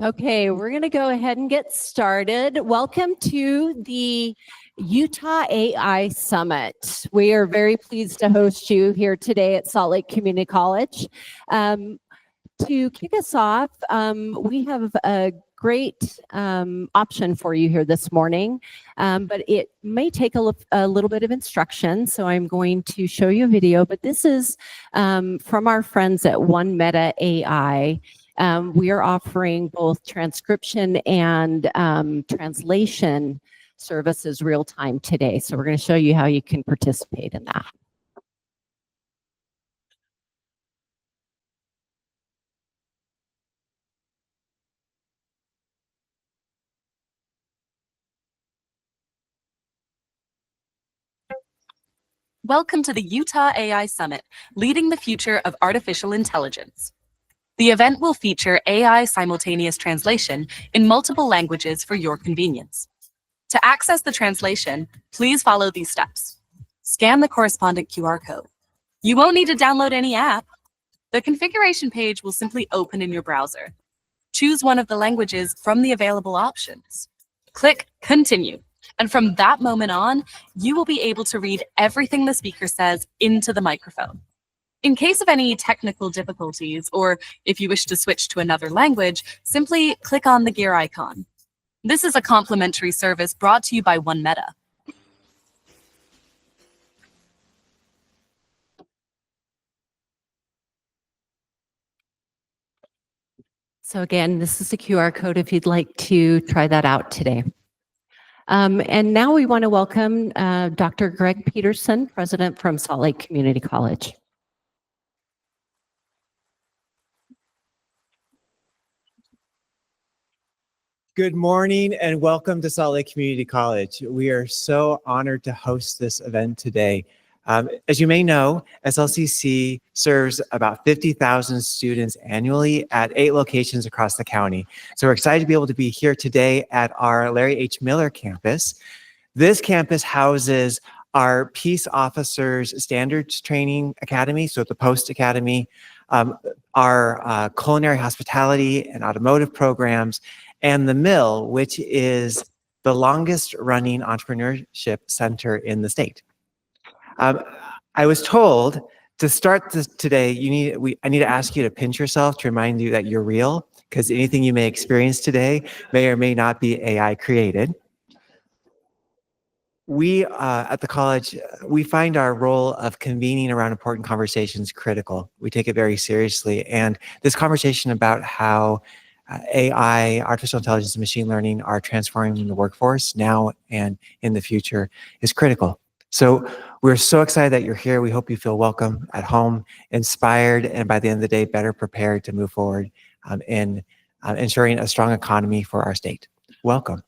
Okay, we're going to go ahead and get started. Welcome to the Utah AI Summit. We are very pleased to host you here today at Salt Lake Community College. To kick us off, we have a great option for you here this morning, but it may take a little bit of instruction, so I'm going to show you a video, but this is from our friends at One Meta AI. We are offering both transcription and translation services real time today. So we're going to show you how you can participate in that. Welcome to the Utah AI Summit, Leading the Future of Artificial Intelligence. The event will feature AI simultaneous translation in multiple languages for your convenience. To access the translation, please follow these steps. Scan the corresponding QR code. You won't need to download any app. The configuration page will simply open in your browser. Choose one of the languages from the available options. Click Continue. And from that moment on, you will be able to read everything the speaker says into the microphone. In case of any technical difficulties, or if you wish to switch to another language, simply click on the gear icon. This is a complimentary service brought to you by One Meta. So again, this is the QR code if you'd like to try that out today. And now we want to welcome Dr. Greg Peterson, president from Salt Lake Community College. Good morning and welcome to Salt Lake Community College. We are so honored to host this event today. As you may know, SLCC serves about 50,000 students annually at 8 locations across the county. So we're excited to be able to be here today at our Larry H. Miller campus. This campus houses our Peace Officers Standards Training Academy, so the Post Academy, our culinary hospitality and automotive programs, and the Mill, which is the longest running entrepreneurship center in the state. I was told to start this today, I need to ask you to pinch yourself to remind you that you're real, because anything you may experience today may or may not be AI created. We at the college, we find our role of convening around important conversations critical. We take it very seriously. And this conversation about how AI, artificial intelligence, and machine learning are transforming the workforce now and in the future is critical. So we're so excited that you're here. We hope you feel welcome at home, inspired, and by the end of the day, better prepared to move forward in ensuring a strong economy for our state. Welcome.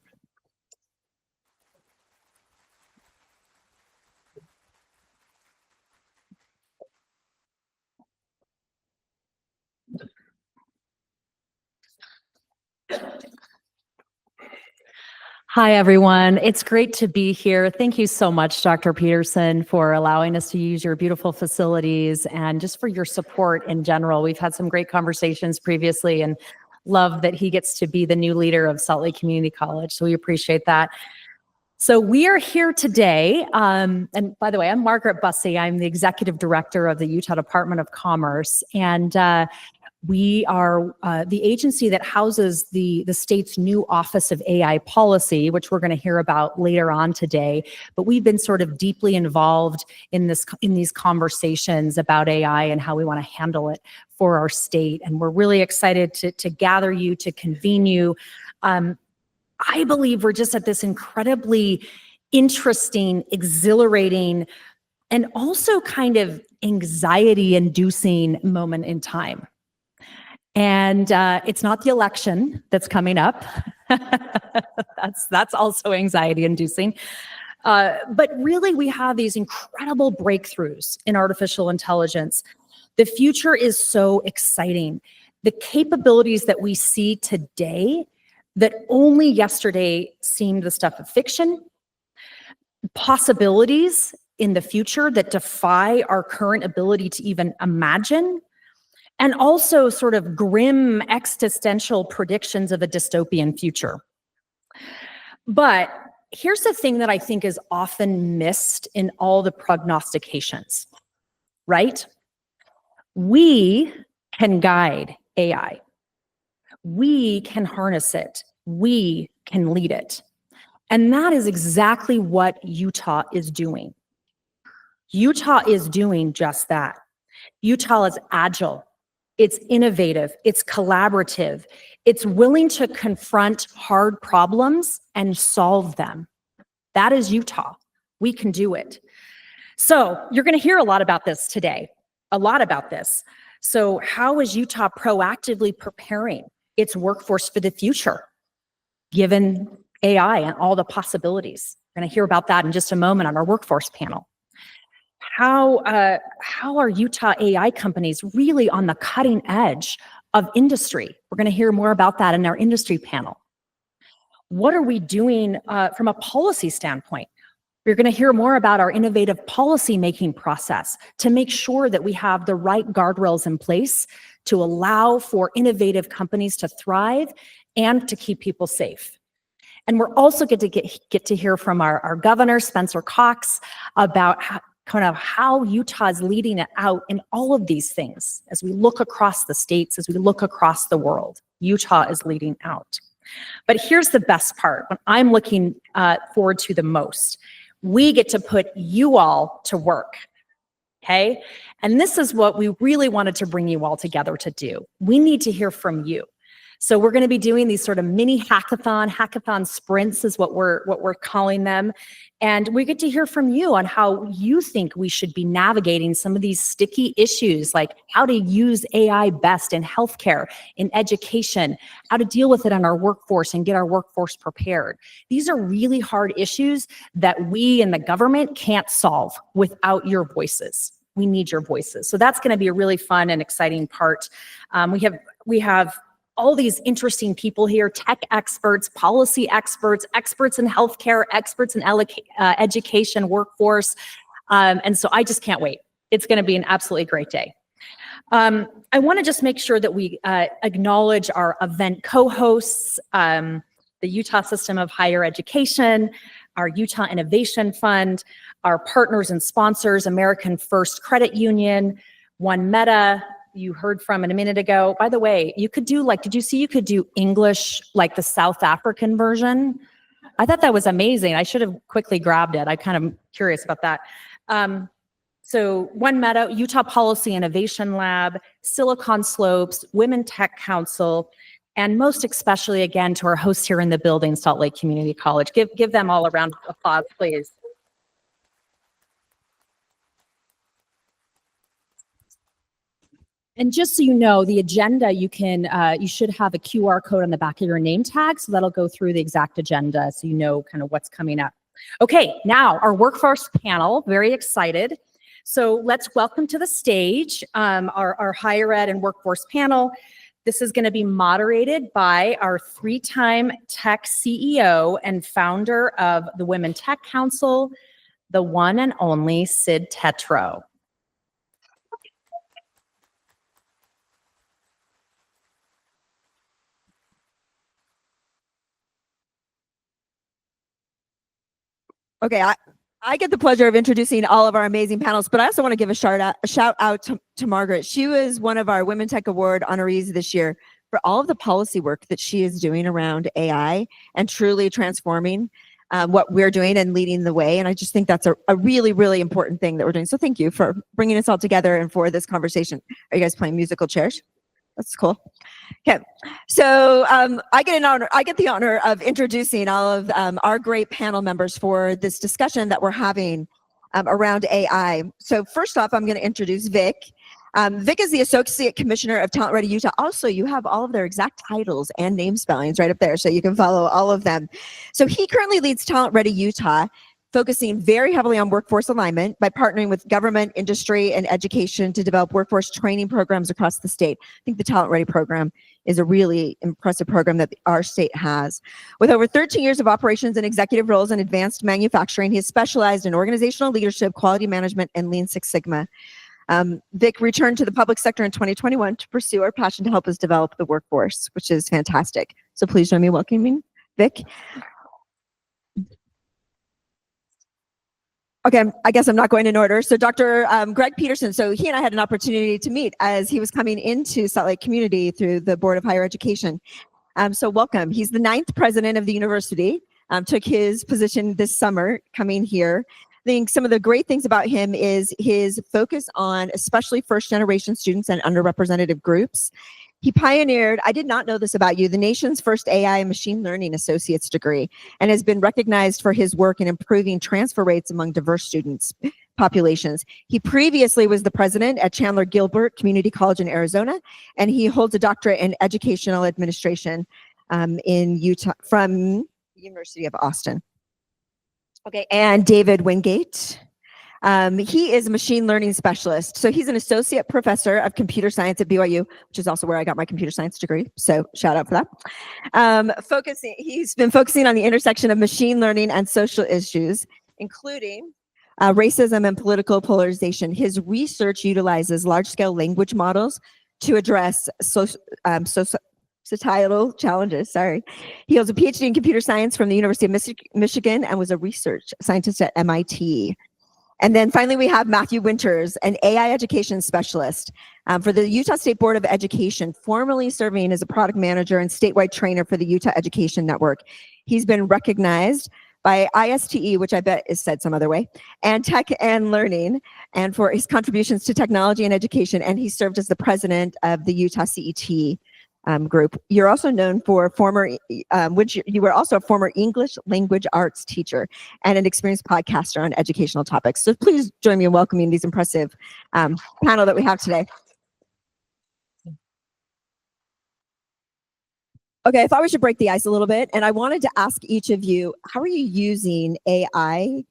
Hi, everyone. It's great to be here. Thank you so much, Dr. Peterson, for allowing us to use your beautiful facilities and just for your support in general. We've had some great conversations previously and love that he gets to be the new leader of Salt Lake Community College. So we appreciate that. So we are here today, and by the way, I'm Margaret Bussey. I'm the executive director of the Utah Department of Commerce, and we are the agency that houses the state's new Office of AI Policy, which we're going to hear about later on today. But we've been sort of deeply involved in these conversations about AI and how we want to handle it for our state. And we're really excited to gather you, to convene you. I believe we're just at this incredibly interesting, exhilarating, and also kind of anxiety-inducing moment in time. And it's not the election that's coming up. That's also anxiety-inducing. But really, we have these incredible breakthroughs in artificial intelligence. The future is so exciting. The capabilities that we see today that only yesterday seemed the stuff of fiction, possibilities in the future that defy our current ability to even imagine, and also sort of grim existential predictions of a dystopian future. But here's the thing that I think is often missed in all the prognostications, right? We can guide AI. We can harness it. We can lead it. And that is exactly what Utah is doing. Utah is doing just that. Utah is agile. It's innovative. It's collaborative. It's willing to confront hard problems and solve them. That is Utah. We can do it. So you're going to hear a lot about this today, a lot about this. So how is Utah proactively preparing its workforce for the future, given AI and all the possibilities? We're going to hear about that in just a moment on our workforce panel. How are Utah AI companies really on the cutting edge of industry? We're going to hear more about that in our industry panel. What are we doing from a policy standpoint? We're going to hear more about our innovative policy-making process to make sure that we have the right guardrails in place to allow for innovative companies to thrive and to keep people safe. And we're also going to get to hear from our governor, Spencer Cox, about how Utah is leading it out in all of these things. As we look across the states, as we look across the world, Utah is leading out. But here's the best part, what I'm looking forward to the most. We get to put you all to work, okay? And this is what we really wanted to bring you all together to do. We need to hear from you. So we're going to be doing these sort of mini hackathon sprints is what we're calling them. And we get to hear from you on how you think we should be navigating some of these sticky issues, like how to use AI best in healthcare, in education, how to deal with it on our workforce and get our workforce prepared. These are really hard issues that we in the government can't solve without your voices. We need your voices. So that's going to be a really fun and exciting part. We have all these interesting people here, tech experts, policy experts, experts in healthcare, experts in education, workforce. And so I just can't wait. It's going to be an absolutely great day. I want to just make sure that we acknowledge our event co-hosts, the Utah System of Higher Education, our Utah Innovation Fund, our partners and sponsors, American First Credit Union, One Meta, you heard from a minute ago. By the way, you could do did you see you could do English like the South African version? I thought that was amazing. I should have quickly grabbed it. I'm kind of curious about that. So One Meta, Utah Policy Innovation Lab, Silicon Slopes, Women Tech Council, and most especially again to our hosts here in the building, Salt Lake Community College. Give them all a round of applause, please. And just so you know, the agenda, you should have a QR code on the back of your name tag, so that'll go through the exact agenda so you know kind of what's coming up. Okay, now our workforce panel, very excited. So let's welcome to the stage our higher ed and workforce panel. This is gonna be moderated by our 3-time tech CEO and founder of the Women Tech Council, the one and only Sid Tetro. Okay, I get the pleasure of introducing all of our amazing panels, but I also want to give a shout out to Margaret. She was one of our Women Tech Award honorees this year for all of the policy work that she is doing around AI and truly transforming what we're doing and leading the way. And I just think that's a really, really important thing that we're doing. So thank you for bringing us all together and for this conversation. Are you guys playing musical chairs? That's cool. Okay, so I get the honor of introducing all of our great panel members for this discussion that we're having around AI. So first off, I'm going to introduce Vic. Vic is the Associate Commissioner of Talent Ready Utah. Also, you have all of their exact titles and name spellings right up there, so you can follow all of them. So he currently leads Talent Ready Utah, focusing very heavily on workforce alignment by partnering with government, industry, and education to develop workforce training programs across the state. I think the Talent Ready program is a really impressive program that our state has. With over 13 years of operations and executive roles in advanced manufacturing, he has specialized in organizational leadership, quality management, and Lean Six Sigma. Vic returned to the public sector in 2021 to pursue our passion to help us develop the workforce, which is fantastic. So please join me in welcoming Vic. Okay, I guess I'm not going in order. So Dr. Greg Peterson, so he and I had an opportunity to meet as he was coming into Salt Lake Community through the Board of Higher Education. So welcome. He's the 9th president of the university, took his position this summer coming here. I think some of the great things about him is his focus on especially first generation students and underrepresented groups. He pioneered, I did not know this about you, the nation's first AI and machine learning associate's degree, and has been recognized for his work in improving transfer rates among diverse students populations. He previously was the president at Chandler Gilbert Community College in Arizona, and he holds a doctorate in educational administration in Utah from the University of Austin. Okay, and David Wingate. He is a machine learning specialist. So he's an associate professor of computer science at BYU, which is also where I got my computer science degree. So shout out for that. He's been focusing on the intersection of machine learning and social issues, including racism and political polarization. His research utilizes large-scale language models to address societal challenges. He holds a PhD in computer science from the University of Michigan and was a research scientist at MIT. And then finally, we have Matthew Winters, an AI education specialist for the Utah State Board of Education, formerly serving as a product manager and statewide trainer for the Utah Education Network. He's been recognized by ISTE, which I bet is said some other way, and Tech and Learning, and for his contributions to technology and education. And he served as the president of the Utah CET group. You're also known for you were also a former English language arts teacher and an experienced podcaster on educational topics. So please join me in welcoming these impressive panel that we have today. Okay, I thought we should break the ice a little bit, and I wanted to ask each of you, how are you using AI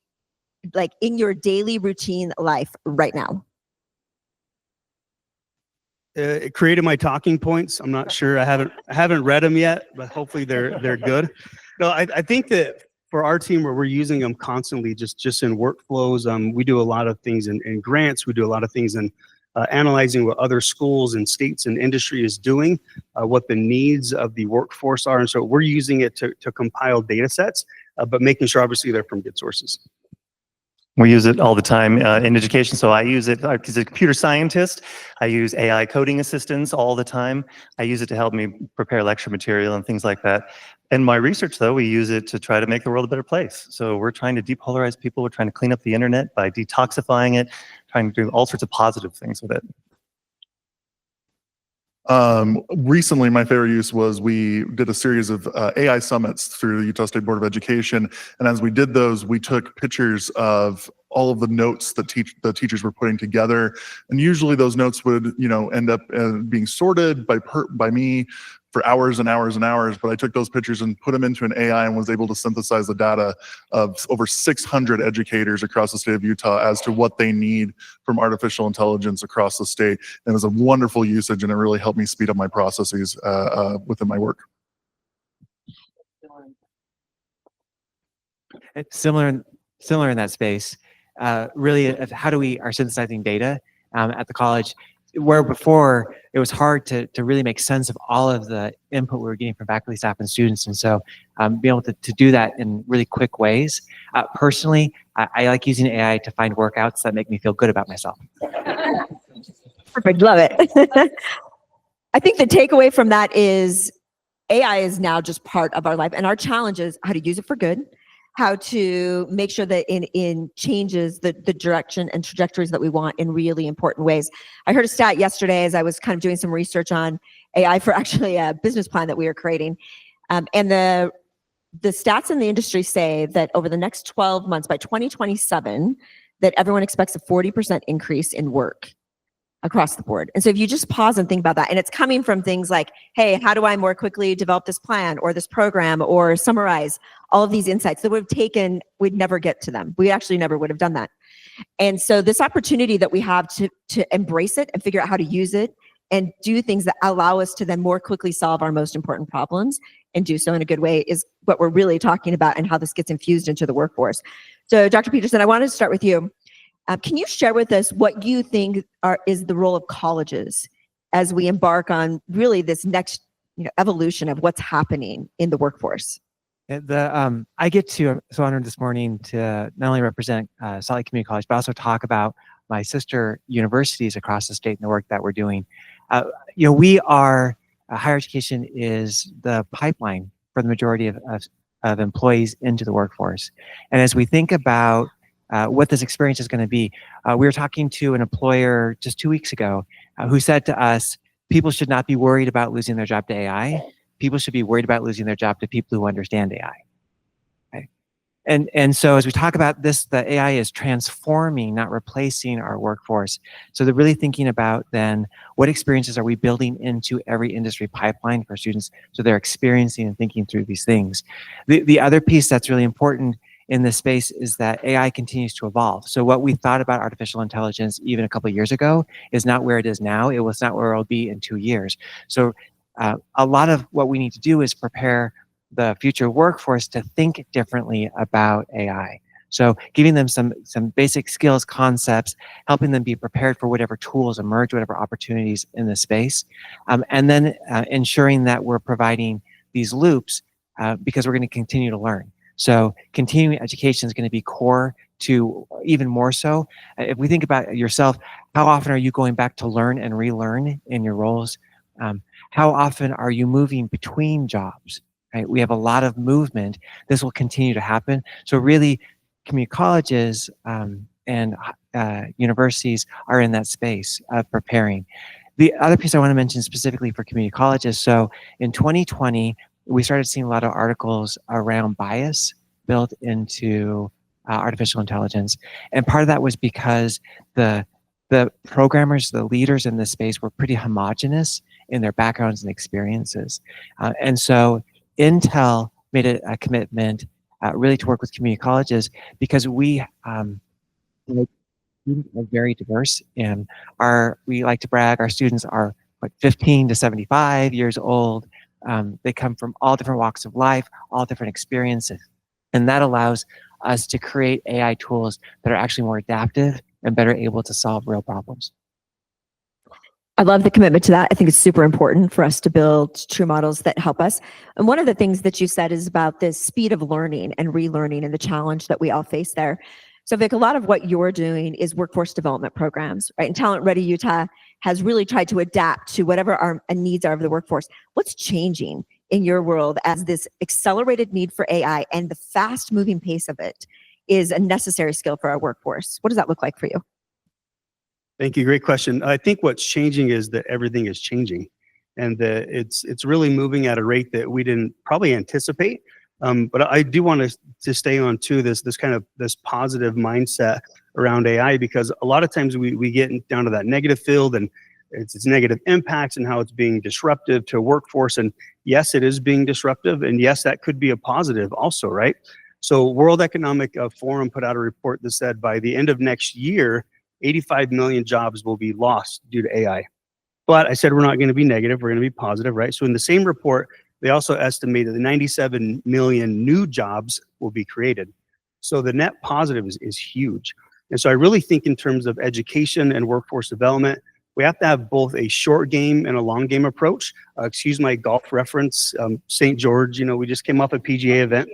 like in your daily routine life right now? It created my talking points. I'm not sure. I haven't read them yet, but hopefully they're good. No, I think that for our team, where we're using them constantly, just in workflows, we do a lot of things in grants. We do a lot of things in analyzing what other schools and states and industry is doing, what the needs of the workforce are, and so we're using it to compile data sets, but making sure obviously they're from good sources. We use it all the time in education. So I use it as a computer scientist. I use AI coding assistants all the time. I use it to help me prepare lecture material and things like that. In my research, though, we use it to try to make the world a better place. So we're trying to depolarize people. We're trying to clean up the internet by detoxifying it, trying to do all sorts of positive things with it. Recently, my favorite use was we did a series of AI summits through the Utah State Board of Education. And as we did those, we took pictures of all of the notes that the teachers were putting together. And usually those notes would, end up being sorted by me for hours and hours and hours. But I took those pictures and put them into an AI and was able to synthesize the data of over 600 educators across the state of Utah as to what they need from artificial intelligence across the state. And it was a wonderful usage, and it really helped me speed up my processes within my work. It's similar in that space. Really, how do we are synthesizing data at the college, where before it was hard to really make sense of all of the input we were getting from faculty, staff, and students. And so being able to do that in really quick ways. Personally, I like using AI to find workouts that make me feel good about myself. Perfect, love it. I think the takeaway from that is AI is now just part of our life, and our challenge is how to use it for good, how to make sure that it changes the direction and trajectories that we want in really important ways. I heard a stat yesterday as I was kind of doing some research on AI for actually a business plan that we are creating. And the stats in the industry say that over the next 12 months, by 2027, that everyone expects a 40% increase in work across the board. And so if you just pause and think about that, and it's coming from things like, hey, how do I more quickly develop this plan or this program or summarize all of these insights that we'd never get to them. We actually never would have done that. And so this opportunity that we have to embrace it and figure out how to use it and do things that allow us to then more quickly solve our most important problems and do so in a good way is what we're really talking about and how this gets infused into the workforce. So Dr. Peterson, I wanted to start with you. Can you share with us what you think is the role of colleges as we embark on really this next evolution of what's happening in the workforce? I get to, so honored this morning to not only represent Salt Lake Community College, but also talk about my sister universities across the state and the work that we're doing. We are, higher education is the pipeline for the majority of employees into the workforce. And as we think about what this experience is going to be, we were talking to an employer just 2 weeks ago who said to us, people should not be worried about losing their job to AI. People should be worried about losing their job to people who understand AI. Okay? And so as we talk about this, the AI is transforming, not replacing our workforce. So they're really thinking about then what experiences are we building into every industry pipeline for students so they're experiencing and thinking through these things. The other piece that's really important in this space is that AI continues to evolve. So what we thought about artificial intelligence even a couple of years ago is not where it is now. It was not where it'll be in 2 years. So a lot of what we need to do is prepare the future workforce to think differently about AI. So giving them some basic skills, concepts, helping them be prepared for whatever tools emerge, whatever opportunities in the space, and then ensuring that we're providing these loops because we're going to continue to learn. So continuing education is going to be core to even more so. If we think about yourself, how often are you going back to learn and relearn in your roles? How often are you moving between jobs? Right? We have a lot of movement. This will continue to happen. So really, community colleges and universities are in that space of preparing. The other piece I want to mention specifically for community colleges, so in 2020, we started seeing a lot of articles around bias built into artificial intelligence. And part of that was because the programmers, the leaders in this space were pretty homogenous in their backgrounds and experiences. And so Intel made a commitment really to work with community colleges because we are very diverse, and we like to brag our students are 15 to 75 years old. They come from all different walks of life, all different experiences. And that allows us to create AI tools that are actually more adaptive and better able to solve real problems. I love the commitment to that. I think it's super important for us to build true models that help us. And one of the things that you said is about this speed of learning and relearning and the challenge that we all face there. So Vic, a lot of what you're doing is workforce development programs, right? And Talent Ready Utah has really tried to adapt to whatever our needs are of the workforce. What's changing in your world as this accelerated need for AI and the fast moving pace of it is a necessary skill for our workforce? What does that look like for you? Thank you. Great question. I think what's changing is that everything is changing, and that it's really moving at a rate that we didn't probably anticipate. But I do want to stay on to this kind of this positive mindset around AI, because a lot of times we get down to that negative field and its negative impacts and how it's being disruptive to a workforce. And yes, it is being disruptive, and yes, that could be a positive also, right? So World Economic Forum put out a report that said by the end of next year, 85 million jobs will be lost due to AI. But I said we're not going to be negative, we're going to be positive, right? So in the same report, they also estimated that 97 million new jobs will be created. So the net positive is huge. And so I really think in terms of education and workforce development, we have to have both a short game and a long game approach. Excuse my golf reference, St. George, we just came off a PGA event.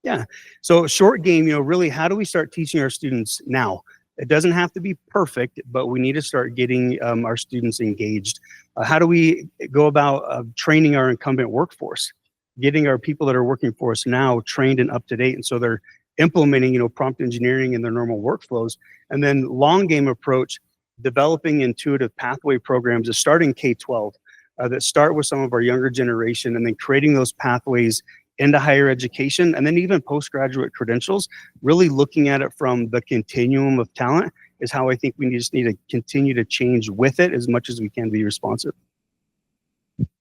Yeah, so short game, really how do we start teaching our students now? It doesn't have to be perfect, but we need to start getting our students engaged. How do we go about training our incumbent workforce, getting our people that are working for us now trained and up to date, and so they're implementing, prompt engineering in their normal workflows? And then long game approach, developing intuitive pathway programs that start in K-12, that start with some of our younger generation, and then creating those pathways into higher education, and then even postgraduate credentials, really looking at it from the continuum of talent is how I think we just need to continue to change with it as much as we can be responsive.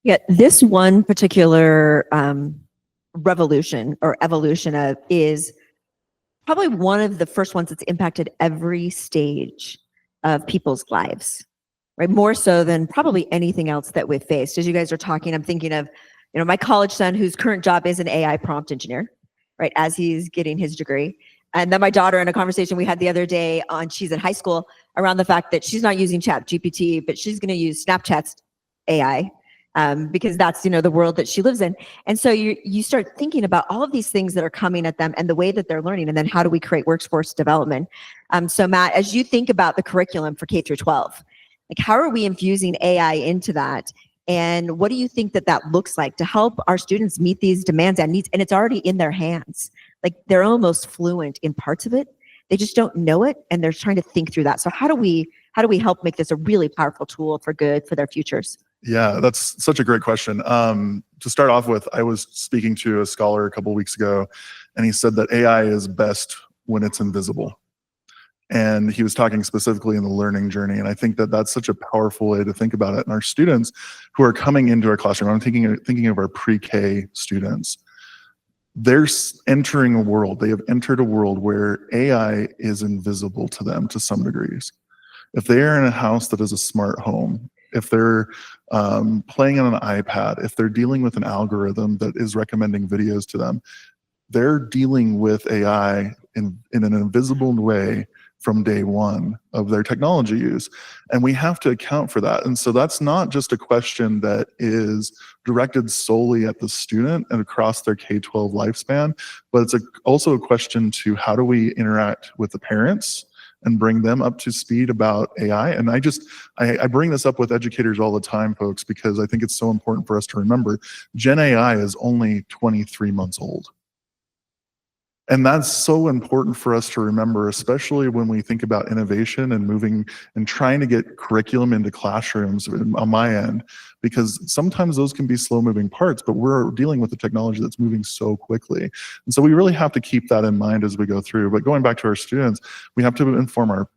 Yeah, this one particular revolution or evolution of is probably one of the first ones that's impacted every stage of people's lives, right? More so than probably anything else that we've faced. As you guys are talking, I'm thinking of my college son whose current job is an AI prompt engineer, right, as he's getting his degree. And then my daughter, in a conversation we had the other day she's in high school, around the fact that she's not using Chat GPT, but she's going to use Snapchat's AI because that's, the world that she lives in. And so you start thinking about all of these things that are coming at them and the way that they're learning, and then how do we create workforce development? So Matt, as you think about the curriculum for K through 12, like how are we infusing AI into that? And what do you think that looks like to help our students meet these demands and needs? And it's already in their hands. Like they're almost fluent in parts of it. They just don't know it, and they're trying to think through that. So how do we help make this a really powerful tool for good for their futures? Yeah, that's such a great question. To start off with, I was speaking to a scholar a couple of weeks ago, and he said that AI is best when it's invisible. And he was talking specifically in the learning journey. And I think that that's such a powerful way to think about it. And our students who are coming into our classroom, I'm thinking of our pre-K students, they're entering a world, they have entered a world where AI is invisible to them to some degrees. If they are in a house that is a smart home, if they're playing on an iPad, if they're dealing with an algorithm that is recommending videos to them, they're dealing with AI in an invisible way from day one of their technology use. And we have to account for that. And so that's not just a question that is directed solely at the student and across their K-12 lifespan, but it's also a question to how do we interact with the parents and bring them up to speed about AI. And I bring this up with educators all the time, folks, because I think it's so important for us to remember Gen AI is only 23 months old. And that's so important for us to remember, especially when we think about innovation and moving and trying to get curriculum into classrooms on my end, because sometimes those can be slow moving parts, but we're dealing with a technology that's moving so quickly. And so we really have to keep that in mind as we go through. But going back to our students, we have to inform our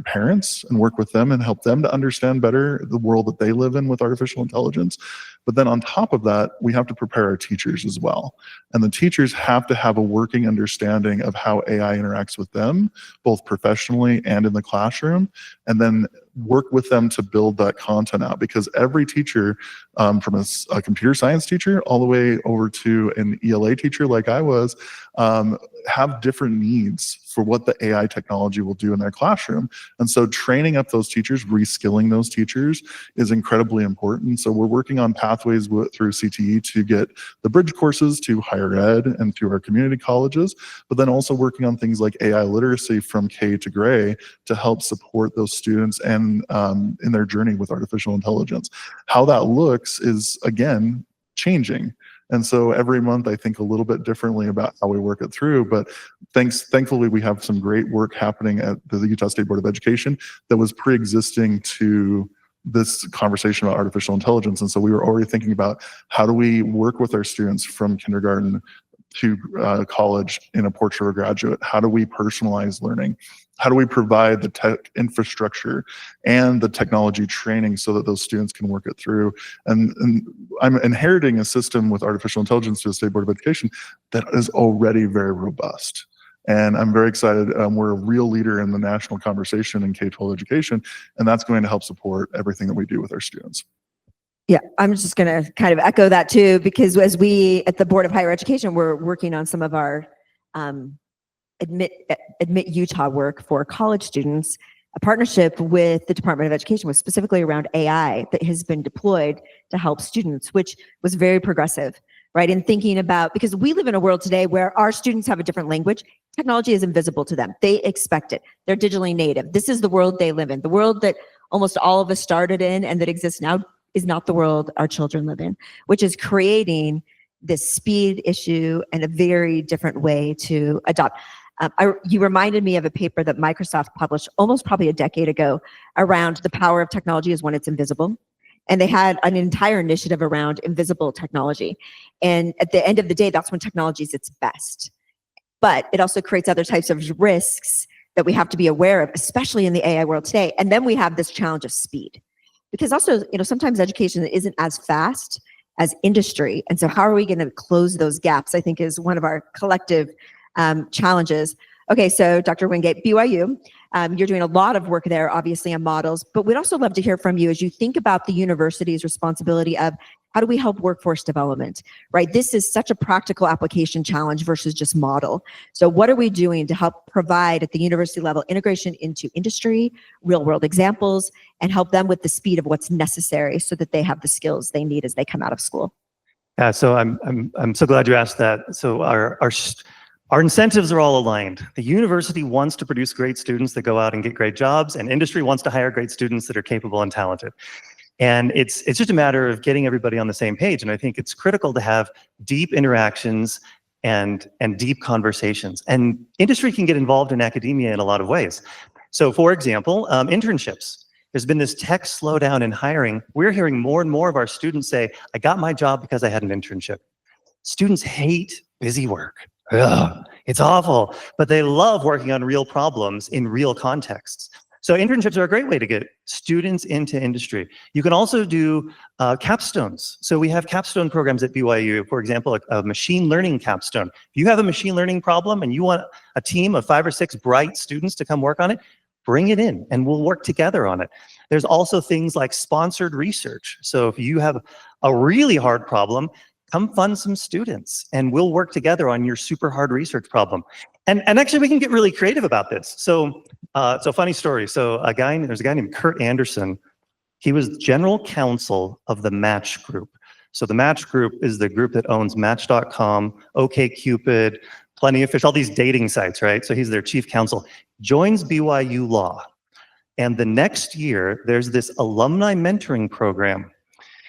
parents and work with them and help them to understand better the world that they live in with artificial intelligence. But then on top of that, we have to prepare our teachers as well. And the teachers have to have a working understanding of how AI interacts with them, both professionally and in the classroom, and then work with them to build that content out. Because every teacher, from a computer science teacher all the way over to an ELA teacher like I was, have different needs for what the AI technology will do in their classroom. And so training up those teachers, reskilling those teachers is incredibly important. So we're working on pathways through CTE to get the bridge courses to higher ed and to our community colleges, but then also working on things like AI literacy from K to Gray to help support those students and in their journey with artificial intelligence. How that looks is, again, changing. And so every month I think a little bit differently about how we work it through, but thankfully we have some great work happening at the Utah State Board of Education that was pre-existing to this conversation about artificial intelligence. And so we were already thinking about how do we work with our students from kindergarten to college in a portrait or graduate? How do we personalize learning? How do we provide the tech infrastructure and the technology training so that those students can work it through? And I'm inheriting a system with artificial intelligence to the State Board of Education that is already very robust. And I'm very excited. We're a real leader in the national conversation in K-12 education, and that's going to help support everything that we do with our students. Yeah, I'm just going to kind of echo that too, because as we at the Board of Higher Education, we're working on some of our Admit Utah work for college students. A partnership with the Department of Education was specifically around AI that has been deployed to help students, which was very progressive, right? In thinking about, because we live in a world today where our students have a different language. Technology is invisible to them. They expect it. They're digitally native. This is the world they live in. The world that almost all of us started in and that exists now is not the world our children live in, which is creating this speed issue and a very different way to adopt. You reminded me of a paper that Microsoft published almost probably a decade ago around the power of technology is when it's invisible. And they had an entire initiative around invisible technology. And at the end of the day, that's when technology is its best. But it also creates other types of risks that we have to be aware of, especially in the AI world today. And then we have this challenge of speed. Because also, sometimes education isn't as fast as industry. And so how are we going to close those gaps, I think, is one of our collective challenges. Okay, so Dr. Wingate, BYU, you're doing a lot of work there, obviously, on models, but we'd also love to hear from you as you think about the university's responsibility of How do we help workforce development, right? This is such a practical application challenge versus just model. So what are we doing to help provide at the university level integration into industry, real world examples, and help them with the speed of what's necessary so that they have the skills they need as they come out of school? Yeah, so I'm so glad you asked that. So our incentives are all aligned. The university wants to produce great students that go out and get great jobs, and industry wants to hire great students that are capable and talented. And it's just a matter of getting everybody on the same page. And I think it's critical to have deep interactions and deep conversations. And industry can get involved in academia in a lot of ways. So for example, internships. There's been this tech slowdown in hiring. We're hearing more and more of our students say, I got my job because I had an internship. Students hate busy work. Ugh, it's awful, but they love working on real problems in real contexts. So internships are a great way to get students into industry. You can also do capstones. So we have capstone programs at BYU, for example, a machine learning capstone. If you have a machine learning problem and you want a team of 5 or 6 bright students to come work on it, bring it in and we'll work together on it. There's also things like sponsored research. So if you have a really hard problem, come fund some students and we'll work together on your super hard research problem. And actually we can get really creative about this. So funny story. So there's a guy named Kurt Anderson. He was general counsel of the Match Group. So the Match Group is the group that owns Match.com, OkCupid, Plenty of Fish, all these dating sites, right? So he's their chief counsel. Joins BYU Law. And the next year, there's this alumni mentoring program.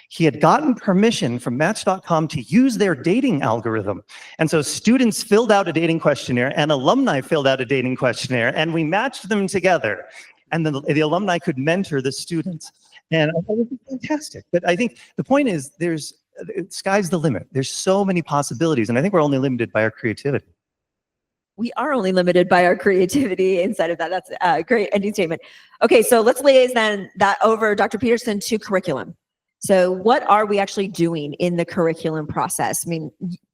He had gotten permission from Match.com to use their dating algorithm. And so students filled out a dating questionnaire and alumni filled out a dating questionnaire and we matched them together. And then the alumni could mentor the students. And I thought it was fantastic. But I think the point is sky's the limit. There's so many possibilities. And I think we're only limited by our creativity. We are only limited by our creativity inside of that. That's a great ending statement. Okay, so let's liaise then that over, Dr. Peterson, to curriculum. So what are we actually doing in the curriculum process? I mean,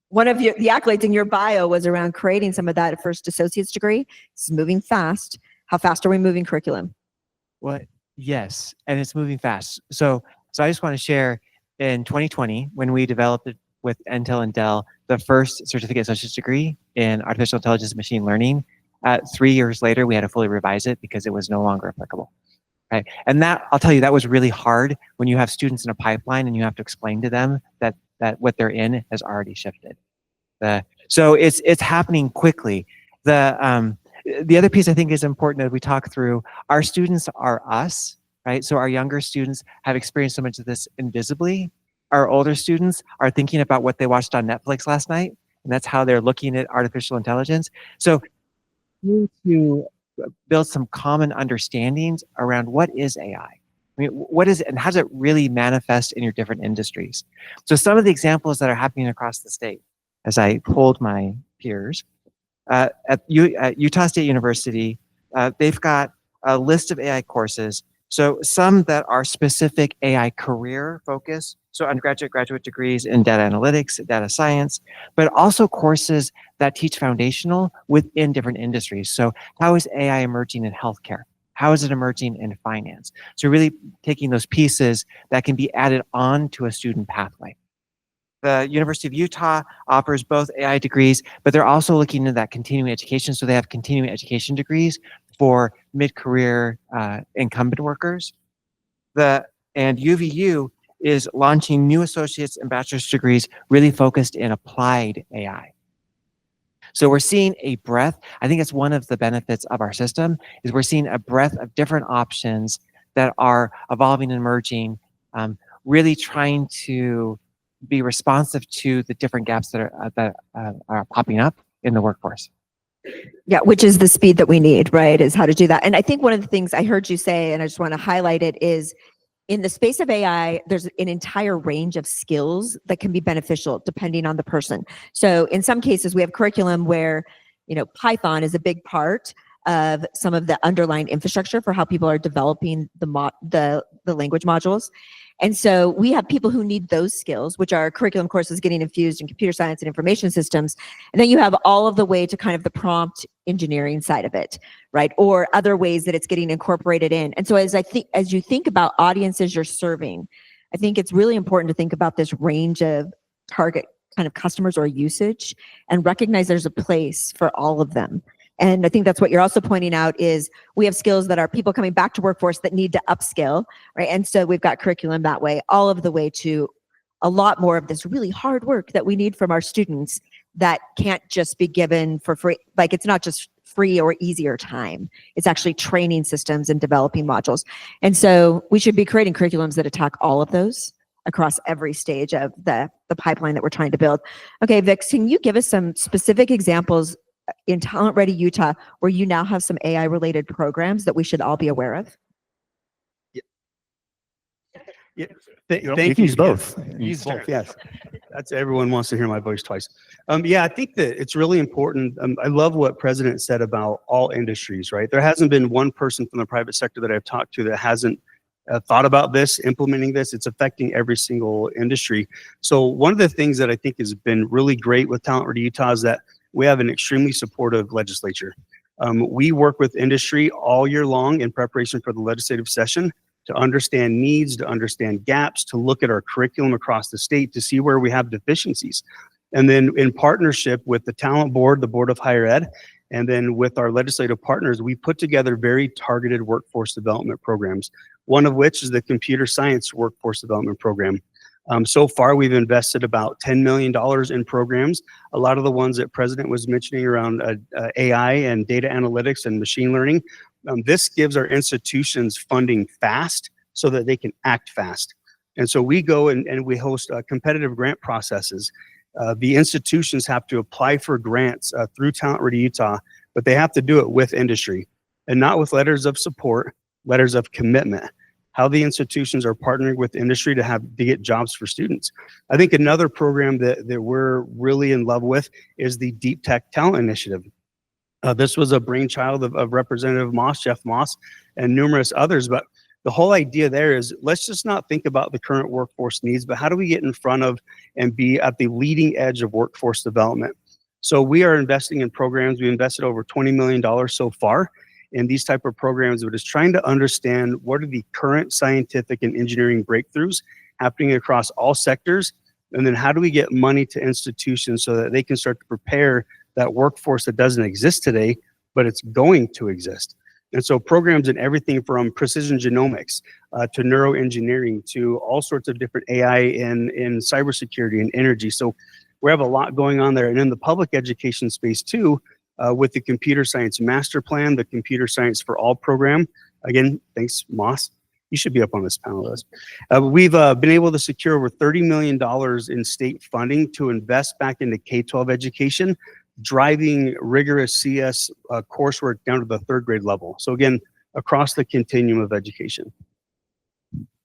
one of the accolades in your bio was around creating some of that first associate's degree. It's moving fast. How fast are we moving curriculum? Well, yes, and it's moving fast. So I just want to share in 2020, when we developed it with Intel and Dell, the first certificate associate's degree in artificial intelligence and machine learning, 3 years later, we had to fully revise it because it was no longer applicable. Right. And that, I'll tell you, that was really hard when you have students in a pipeline and you have to explain to them that what they're in has already shifted. So it's happening quickly. The other piece I think is important that we talk through, our students are us, right? So our younger students have experienced so much of this invisibly. Our older students are thinking about what they watched on Netflix last night, and that's how they're looking at artificial intelligence. So to build some common understandings around what is AI. I mean, what is it and how does it really manifest in your different industries? So some of the examples that are happening across the state, as I polled my peers, at Utah State University, they've got a list of AI courses. So some that are specific AI career focus, so undergraduate, graduate degrees in data analytics, data science, but also courses that teach foundational within different industries. So how is AI emerging in healthcare? How is it emerging in finance? So really taking those pieces that can be added on to a student pathway. The University of Utah offers both AI degrees, but they're also looking into that continuing education. So they have continuing education degrees for mid-career incumbent workers. And UVU is launching new associate's and bachelor's degrees really focused in applied AI. So we're seeing a breadth. I think it's one of the benefits of our system is we're seeing a breadth of different options that are evolving and emerging, really trying to be responsive to the different gaps that are popping up in the workforce. Yeah, which is the speed that we need, right? Is how to do that. And I think one of the things I heard you say, and I just want to highlight it, is in the space of AI, there's an entire range of skills that can be beneficial depending on the person. So in some cases, we have curriculum where, Python is a big part of some of the underlying infrastructure for how people are developing the language modules. And so we have people who need those skills, which are curriculum courses getting infused in computer science and information systems. And then you have all of the way to kind of the prompt engineering side of it, right? Or other ways that it's getting incorporated in. And so as you think about audiences you're serving, I think it's really important to think about this range of target kind of customers or usage and recognize there's a place for all of them. And I think that's what you're also pointing out is we have skills that are people coming back to workforce that need to upskill, right? And so we've got curriculum that way, all of the way to a lot more of this really hard work that we need from our students that can't just be given for free. Like it's not just free or easier time. It's actually training systems and developing modules. And so we should be creating curriculums that attack all of those across every stage of the pipeline that we're trying to build. Okay, Vix, can you give us some specific examples in Talent Ready Utah where you now have some AI related programs that we should all be aware of? Yeah. You Thank can you. use both. Use both, yes. That's everyone wants to hear my voice twice. Yeah, I think that it's really important. I love what President said about all industries, right? There hasn't been one person from the private sector that I've talked to that hasn't thought about this, implementing this. It's affecting every single industry. So one of the things that I think has been really great with Talent Ready Utah is that we have an extremely supportive legislature. We work with industry all year long in preparation for the legislative session to understand needs, to understand gaps, to look at our curriculum across the state to see where we have deficiencies. And then in partnership with the Talent Board, the Board of Higher Ed, and then with our legislative partners, we put together very targeted workforce development programs, one of which is the Computer Science Workforce Development Program. So far, we've invested about $10 million in programs. A lot of the ones that President was mentioning around AI and data analytics and machine learning. This gives our institutions funding fast so that they can act fast. And so we go and we host competitive grant processes. The institutions have to apply for grants through Talent Ready Utah, but they have to do it with industry and not with letters of support, letters of commitment. How the institutions are partnering with industry to get jobs for students. I think another program that we're really in love with is the Deep Tech Talent Initiative. This was a brainchild of Representative Moss, Jeff Moss, and numerous others. But the whole idea there is let's just not think about the current workforce needs, but how do we get in front of and be at the leading edge of workforce development? So we are investing in programs. We invested over $20 million so far in these type of programs, but is trying to understand what are the current scientific and engineering breakthroughs happening across all sectors, and then how do we get money to institutions so that they can start to prepare that workforce that doesn't exist today, but it's going to exist. And so programs in everything from precision genomics to neuroengineering to all sorts of different AI in cybersecurity and energy. So we have a lot going on there. And in the public education space too, with the Computer Science Master Plan, the Computer Science for All program. Again, thanks, Moss. You should be up on this panel list. We've been able to secure over $30 million in state funding to invest back into K-12 education, driving rigorous CS coursework down to the third grade level. So again, across the continuum of education.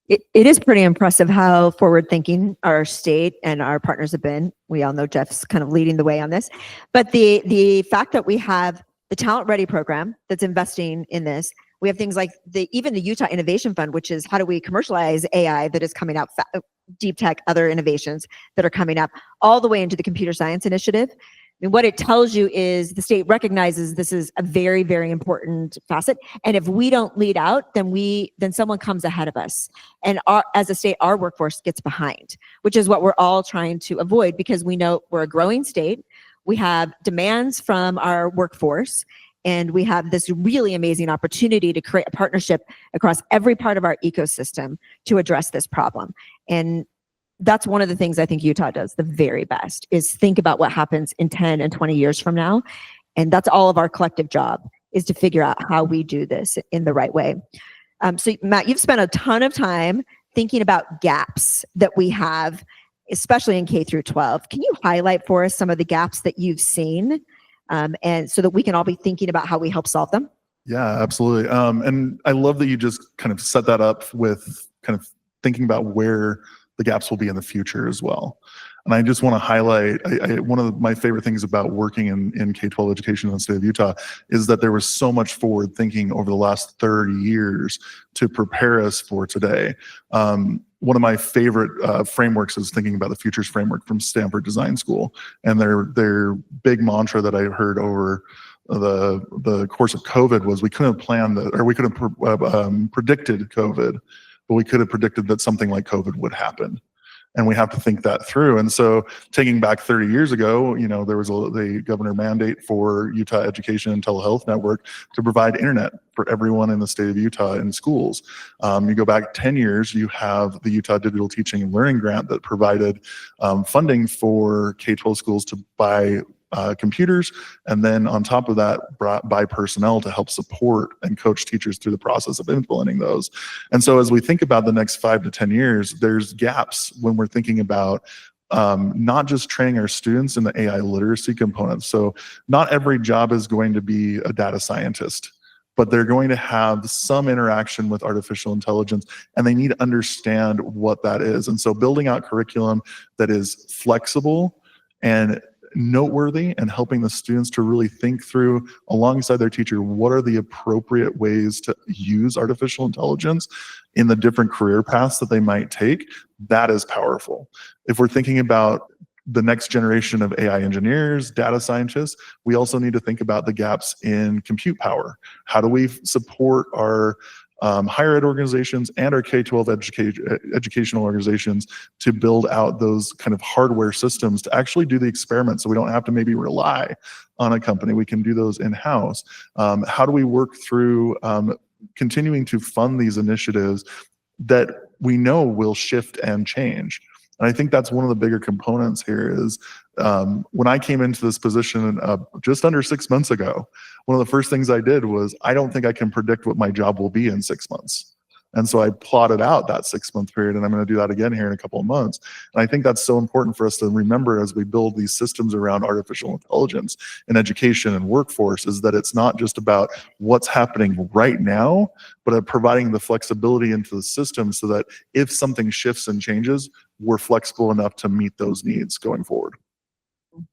It is pretty impressive how forward-thinking our state and our partners have been. We all know Jeff's kind of leading the way on this. But the fact that we have the Talent Ready program that's investing in this, we have things like even the Utah Innovation Fund, which is how do we commercialize AI that is coming out, deep tech, other innovations that are coming up, all the way into the Computer Science Initiative. I mean, what it tells you is the state recognizes this is a very, very important facet. And if we don't lead out, then someone comes ahead of us. And as a state, our workforce gets behind, which is what we're all trying to avoid because we know we're a growing state. We have demands from our workforce, and we have this really amazing opportunity to create a partnership across every part of our ecosystem to address this problem. And that's one of the things I think Utah does the very best is think about what happens in 10 and 20 years from now. And that's all of our collective job is to figure out how we do this in the right way. So Matt, you've spent a ton of time thinking about gaps that we have, especially in K through 12. Can you highlight for us some of the gaps that you've seen and so that we can all be thinking about how we help solve them? Yeah, absolutely. And I love that you just kind of set that up with kind of thinking about where the gaps will be in the future as well. And I just want to highlight, one of my favorite things about working in K-12 education in the state of Utah is that there was so much forward thinking over the last 30 years to prepare us for today. One of my favorite frameworks is thinking about the futures framework from Stanford Design School. And their big mantra that I heard over the course of COVID was we couldn't plan that, or we couldn't predicted COVID. but we could have predicted that something like COVID would happen. And we have to think that through. And so taking back 30 years ago, there was the governor mandate for Utah Education and Telehealth Network to provide internet for everyone in the state of Utah in schools. You go back 10 years, you have the Utah Digital Teaching and Learning Grant that provided funding for K-12 schools to buy computers, and then on top of that, brought by personnel to help support and coach teachers through the process of implementing those. And so as we think about the next 5 to 10 years, there's gaps when we're thinking about not just training our students in the AI literacy components. So not every job is going to be a data scientist, but they're going to have some interaction with artificial intelligence, and they need to understand what that is. And so building out curriculum that is flexible and noteworthy, and helping the students to really think through alongside their teacher, what are the appropriate ways to use artificial intelligence in the different career paths that they might take, that is powerful. If we're thinking about the next generation of AI engineers, data scientists, we also need to think about the gaps in compute power. How do we support our higher ed organizations and our K-12 educational organizations to build out those kind of hardware systems to actually do the experiments, so we don't have to maybe rely on a company. We can do those in-house. How do we work through continuing to fund these initiatives that we know will shift and change? And I think that's one of the bigger components here is when I came into this position just under 6 months ago, one of the first things I did was, I don't think I can predict what my job will be in 6 months. And so I plotted out that 6-month period, and I'm going to do that again here in a couple of months. And I think that's so important for us to remember as we build these systems around artificial intelligence in education and workforce, is that it's not just about what's happening right now, but providing the flexibility into the system so that if something shifts and changes, we're flexible enough to meet those needs going forward.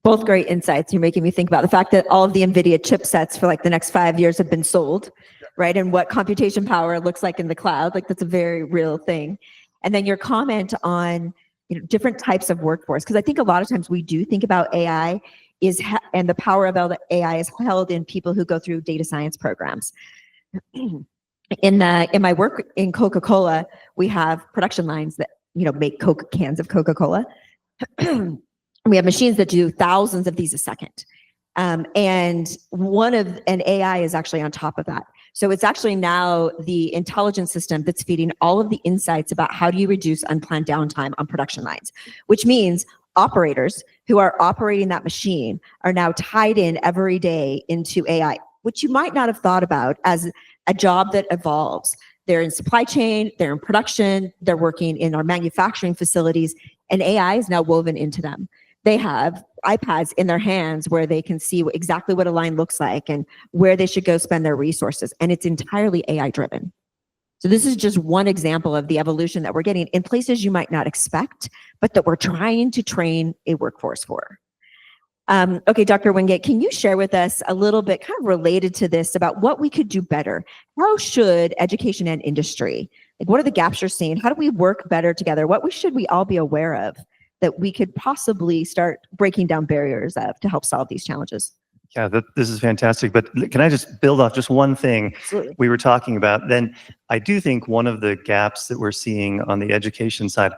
Both great insights. You're making me think about the fact that all of the NVIDIA chipsets for like the next 5 years have been sold, right? And what computation power looks like in the cloud, like that's a very real thing. And then your comment on different types of workforce, because I think a lot of times we do think about AI and the power of AI is held in people who go through data science programs. In my work in Coca-Cola, we have production lines that make Coke cans of Coca-Cola. We have machines that do thousands of these a second. And AI is actually on top of that. So it's actually now the intelligence system that's feeding all of the insights about how do you reduce unplanned downtime on production lines, which means operators who are operating that machine are now tied in every day into AI, which you might not have thought about as a job that evolves. They're in supply chain, they're in production, they're working in our manufacturing facilities, and AI is now woven into them. They have iPads in their hands where they can see exactly what a line looks like and where they should go spend their resources. And it's entirely AI driven. So this is just one example of the evolution that we're getting in places you might not expect, but that we're trying to train a workforce for. Okay, Dr. Wingate, can you share with us a little bit kind of related to this about what we could do better? How should education and industry, like what are the gaps you're seeing? How do we work better together? What should we all be aware of that we could possibly start breaking down barriers of to help solve these challenges? Yeah, this is fantastic. But can I just build off just one thing Absolutely. we were talking about? Then I do think one of the gaps that we're seeing on the education side,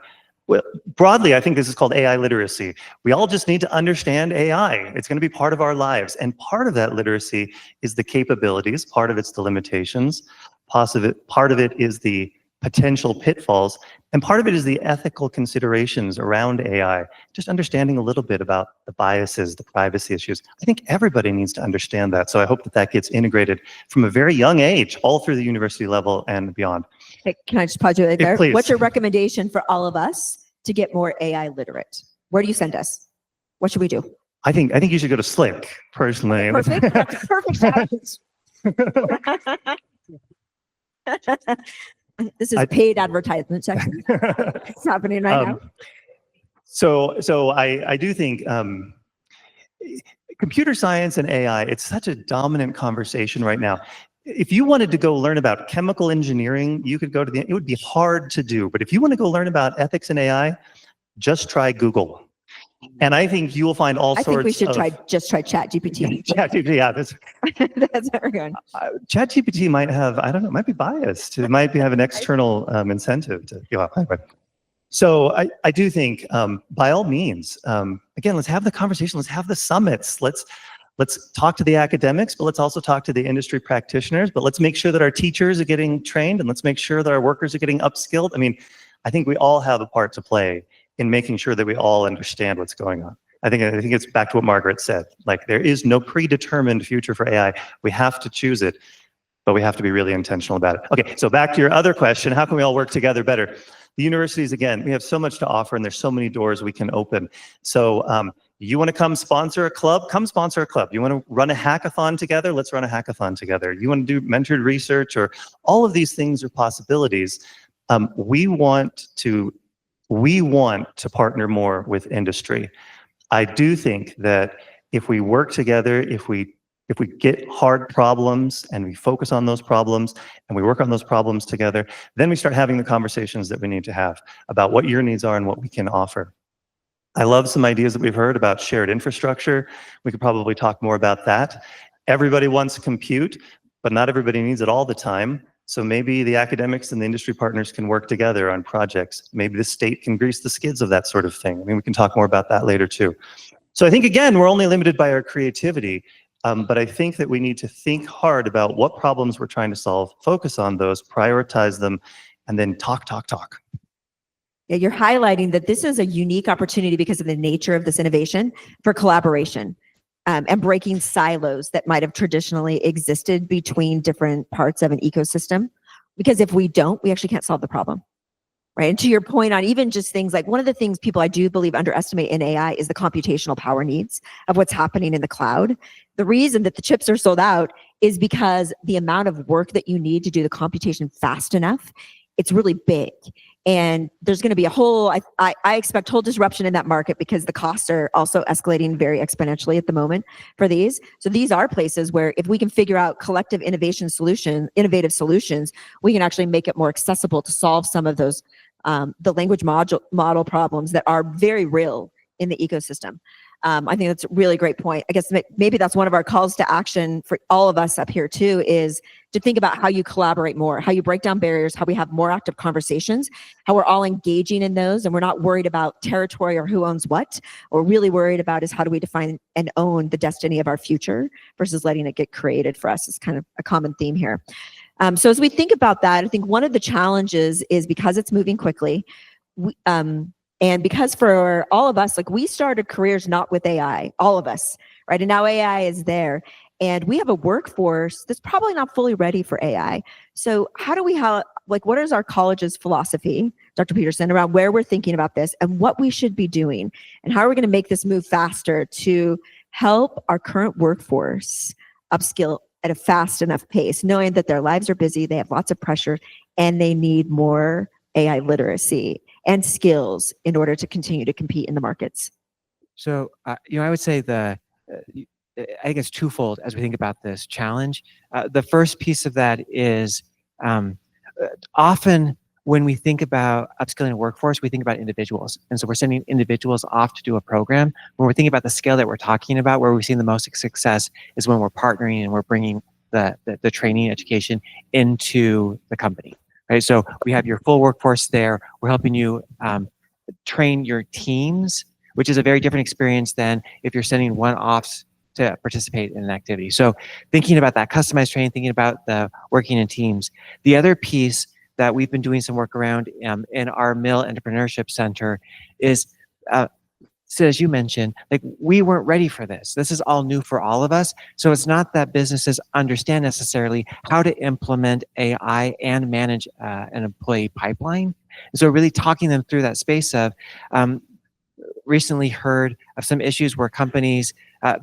well, broadly, I think this is called AI literacy. We all just need to understand AI. It's going to be part of our lives. And part of that literacy is the capabilities. Part of it's the limitations. Part of it is the potential pitfalls. And part of it is the ethical considerations around AI, just understanding a little bit about the biases, the privacy issues. I think everybody needs to understand that. So I hope that that gets integrated from a very young age, all through the university level and beyond. Hey, can I just pause you right Yeah, there? please. What's your recommendation for all of us to get more AI literate? Where do you send us? What should we do? I think you should go to Slick, personally. Perfect. That's perfect. Shout out. This is paid advertisement section. It's happening right now. So I do think computer science and AI, it's such a dominant conversation right now. If you wanted to go learn about chemical engineering, you could go to it would be hard to do. But if you want to go learn about ethics and AI, just try Google. And I think you will find all I sorts think we should of just try ChatGPT. ChatGPT. Yeah, That's where we're going. ChatGPT might have, I don't know, might be biased. It might have an external incentive to go out. Anyway. So I do think, by all means, again, let's have the conversation. Let's have the summits. Let's talk to the academics, but let's also talk to the industry practitioners. But let's make sure that our teachers are getting trained, and let's make sure that our workers are getting upskilled. I mean, I think we all have a part to play in making sure that we all understand what's going on. I think it's back to what Margaret said. Like, there is no predetermined future for AI. We have to choose it, but we have to be really intentional about it. Okay, so back to your other question, how can we all work together better? The universities, again, we have so much to offer, and there's so many doors we can open. So you want to come sponsor a club? Come sponsor a club. You want to run a hackathon together? Let's run a hackathon together. You want to do mentored research, or all of these things are possibilities. We want to partner more with industry. I do think that if we work together, if we get hard problems and we focus on those problems and we work on those problems together, then we start having the conversations that we need to have about what your needs are and what we can offer. I love some ideas that we've heard about shared infrastructure. We could probably talk more about that. Everybody wants compute, but not everybody needs it all the time. So maybe the academics and the industry partners can work together on projects. Maybe the state can grease the skids of that sort of thing. I mean, we can talk more about that later too. So I think, again, we're only limited by our creativity, but I think that we need to think hard about what problems we're trying to solve, focus on those, prioritize them, and then talk. Yeah, you're highlighting that this is a unique opportunity because of the nature of this innovation for collaboration. And breaking silos that might have traditionally existed between different parts of an ecosystem. Because if we don't, we actually can't solve the problem, right? And to your point on even just things like, one of the things people I do believe underestimate in AI is the computational power needs of what's happening in the cloud. The reason that the chips are sold out is because the amount of work that you need to do the computation fast enough, it's really big. And there's going to be I expect whole disruption in that market because the costs are also escalating very exponentially at the moment for these. So these are places where if we can figure out collective innovative solutions, we can actually make it more accessible to solve some of those, the language model problems that are very real in the ecosystem. I think that's a really great point. I guess maybe that's one of our calls to action for all of us up here too, is to think about how you collaborate more, how you break down barriers, how we have more active conversations, how we're all engaging in those, and we're not worried about territory or who owns what. What we're really worried about is how do we define and own the destiny of our future versus letting it get created for us. Is kind of a common theme here. So as we think about that, I think one of the challenges is because it's moving quickly, and because for all of us, like, we started careers not with AI, all of us, right? And now AI is there. And we have a workforce that's probably not fully ready for AI. So how do we what is our college's philosophy, Dr. Peterson, around where we're thinking about this and what we should be doing? And how are we going to make this move faster to help our current workforce upskill at a fast enough pace, knowing that their lives are busy, they have lots of pressure, and they need more AI literacy and skills in order to continue to compete in the markets? So, I would say I think it's twofold as we think about this challenge. The first piece of that is often when we think about upskilling a workforce, we think about individuals. And so we're sending individuals off to do a program. When we're thinking about the scale that we're talking about, where we've seen the most success is when we're partnering and we're bringing the training education into the company. Right, so we have your full workforce there. We're helping you train your teams, which is a very different experience than if you're sending one-offs to participate in an activity. So thinking about that customized training, thinking about the working in teams. The other piece that we've been doing some work around in our Mill Entrepreneurship Center is, so as you mentioned, like, we weren't ready for this. This is all new for all of us. So it's not that businesses understand necessarily how to implement AI and manage an employee pipeline. So really talking them through that space of, recently heard of some issues where companies,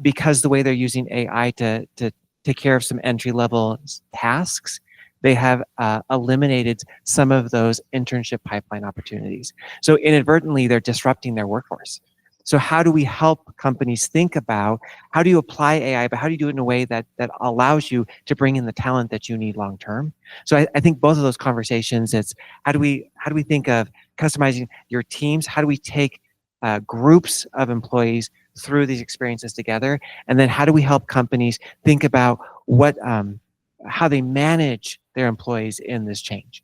because the way they're using AI to take care of some entry-level tasks, they have eliminated some of those internship pipeline opportunities. So inadvertently, they're disrupting their workforce. So how do we help companies think about how do you apply AI, but how do you do it in a way that allows you to bring in the talent that you need long term? So I think both of those conversations, it's how do we think of customizing your teams? How do we take groups of employees through these experiences together? And then how do we help companies think about how they manage their employees in this change?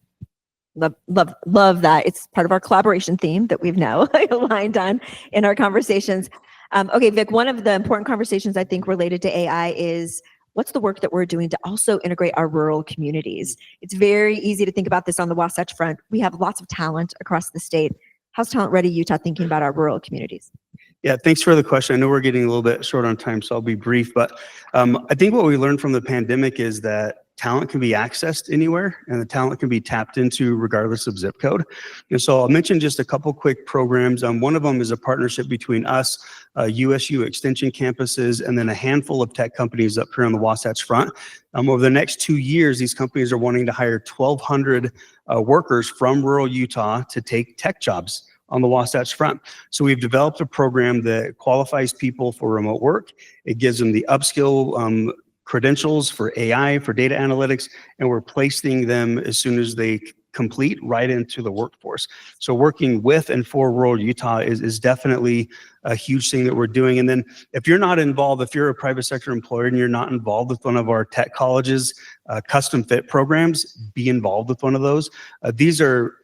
Love that. It's part of our collaboration theme that we've now aligned on in our conversations. Okay, Vic, one of the important conversations I think related to AI is what's the work that we're doing to also integrate our rural communities? It's very easy to think about this on the Wasatch Front. We have lots of talent across the state. How's Talent Ready Utah thinking about our rural communities? Yeah, thanks for the question. I know we're getting a little bit short on time, so I'll be brief. But I think what we learned from the pandemic is that talent can be accessed anywhere, and the talent can be tapped into regardless of zip code. And so I'll mention just a couple quick programs. One of them is a partnership between us, USU Extension campuses, and then a handful of tech companies up here on the Wasatch Front. Over the next 2 years, these companies are wanting to hire 1,200 workers from rural Utah to take tech jobs on the Wasatch Front. So we've developed a program that qualifies people for remote work. It gives them the upskill credentials for AI, for data analytics, and we're placing them as soon as they complete right into the workforce. So working with and for rural Utah is definitely a huge thing that we're doing. And then if you're not involved, if you're a private sector employer and you're not involved with one of our tech colleges, custom fit programs, be involved with one of those. These are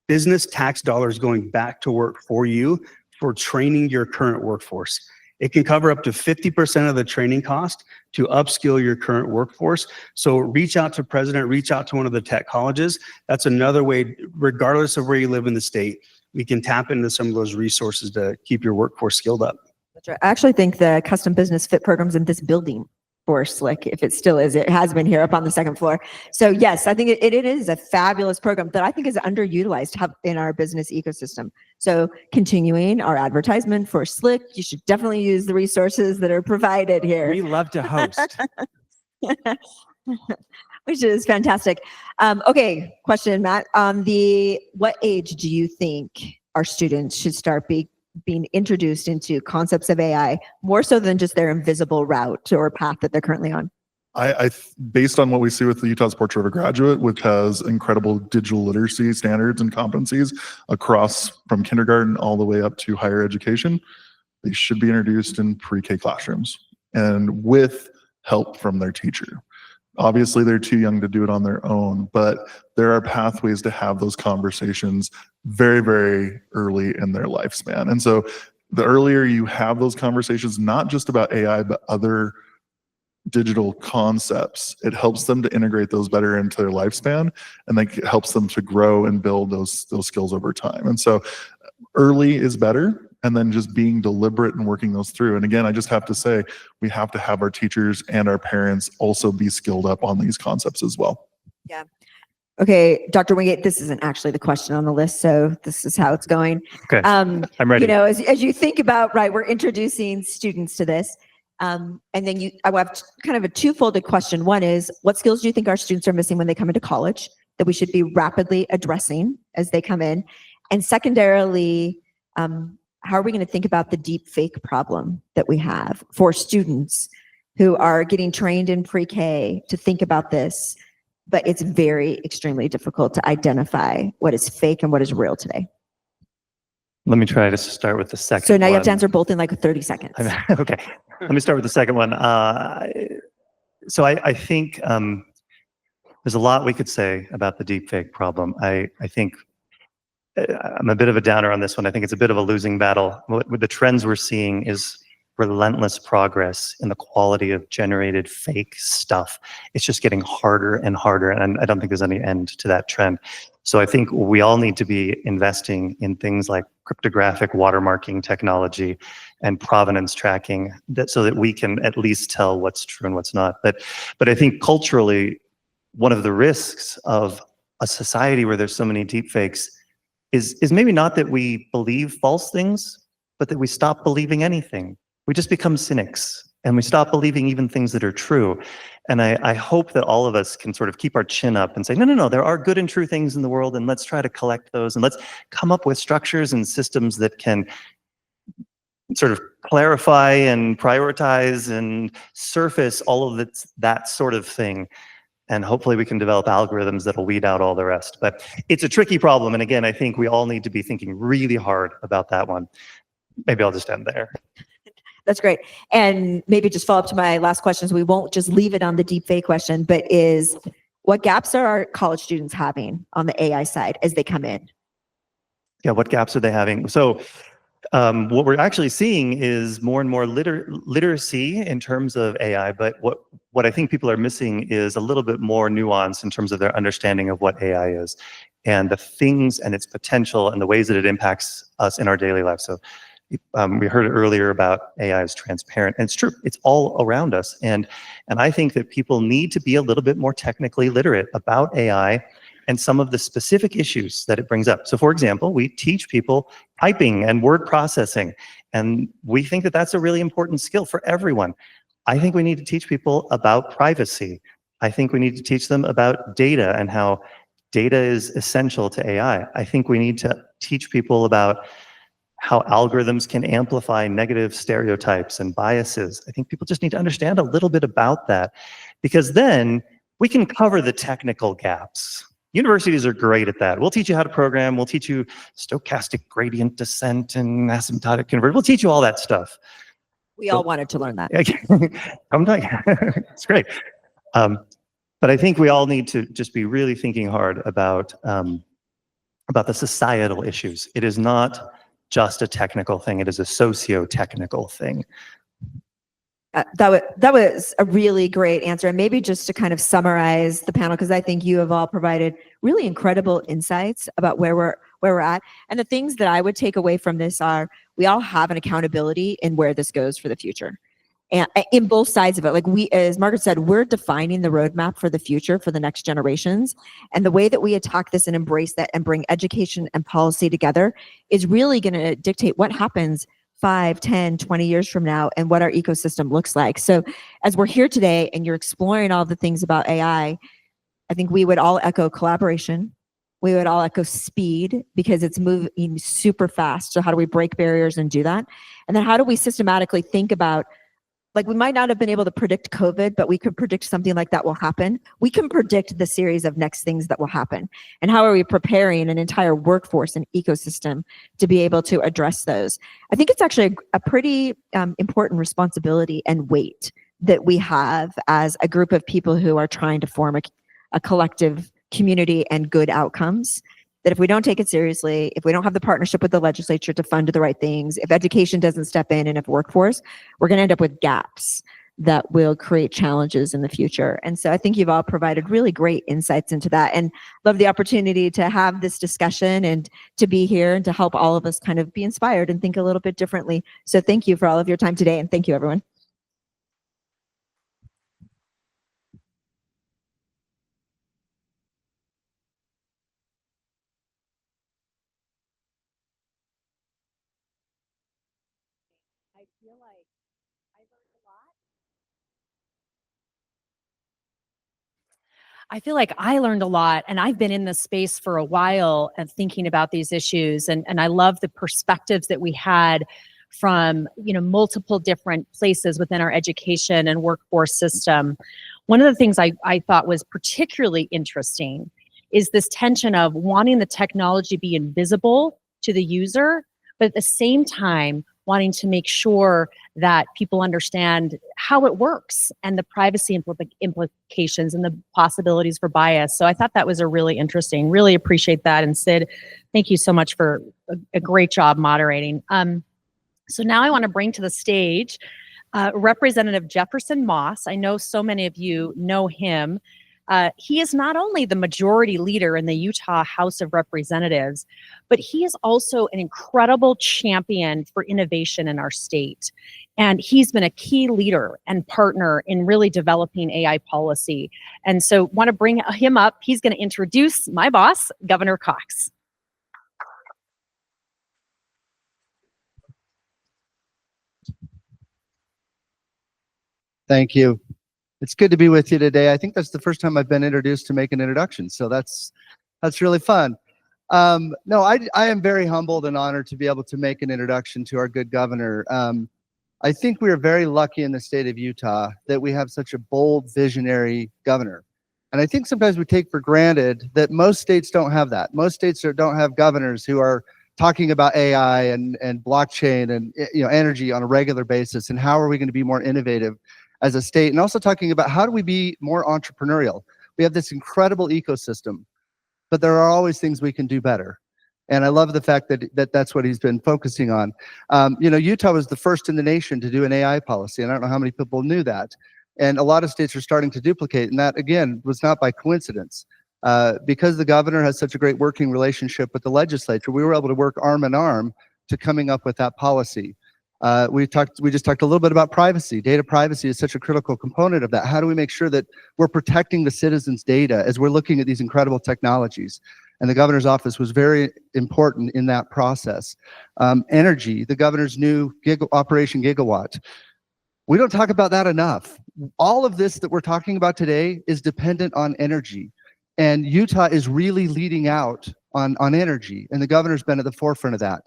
business tax dollars going back to work for you for training your current workforce. It can cover up to 50% of the training cost to upskill your current workforce. So reach out to President, reach out to one of the tech colleges. That's another way, regardless of where you live in the state, we can tap into some of those resources to keep your workforce skilled up. That's right. I actually think the custom business fit programs in this building for Slick, if it still is, it has been here up on the second floor. So yes, I think it is a fabulous program that I think is underutilized in our business ecosystem. So continuing our advertisement for Slick, you should definitely use the resources that are provided here. We love to host. Which is fantastic. Okay, question, Matt. What age do you think our students should start being introduced into concepts of AI more so than just their invisible route or path that they're currently on? Based on what we see with the Utah's Portrait of a Graduate, which has incredible digital literacy standards and competencies across from kindergarten all the way up to higher education, they should be introduced in pre-K classrooms and with help from their teacher. Obviously, they're too young to do it on their own, but there are pathways to have those conversations very, very early in their lifespan. And so the earlier you have those conversations, not just about AI, but other digital concepts, it helps them to integrate those better into their lifespan, and it helps them to grow and build those skills over time. And so early is better, and then just being deliberate and working those through. And again, I just have to say, we have to have our teachers and our parents also be skilled up on these concepts as well. Yeah. Okay, Dr. Wingate, this isn't actually the question on the list, so this is how it's going. Okay, I'm ready. You know, as you think about, right, we're introducing students to this, and then I have kind of a two-folded question. One is, what skills do you think our students are missing when they come into college that we should be rapidly addressing as they come in? And secondarily, how are we going to think about the deep fake problem that we have for students who are getting trained in pre-K to think about this, but it's very extremely difficult to identify what is fake and what is real today? Let me try to start with the second So now you have one. to answer both in like 30 seconds. Okay, let me start with the second one. So I think there's a lot we could say about the deepfake problem. I think I'm a bit of a downer on this one. I think it's a bit of a losing battle. With the trends we're seeing is relentless progress in the quality of generated fake stuff. It's just getting harder and harder, and I don't think there's any end to that trend. So I think we all need to be investing in things like cryptographic watermarking technology and provenance tracking, so that we can at least tell what's true and what's not. But I think culturally, one of the risks of a society where there's so many deepfakes is maybe not that we believe false things, but that we stop believing anything. We just become cynics, and we stop believing even things that are true. And I hope that all of us can sort of keep our chin up and say, no, there are good and true things in the world, and let's try to collect those, and let's come up with structures and systems that can sort of clarify and prioritize and surface all of that sort of thing. And hopefully we can develop algorithms that'll weed out all the rest. But it's a tricky problem. And again, I think we all need to be thinking really hard about that one. Maybe I'll just end there. That's great. And maybe just follow up to my last questions. We won't just leave it on the deep fake question, but what gaps are our college students having on the AI side as they come in? Yeah, what gaps are they having? So what we're actually seeing is more and more literacy in terms of AI, but what I think people are missing is a little bit more nuance in terms of their understanding of what AI is and the things and its potential and the ways that it impacts us in our daily life. So we heard earlier about AI is transparent, and it's true. It's all around us, and I think that people need to be a little bit more technically literate about AI and some of the specific issues that it brings up. So for example, we teach people typing and word processing, and we think that that's a really important skill for everyone. I think we need to teach people about privacy. I think we need to teach them about data and how data is essential to AI. I think we need to teach people about how algorithms can amplify negative stereotypes and biases. I think people just need to understand a little bit about that, because then we can cover the technical gaps. Universities are great at that. We'll teach you how to program. We'll teach you stochastic gradient descent and asymptotic conversion. We'll teach you all that stuff. We all wanted to learn that. I'm not, it's great. But I think we all need to just be really thinking hard about the societal issues. It is not just a technical thing. It is a socio-technical thing. That was a really great answer. And maybe just to kind of summarize the panel, because I think you have all provided really incredible insights about where we're at. And the things that I would take away from this are, we all have an accountability in where this goes for the future. And in both sides of it, like as Margaret said, we're defining the roadmap for the future for the next generations. And the way that we attack this and embrace that and bring education and policy together is really going to dictate what happens 5, 10, 20 years from now and what our ecosystem looks like. So as we're here today and you're exploring all the things about AI, I think we would all echo collaboration. We would all echo speed, because it's moving super fast. So how do we break barriers and do that? And then how do we systematically think about, like, we might not have been able to predict COVID, but we could predict something like that will happen. We can predict the series of next things that will happen. And how are we preparing an entire workforce and ecosystem to be able to address those? I think it's actually a pretty important responsibility and weight that we have as a group of people who are trying to form a collective community and good outcomes. That if we don't take it seriously, if we don't have the partnership with the legislature to fund the right things, if education doesn't step in, and if workforce, we're going to end up with gaps that will create challenges in the future. And so I think you've all provided really great insights into that, and love the opportunity to have this discussion and to be here and to help all of us kind of be inspired and think a little bit differently. So thank you for all of your time today, and thank you, everyone. I feel like I learned a lot. I feel like I learned a lot, and I've been in this space for a while and thinking about these issues. And I love the perspectives that we had from, multiple different places within our education and workforce system. One of the things I thought was particularly interesting is this tension of wanting the technology to be invisible to the user, but at the same time, wanting to make sure that people understand how it works and the privacy implications and the possibilities for bias. So I thought that was really appreciate that. And Sid, thank you so much for a great job moderating. So now I want to bring to the stage Representative Jefferson Moss. I know so many of you know him. He is not only the majority leader in the Utah House of Representatives, but he is also an incredible champion for innovation in our state. And he's been a key leader and partner in really developing AI policy. And so want to bring him up. He's going to introduce my boss, Governor Cox. Thank you. It's good to be with you today. I think that's the first time I've been introduced to make an introduction, so that's really fun. No, I am very humbled and honored to be able to make an introduction to our good governor. I think we are very lucky in the state of Utah that we have such a bold, visionary governor. And I think sometimes we take for granted that most states don't have that. Most states don't have governors who are talking about AI and blockchain and energy on a regular basis, and how are we going to be more innovative as a state, and also talking about how do we be more entrepreneurial. We have this incredible ecosystem, but there are always things we can do better. And I love the fact that that's what he's been focusing on. Utah was the first in the nation to do an AI policy, and I don't know how many people knew that. And a lot of states are starting to duplicate, and that, again, was not by coincidence. Because the governor has such a great working relationship with the legislature, we were able to work arm in arm to coming up with that policy. We just talked a little bit about privacy. Data privacy is such a critical component of that. How do we make sure that we're protecting the citizens' data as we're looking at these incredible technologies? And the governor's office was very important in that process. Energy, the governor's new Operation Gigawatt. We don't talk about that enough. All of this that we're talking about today is dependent on energy. And Utah is really leading out on energy, and the governor's been at the forefront of that.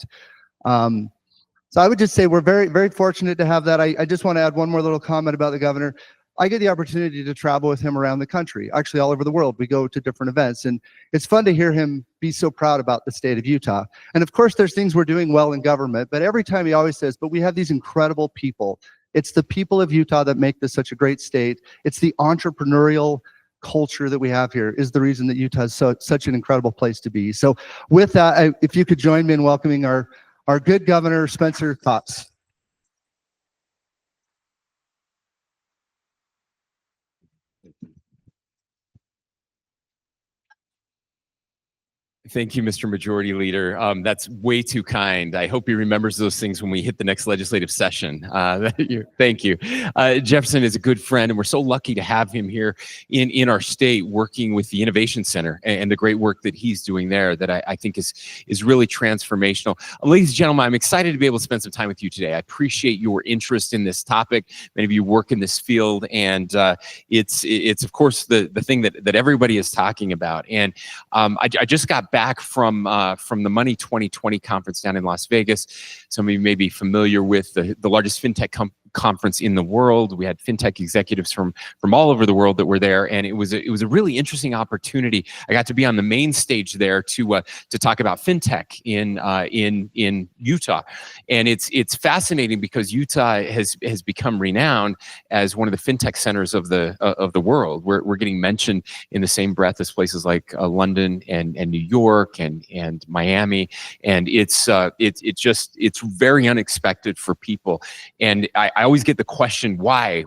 So I would just say we're very, very fortunate to have that. I just want to add one more little comment about the governor. I get the opportunity to travel with him around the country, actually all over the world. We go to different events, and it's fun to hear him be so proud about the state of Utah. And of course, there's things we're doing well in government, but every time he always says, but we have these incredible people. It's the people of Utah that make this such a great state. It's the entrepreneurial culture that we have here is the reason that Utah is such an incredible place to be. So with that, if you could join me in welcoming our good governor, Spencer Cox. Thank you, Mr. Majority Leader. That's way too kind. I hope he remembers those things when we hit the next legislative session. Thank you. Jefferson is a good friend, and we're so lucky to have him here in our state working with the Innovation Center and the great work that he's doing there that I think is really transformational. Ladies and gentlemen, I'm excited to be able to spend some time with you today. I appreciate your interest in this topic. Many of you work in this field, and it's of course the thing that everybody is talking about. And I just got back from the Money 2020 conference down in Las Vegas. Some of you may be familiar with the largest fintech conference in the world. We had fintech executives from all over the world that were there, and it was a really interesting opportunity. I got to be on the main stage there to talk about fintech in Utah, and it's fascinating because Utah has become renowned as one of the fintech centers of the world. We're getting mentioned in the same breath as places like London and New York and Miami, and it's very unexpected for people. And I always get the question, why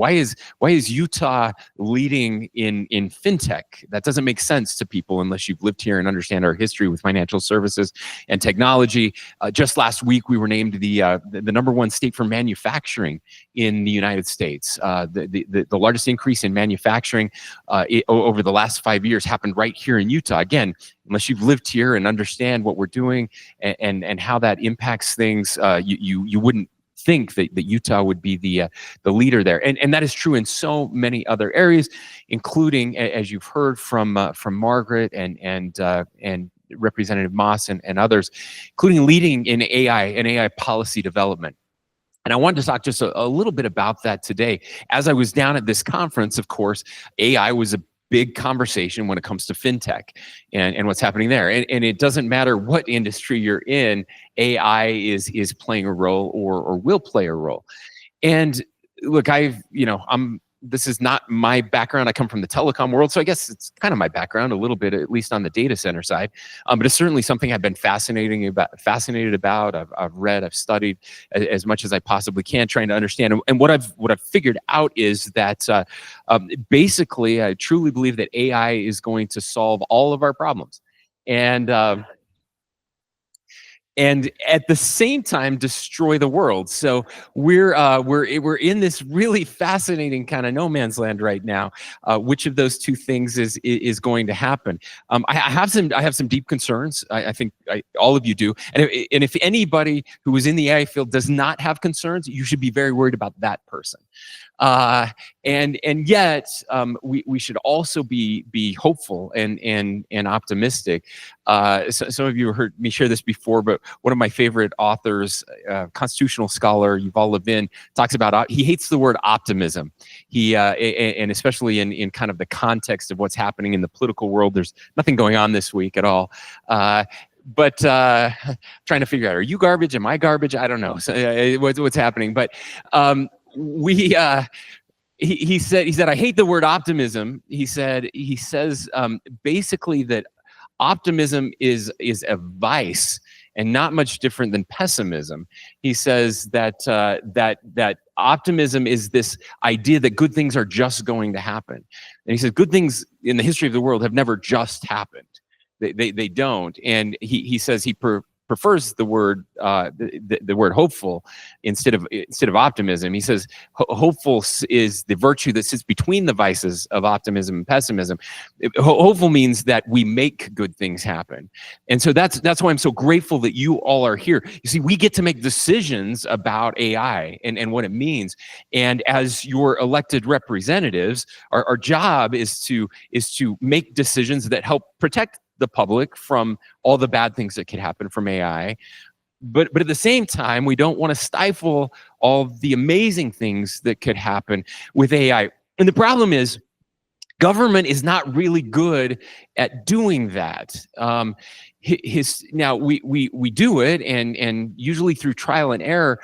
is Utah leading in fintech? That doesn't make sense to people unless you've lived here and understand our history with financial services and technology. Just last week, we were named the #1 state for manufacturing in the United States. The largest increase in manufacturing over the last 5 years happened right here in Utah. Again, unless you've lived here and understand what we're doing and how that impacts things, you wouldn't think that Utah would be the leader there, and that is true in so many other areas, including, as you've heard from Margaret and Representative Moss and others, including leading in AI and AI policy development. And I wanted to talk just a little bit about that today. As I was down at this conference, of course, AI was a big conversation when it comes to fintech and what's happening there. And it doesn't matter what industry you're in, AI is playing a role or will play a role. And look, this is not my background. I come from the telecom world, so I guess it's kind of my background a little bit, at least on the data center side. But it's certainly something I've been fascinated about. I've read, I've studied as much as I possibly can, trying to understand. And what I've figured out is that basically, I truly believe that AI is going to solve all of our problems, and at the same time destroy the world. So we're in this really fascinating kind of no man's land right now. Which of those two things is going to happen? I have some deep concerns. I think all of you do. And if anybody who is in the AI field does not have concerns, you should be very worried about that person. And yet we should also be hopeful and optimistic. Some of you have heard me share this before, but one of my favorite authors, constitutional scholar Yuval Levin, talks about he hates the word optimism. And especially in kind of the context of what's happening in the political world. There's nothing going on this week at all. But trying to figure out, are you garbage? Am I garbage? I don't know what's happening. But he said, I hate the word optimism. He says basically that optimism is a vice and not much different than pessimism. He says that that optimism is this idea that good things are just going to happen. And he says good things in the history of the world have never just happened. They don't. And he says he prefers the word hopeful instead of optimism. He says hopeful is the virtue that sits between the vices of optimism and pessimism. Hopeful means that we make good things happen. And so that's why I'm so grateful that you all are here. You see, we get to make decisions about AI and what it means. And as your elected representatives, our job is to make decisions that help protect the public from all the bad things that could happen from AI. But at the same time, we don't want to stifle all the amazing things that could happen with AI. And the problem is, government is not really good at doing that. Now we do it, and usually through trial and error.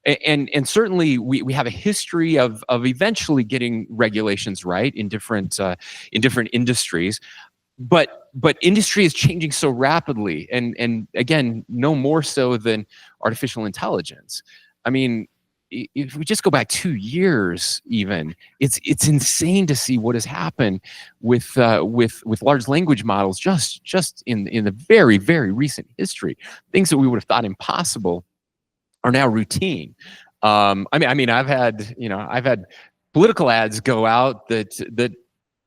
And certainly we have a history of eventually getting regulations right in different industries. But industry is changing so rapidly, and again, no more so than artificial intelligence. I mean, if we just go back 2 years, even it's insane to see what has happened with large language models just in the very, very recent history. Things that we would have thought impossible are now routine. I mean, I've had political ads go out that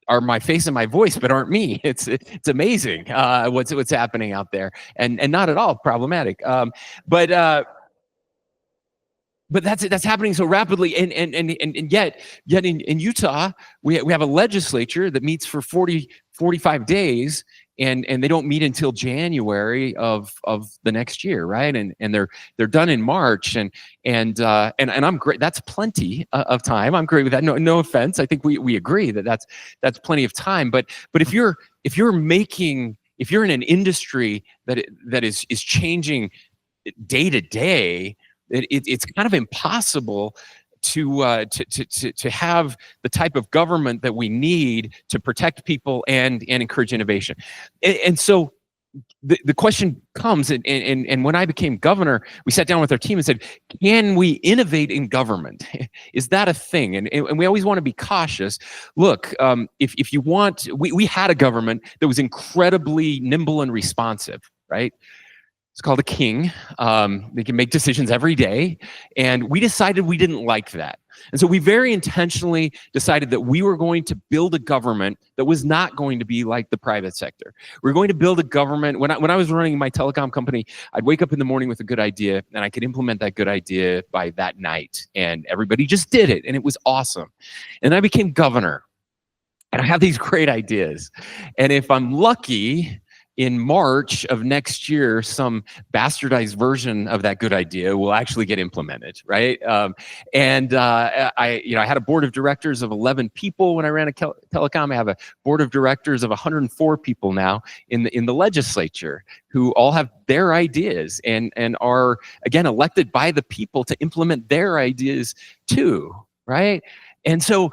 are my face and my voice, but aren't me. It's amazing what's happening out there, and not at all problematic. But that's happening so rapidly, and yet in Utah we have a legislature that meets for 45 days, and they don't meet until January of the next year, right? And they're done in March, and I'm great. That's plenty of time. I'm great with that. No offense. I think we agree that that's plenty of time. But if you're in an industry that is changing day to day, it's kind of impossible to have the type of government that we need to protect people and encourage innovation. And so the question comes, and when I became governor, we sat down with our team and said, can we innovate in government? Is that a thing? And we always want to be cautious. Look, if you want, we had a government that was incredibly nimble and responsive, right? It's called a king. They can make decisions every day. And we decided we didn't like that. And so we very intentionally decided that we were going to build a government that was not going to be like the private sector. We're going to build a government. When I was running my telecom company, I'd wake up in the morning with a good idea, and I could implement that good idea by that night. And everybody just did it, and it was awesome. And I became governor, and I have these great ideas. And if I'm lucky, in March of next year, some bastardized version of that good idea will actually get implemented, right? I had a board of directors of 11 people when I ran a telecom. I have a board of directors of 104 people now in the legislature who all have their ideas and are, again, elected by the people to implement their ideas too, right? And so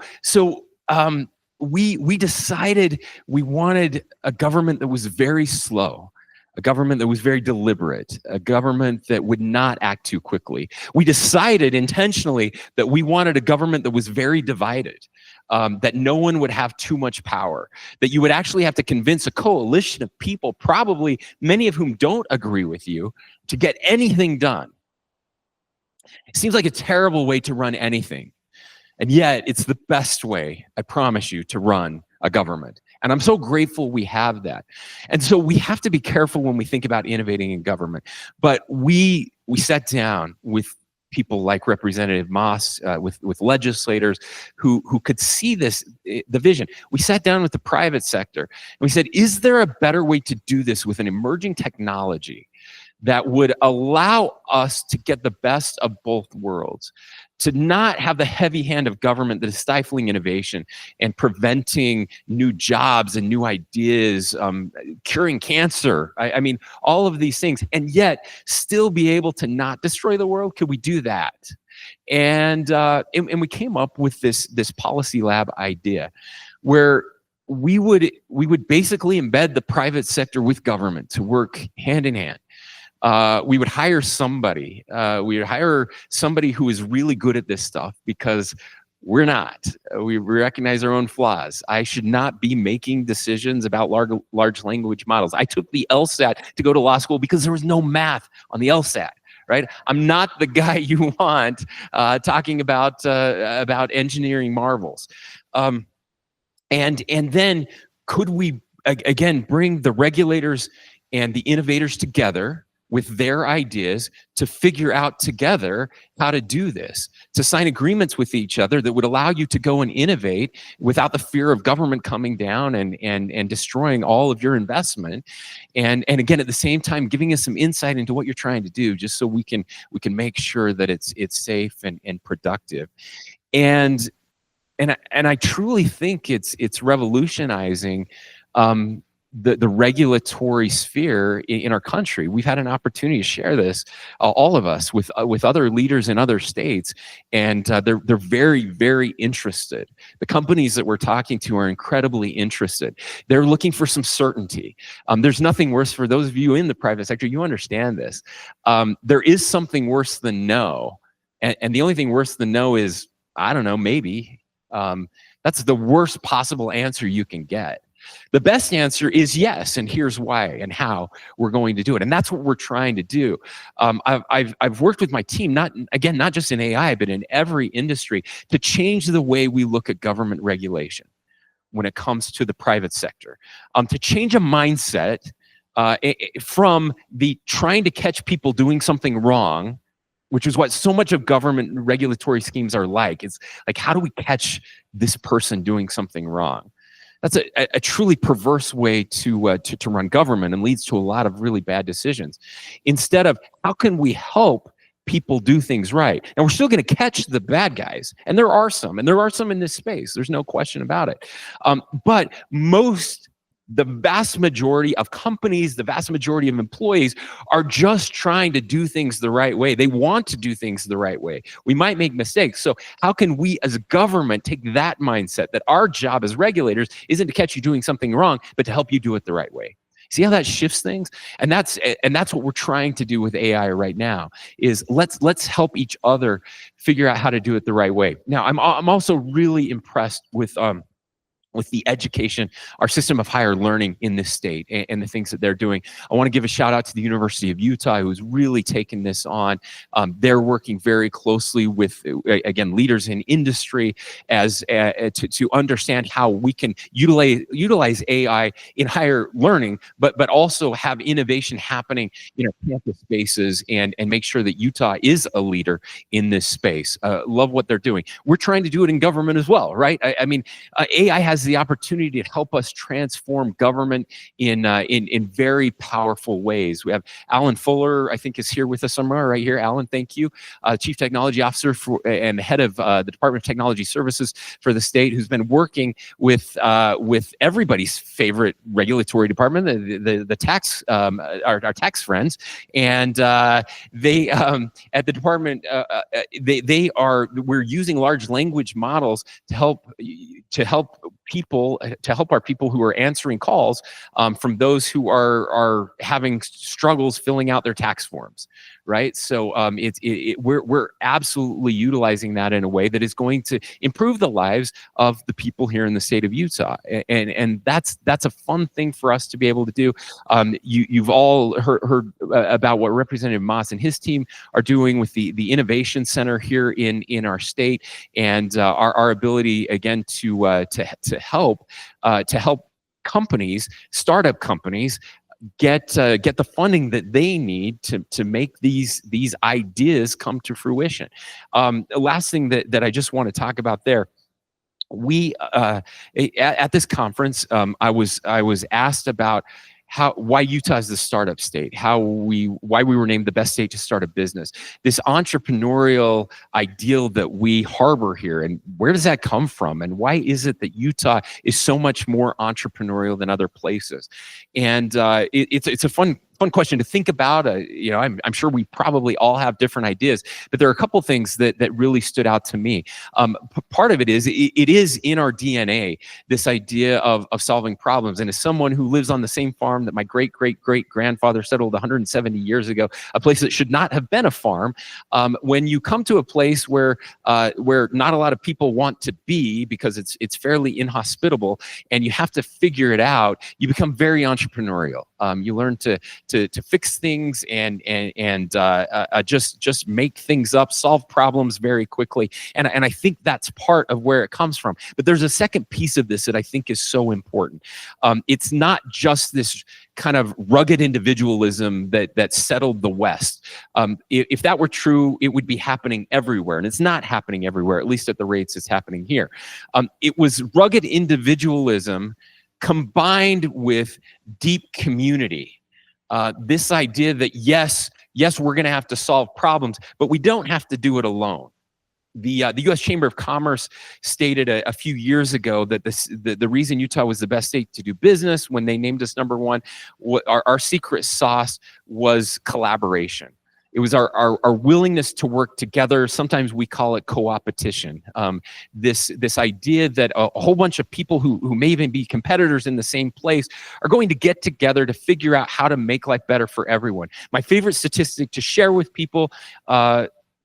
we decided we wanted a government that was very slow, a government that was very deliberate, a government that would not act too quickly. We decided intentionally that we wanted a government that was very divided, that no one would have too much power, that you would actually have to convince a coalition of people, probably many of whom don't agree with you, to get anything done. It seems like a terrible way to run anything. And yet, it's the best way, I promise you, to run a government. And I'm so grateful we have that. And so we have to be careful when we think about innovating in government. But we sat down with people like Representative Moss, with legislators who could see this, the vision. We sat down with the private sector and we said, is there a better way to do this with an emerging technology that would allow us to get the best of both worlds, to not have the heavy hand of government that is stifling innovation and preventing new jobs and new ideas, curing cancer. I mean, all of these things, and yet still be able to not destroy the world. Could we do that? And we came up with this policy lab idea, where we would basically embed the private sector with government to work hand in hand. We would hire somebody. We would hire somebody who is really good at this stuff, because we're not. We recognize our own flaws. I should not be making decisions about large language models. I took the LSAT to go to law school because there was no math on the LSAT. Right? I'm not the guy you want talking about engineering marvels. And then could we again bring the regulators and the innovators together with their ideas to figure out together how to do this, to sign agreements with each other that would allow you to go and innovate without the fear of government coming down and destroying all of your investment. And again, at the same time, giving us some insight into what you're trying to do, just so we can make sure that it's safe and productive. And I truly think it's revolutionizing the regulatory sphere in our country. We've had an opportunity to share this, all of us, with other leaders in other states, and they're very, very interested. The companies that we're talking to are incredibly interested. They're looking for some certainty. There's nothing worse for those of you in the private sector. You understand this. There is something worse than no, and the only thing worse than no is, I don't know, maybe. That's the worst possible answer you can get. The best answer is yes, and here's why and how we're going to do it. And that's what we're trying to do. I've worked with my team, not just in AI, but in every industry, to change the way we look at government regulation when it comes to the private sector, to change a mindset from the trying to catch people doing something wrong, which is what so much of government regulatory schemes are like. It's like, how do we catch this person doing something wrong? That's a truly perverse way to run government, and leads to a lot of really bad decisions. Instead of, how can we help people do things right? And we're still going to catch the bad guys, and there are some in this space. There's no question about it. But the vast majority of companies, the vast majority of employees are just trying to do things the right way. They want to do things the right way. We might make mistakes. So how can we as a government take that mindset, that our job as regulators isn't to catch you doing something wrong, but to help you do it the right way? See how that shifts things? And that's what we're trying to do with AI right now, is let's help each other figure out how to do it the right way. Now, I'm also really impressed with the education, our system of higher learning in this state, and the things that they're doing. I want to give a shout out to the University of Utah, who's really taken this on. They're working very closely with, again, leaders in industry to understand how we can utilize AI in higher learning, but also have innovation happening in our campus spaces, and make sure that Utah is a leader in this space. Love what they're doing. We're trying to do it in government as well, right? I mean, AI has the opportunity to help us transform government in very powerful ways. We have Alan Fuller, I think, is here with us somewhere right here. Alan, thank you. Chief Technology Officer and the head of the Department of Technology Services for the state, who's been working with everybody's favorite regulatory department, the tax, our tax friends, and they at the department we're using large language models to help our people who are answering calls from those who are having struggles filling out their tax forms, right? So we're absolutely utilizing that in a way that is going to improve the lives of the people here in the state of Utah, and that's a fun thing for us to be able to do. You've all heard about what Representative Moss and his team are doing with the Innovation Center here in our state, and our ability again to help companies, startup companies, get the funding that they need to make these ideas come to fruition. The last thing that I just want to talk about there. We at this conference, I was asked about why Utah is the startup state, why we were named the best state to start a business, this entrepreneurial ideal that we harbor here, and where does that come from, and why is it that Utah is so much more entrepreneurial than other places? And it's a fun question to think about. I'm sure we probably all have different ideas, but there are a couple things that really stood out to me. Part of it is in our DNA, this idea of solving problems. And as someone who lives on the same farm that my great grandfather settled 170 years ago, a place that should not have been a farm, when you come to a place where not a lot of people want to be because it's fairly inhospitable, and you have to figure it out, you become very entrepreneurial. You learn to fix things and just make things up, solve problems very quickly. And I think that's part of where it comes from. But there's a second piece of this that I think is so important. It's not just this kind of rugged individualism that settled the West. If that were true, it would be happening everywhere. And it's not happening everywhere, at least at the rates it's happening here. It was rugged individualism combined with deep community. This idea that yes, we're going to have to solve problems, but we don't have to do it alone. The U.S. Chamber of Commerce stated a few years ago that the reason Utah was the best state to do business when they named us number one, our secret sauce was collaboration. It was our willingness to work together. Sometimes we call it co-opetition. This idea that a whole bunch of people who may even be competitors in the same place are going to get together to figure out how to make life better for everyone. My favorite statistic to share with people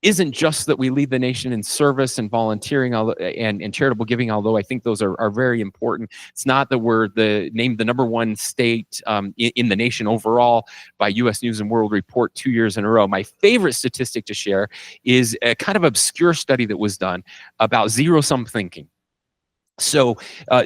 isn't just that we lead the nation in service and volunteering and charitable giving, although I think those are very important. It's not that we're named the number one state in the nation overall by U.S. News and World Report 2 years in a row. My favorite statistic to share is a kind of obscure study that was done about zero-sum thinking. So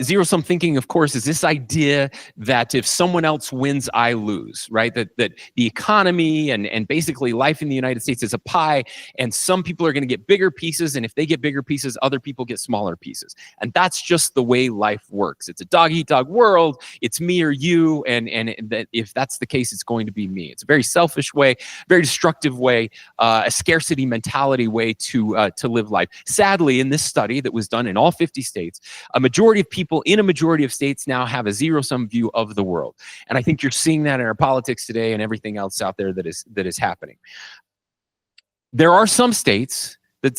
zero-sum thinking, of course, is this idea that if someone else wins, I lose, right? That the economy and basically life in the United States is a pie, and some people are going to get bigger pieces, and if they get bigger pieces, other people get smaller pieces. And that's just the way life works. It's a dog-eat-dog world. It's me or you, and that if that's the case, it's going to be me. It's a very selfish way, very destructive way, a scarcity mentality way to live life. Sadly, in this study that was done in all 50 states, a majority of people in a majority of states now have a zero-sum view of the world. And I think you're seeing that in our politics today and everything else out there that is happening. There are some states that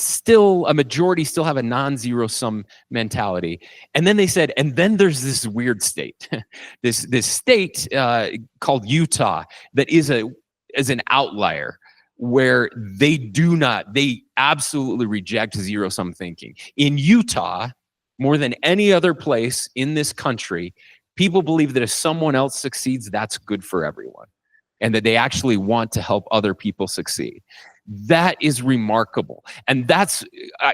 a majority still have a non-zero-sum mentality. And then they said, and then there's this weird state, this state called Utah that is an outlier, where they absolutely reject zero-sum thinking. In Utah, more than any other place in this country, people believe that if someone else succeeds, that's good for everyone, and that they actually want to help other people succeed. That is remarkable. And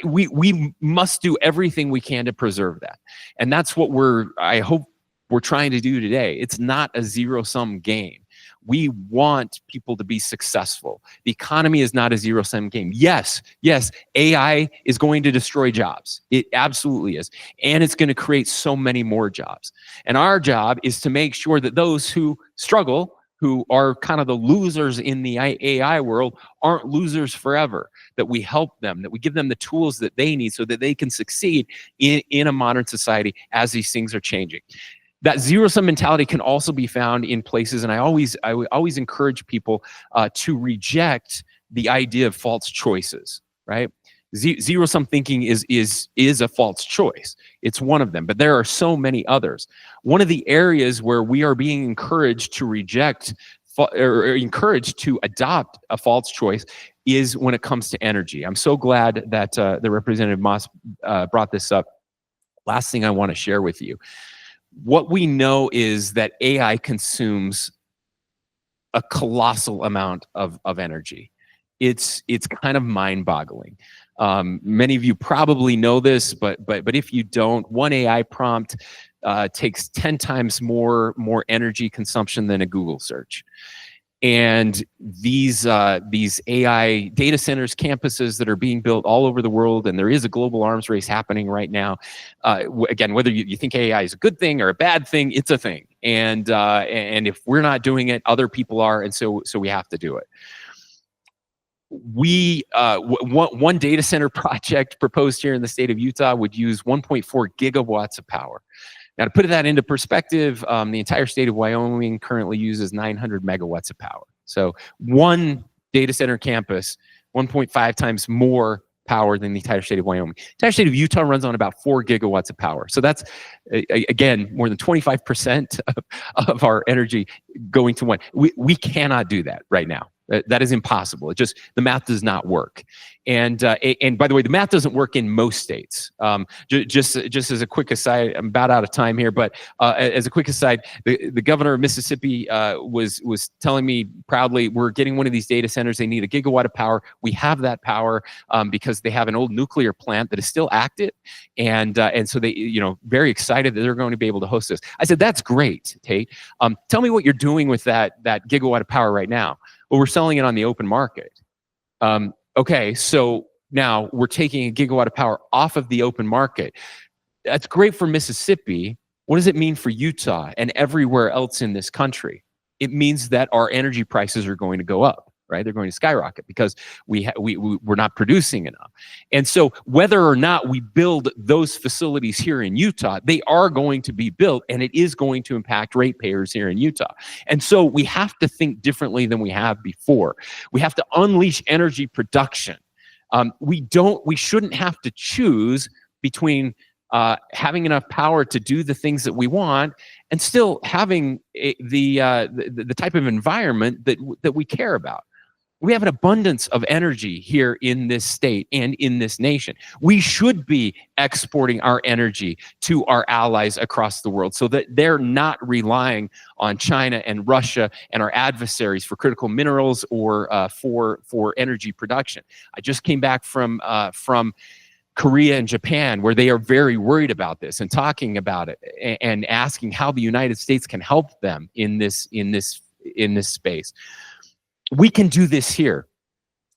we must do everything we can to preserve that. And that's what I hope we're trying to do today. It's not a zero-sum game. We want people to be successful. The economy is not a zero-sum game. Yes, AI is going to destroy jobs. It absolutely is. And it's going to create so many more jobs. And our job is to make sure that those who struggle, who are kind of the losers in the AI world, aren't losers forever, that we help them, that we give them the tools that they need so that they can succeed in a modern society as these things are changing. That zero-sum mentality can also be found in places, and I always encourage people to reject the idea of false choices, right? Zero-sum thinking is a false choice. It's one of them, but there are so many others. One of the areas where we are being encouraged to reject or encouraged to adopt a false choice is when it comes to energy. I'm so glad that the Representative Moss brought this up. Last thing I want to share with you. What we know is that AI consumes a colossal amount of energy. It's kind of mind-boggling. Many of you probably know this, but if you don't, one AI prompt takes 10 times more energy consumption than a Google search. And these AI data centers, campuses that are being built all over the world, and there is a global arms race happening right now. Again, whether you think AI is a good thing or a bad thing, it's a thing. And if we're not doing it, other people are, and so we have to do it. One data center project proposed here in the state of Utah would use 1.4 gigawatts of power. Now, to put that into perspective, the entire state of Wyoming currently uses 900 megawatts of power. So one data center campus, 1.5 times more power than the entire state of Wyoming. The entire state of Utah runs on about 4 gigawatts of power. So that's, again, more than 25% of our energy going to one. We cannot do that right now. That is impossible. It just, the math does not work. And by the way, the math doesn't work in most states. Just as a quick aside, I'm about out of time here, but as a quick aside, the governor of Mississippi was telling me proudly, we're getting one of these data centers. They need a gigawatt of power. We have that power because they have an old nuclear plant that is still active, and so they, very excited that they're going to be able to host this. I said, that's great, Tate. Tell me what you're doing with that gigawatt of power right now. Well, we're selling it on the open market. Okay, so now we're taking a gigawatt of power off of the open market. That's great for Mississippi. What does it mean for Utah and everywhere else in this country? It means that our energy prices are going to go up, right? They're going to skyrocket because we're not producing enough. And so whether or not we build those facilities here in Utah, they are going to be built, and it is going to impact ratepayers here in Utah. And so we have to think differently than we have before. We have to unleash energy production. We shouldn't have to choose between having enough power to do the things that we want and still having the type of environment that we care about. We have an abundance of energy here in this state and in this nation. We should be exporting our energy to our allies across the world so that they're not relying on China and Russia and our adversaries for critical minerals or for energy production. I just came back from Korea and Japan, where they are very worried about this and talking about it and asking how the United States can help them in this space. We can do this here.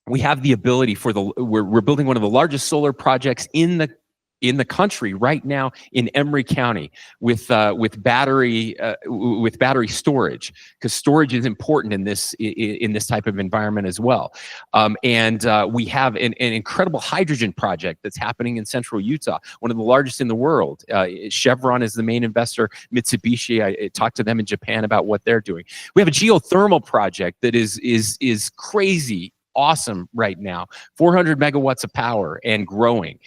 We have the ability we're building one of the largest solar projects in the country right now in Emery County with battery storage, because storage is important in this type of environment as well. And we have an incredible hydrogen project that's happening in central Utah, one of the largest in the world. Chevron is the main investor. Mitsubishi, I talked to them in Japan about what they're doing. We have a geothermal project that is crazy awesome right now, 400 megawatts of power and growing,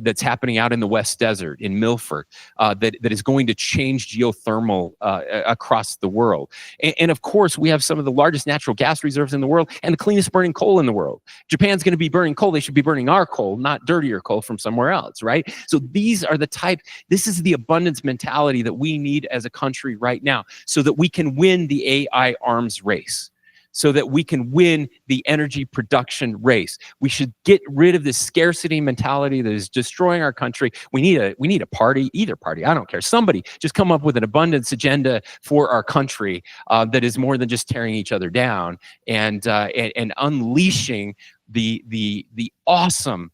that's happening out in the West Desert in Milford, that is going to change geothermal across the world. And of course, we have some of the largest natural gas reserves in the world and the cleanest burning coal in the world. Japan's going to be burning coal. They should be burning our coal, not dirtier coal from somewhere else, right? So this is the abundance mentality that we need as a country right now so that we can win the AI arms race, so that we can win the energy production race. We should get rid of this scarcity mentality that is destroying our country. We need a party, either party, I don't care. Somebody just come up with an abundance agenda for our country that is more than just tearing each other down and unleashing the awesome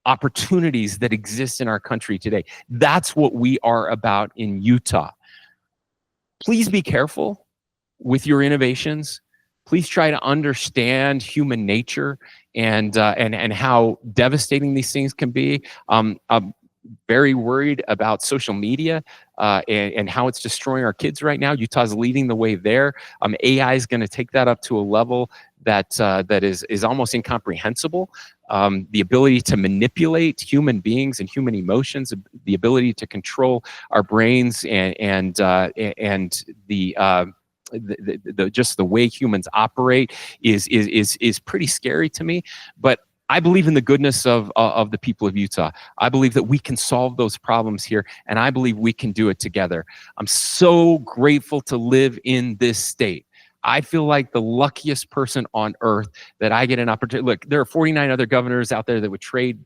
opportunities that exist in our country today. That's what we are about in Utah. Please be careful with your innovations. Please try to understand human nature and how devastating these things can be. I'm very worried about social media and how it's destroying our kids right now. Utah's leading the way there. AI is going to take that up to a level that is almost incomprehensible. The ability to manipulate human beings and human emotions, the ability to control our brains and just the way humans operate is pretty scary to me. But I believe in the goodness of the people of Utah. I believe that we can solve those problems here, and I believe we can do it together. I'm so grateful to live in this state. I feel like the luckiest person on earth that I get an opportunity. Look, there are 49 other governors out there that would trade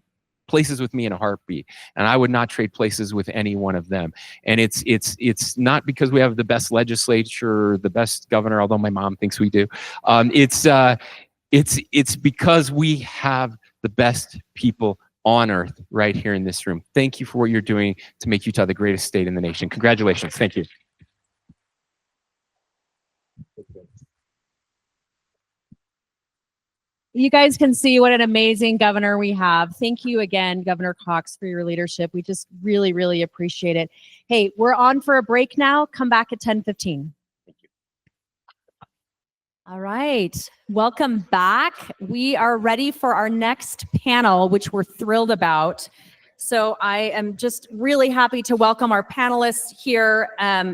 places with me in a heartbeat, and I would not trade places with any one of them. And it's not because we have the best legislature, or the best governor, although my mom thinks we do. It's because we have the best people on earth right here in this room. Thank you for what you're doing to make Utah the greatest state in the nation. Congratulations. Thank you. You guys can see what an amazing governor we have. Thank you again, Governor Cox, for your leadership. We just really, really appreciate it. Hey, we're on for a break now. Come back at 10:15. All right, welcome back. We are ready for our next panel, which we're thrilled about. So I am just really happy to welcome our panelists here.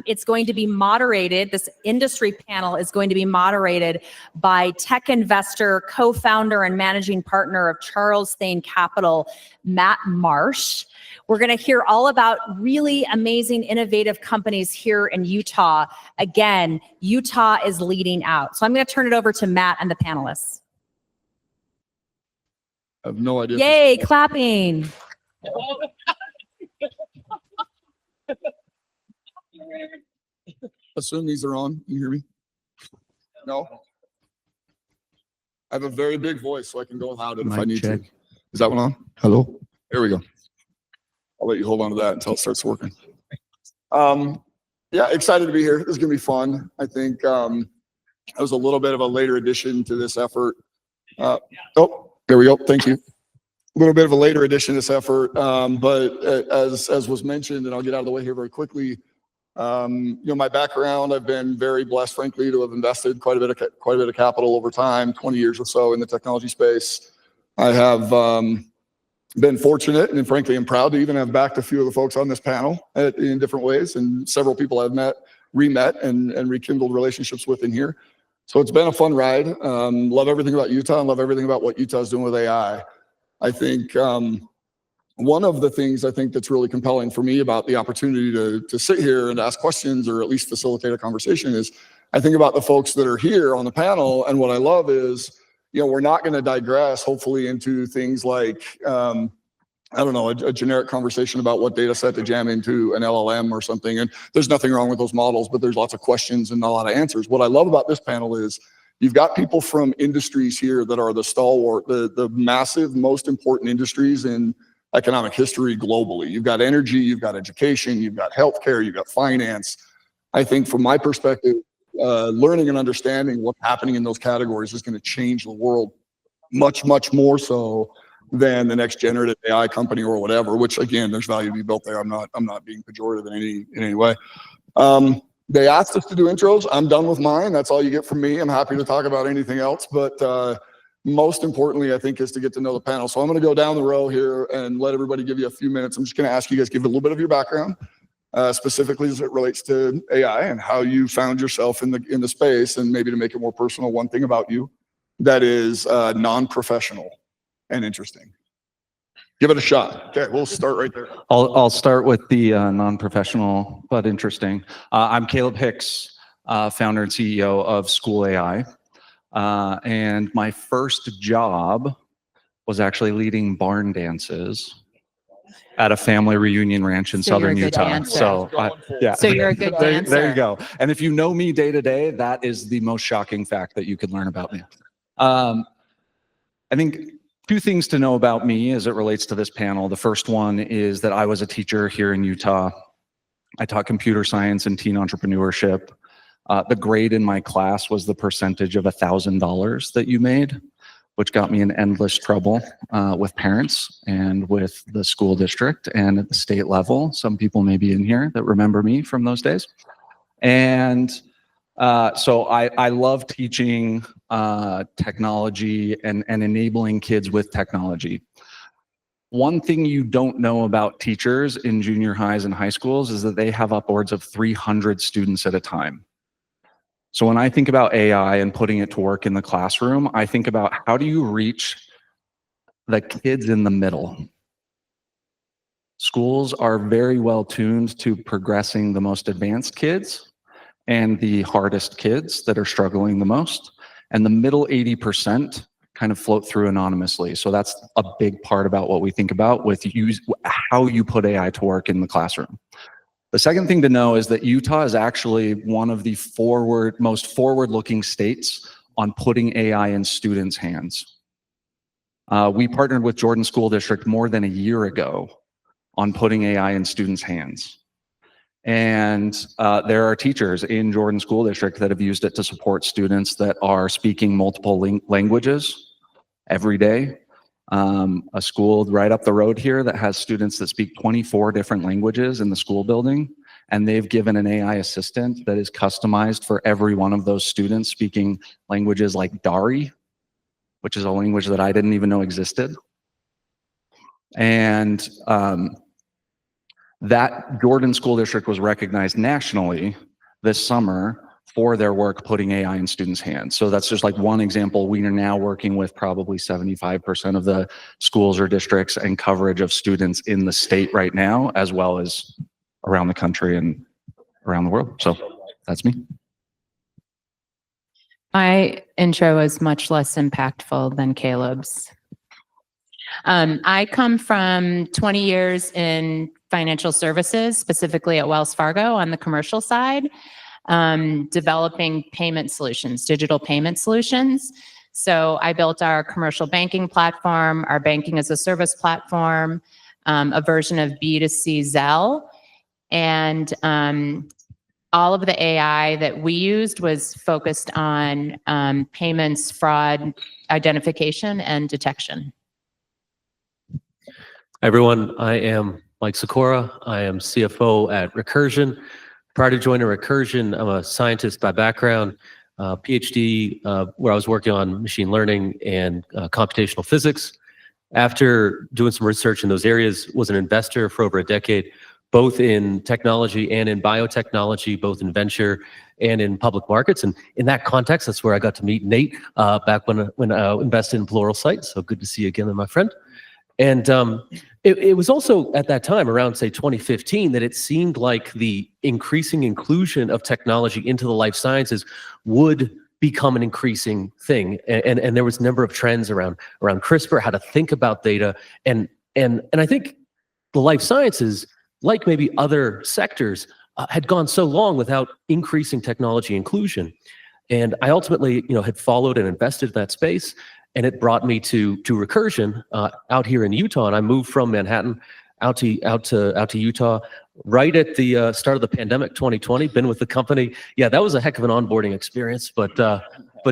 It's going to be moderated. This industry panel is going to be moderated by tech investor, co-founder, and managing partner of Charles Thane Capital, Matt Marsh. We're going to hear all about really amazing, innovative companies here in Utah. Again, Utah is leading out. So I'm going to turn it over to Matt and the panelists. I have no idea. Yay, clapping. Assume these are on. You hear me? No? I have a very big voice, so I can go without it if I need to. Is that one on? Hello? There we go. I'll let you hold on to that until it starts working. Yeah, excited to be here. This is gonna be fun. I think I was a little bit of a later addition to this effort. Oh, there we go. Thank you. A little bit of a later addition to this effort, but as was mentioned, and I'll get out of the way here very quickly. My background, I've been very blessed, frankly, to have invested quite a bit of capital over time, 20 years or so in the technology space. I have been fortunate and frankly, I'm proud to even have backed a few of the folks on this panel in different ways, and several people I've re-met and rekindled relationships with in here. So it's been a fun ride. Love everything about Utah and love everything about what Utah is doing with AI. I think one of the things I think that's really compelling for me about the opportunity to sit here and ask questions or at least facilitate a conversation is I think about the folks that are here on the panel, and what I love is, we're not going to digress, hopefully, into things like, I don't know, a generic conversation about what data set to jam into an LLM or something. And there's nothing wrong with those models, but there's lots of questions and not a lot of answers. What I love about this panel is you've got people from industries here that are the stalwart, the massive, most important industries in economic history globally. You've got energy, you've got education, you've got healthcare, you've got finance. I think from my perspective, learning and understanding what's happening in those categories is going to change the world much, much more so than the next generative AI company or whatever, which again, there's value to be built there. I'm not being pejorative in any way. They asked us to do intros. I'm done with mine. That's all you get from me. I'm happy to talk about anything else, but most importantly, I think, is to get to know the panel. So I'm going to go down the row here and let everybody give you a few minutes. I'm just going to ask you guys to give a little bit of your background, specifically as it relates to AI and how you found yourself in the space, and maybe to make it more personal, one thing about you that is non-professional and interesting. Give it a shot. Okay, we'll start right there. I'll start with the non-professional but interesting. I'm Caleb Hicks, founder and CEO of School AI. And my first job was actually leading barn dances at a family reunion ranch in southern Utah. So yeah. So you're a good dancer. There you go. And if you know me day to day, that is the most shocking fact that you could learn about me. I think two things to know about me as it relates to this panel. The first one is that I was a teacher here in Utah. I taught computer science and teen entrepreneurship. The grade in my class was the percentage of $1,000 that you made, which got me in endless trouble with parents and with the school district and at the state level. Some people may be in here that remember me from those days. And so I love teaching technology and enabling kids with technology. One thing you don't know about teachers in junior highs and high schools is that they have upwards of 300 students at a time. So when I think about AI and putting it to work in the classroom, I think about how do you reach the kids in the middle? Schools are very well tuned to progressing the most advanced kids and the hardest kids that are struggling the most. And the middle 80% kind of float through anonymously. So that's a big part about what we think about with how you put AI to work in the classroom. The second thing to know is that Utah is actually one of the most forward-looking states on putting AI in students' hands. We partnered with Jordan School District more than a year ago on putting AI in students' hands. And there are teachers in Jordan School District that have used it to support students that are speaking multiple languages every day. A school right up the road here that has students that speak 24 different languages in the school building, and they've given an AI assistant that is customized for every one of those students speaking languages like Dari, which is a language that I didn't even know existed. And that Jordan School District was recognized nationally this summer for their work putting AI in students' hands. So that's just like one example. We are now working with probably 75% of the schools or districts and coverage of students in the state right now, as well as around the country and around the world. So that's me. My intro is much less impactful than Caleb's. I come from 20 years in financial services, specifically at Wells Fargo on the commercial side, developing payment solutions, digital payment solutions. So I built our commercial banking platform, our banking as a service platform, a version of B2C Zelle, and all of the AI that we used was focused on payments, fraud, identification, and detection. Hi, everyone. I am Mike Sikora. I am CFO at Recursion. Prior to joining Recursion, I'm a scientist by background, PhD, where I was working on machine learning and computational physics. After doing some research in those areas, was an investor for over a decade, both in technology and in biotechnology, both in venture and in public markets. And in that context, that's where I got to meet Nate back when I invested in Pluralsight. So good to see you again, my friend. And it was also at that time, around say 2015, that it seemed like the increasing inclusion of technology into the life sciences would become an increasing thing. And there was a number of trends around CRISPR, how to think about data. And I think the life sciences, like maybe other sectors, had gone so long without increasing technology inclusion. And I ultimately, had followed and invested in that space. And it brought me to Recursion out here in Utah. And I moved from Manhattan out to Utah right at the start of the pandemic, 2020. Been with the company. Yeah, that was a heck of an onboarding experience, but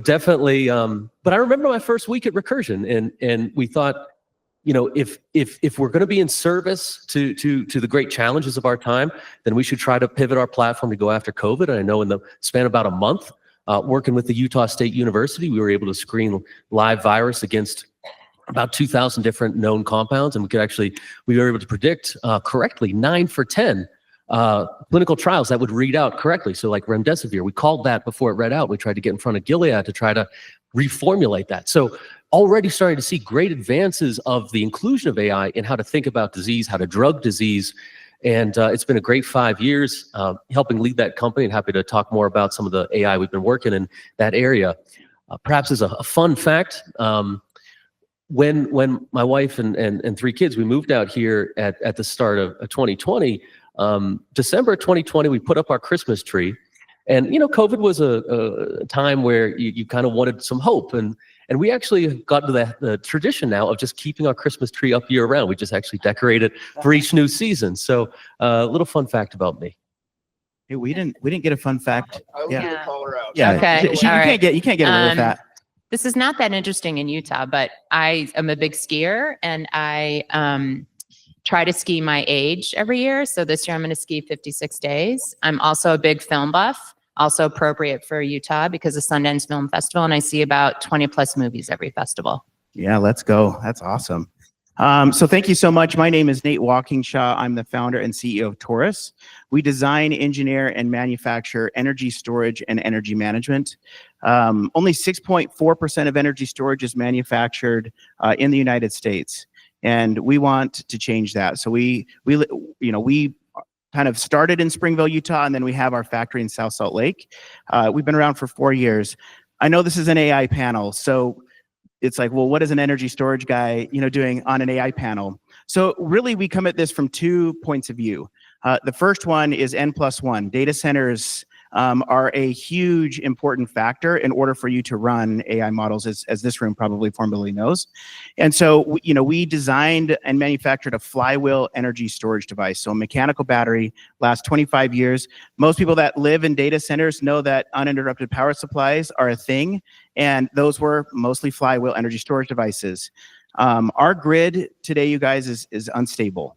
definitely. But I remember my first week at Recursion, and we thought, if we're going to be in service to the great challenges of our time, then we should try to pivot our platform to go after COVID. And I know in the span of about a month, working with the Utah State University, we were able to screen live virus against about 2,000 different known compounds, and we were able to predict correctly 9 for 10 clinical trials that would read out correctly. So like remdesivir, we called that before it read out. We tried to get in front of Gilead to try to reformulate that. So already starting to see great advances of the inclusion of AI in how to think about disease, how to drug disease. And it's been a great 5 years helping lead that company, and happy to talk more about some of the AI we've been working in that area. Perhaps as a fun fact, when my wife and 3 kids, we moved out here at the start of 2020, December 2020, we put up our Christmas tree. And, COVID was a time where you kind of wanted some hope. And we actually have gotten to the tradition now of just keeping our Christmas tree up year round. We just actually decorate it for each new season. So a little fun fact about me. Hey, we didn't get a fun fact. I was gonna call her out. Yeah. Okay, You can't get away with that. This is not that interesting in Utah, but I am a big skier, and I try to ski my age every year. So this year I'm going to ski 56 days. I'm also a big film buff, also appropriate for Utah because of Sundance Film Festival, and I see about 20 plus movies every festival. Yeah, let's go. That's awesome. So thank you so much. My name is Nate Walkingshaw. I'm the founder and CEO of Taurus. We design, engineer, and manufacture energy storage and energy management. Only 6.4% of energy storage is manufactured in the United States, and we want to change that. So we kind of started in Springville, Utah, and then we have our factory in South Salt Lake. We've been around for 4 years. I know this is an AI panel, so it's like, well, what is an energy storage guy, doing on an AI panel? So really, we come at this from 2 points of view. The first one is N+1. Data centers are a huge important factor in order for you to run AI models, as this room probably formally knows. And so, we designed and manufactured a flywheel energy storage device. So a mechanical battery lasts 25 years. Most people that live in data centers know that uninterrupted power supplies are a thing, and those were mostly flywheel energy storage devices. Our grid today, you guys, is unstable.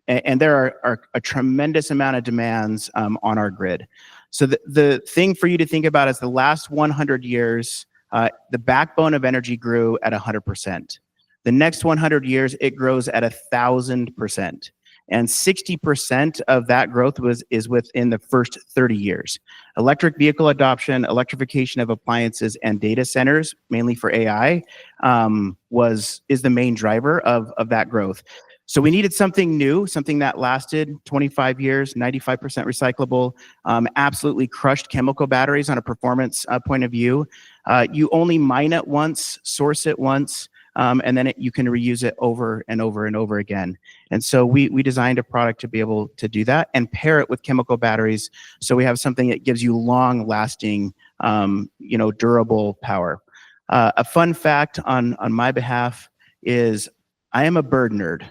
And there are a tremendous amount of demands on our grid. So the thing for you to think about is the last 100 years, the backbone of energy grew at 100%. The next 100 years, it grows at 1,000%. And 60% of that growth is within the first 30 years. Electric vehicle adoption, electrification of appliances, and data centers, mainly for AI, is the main driver of that growth. So we needed something new, something that lasted 25 years, 95% recyclable, absolutely crushed chemical batteries on a performance point of view. You only mine it once, source it once, and then you can reuse it over and over and over again. And so we designed a product to be able to do that and pair it with chemical batteries, so we have something that gives you long-lasting, durable power. A fun fact on my behalf is I am a bird nerd.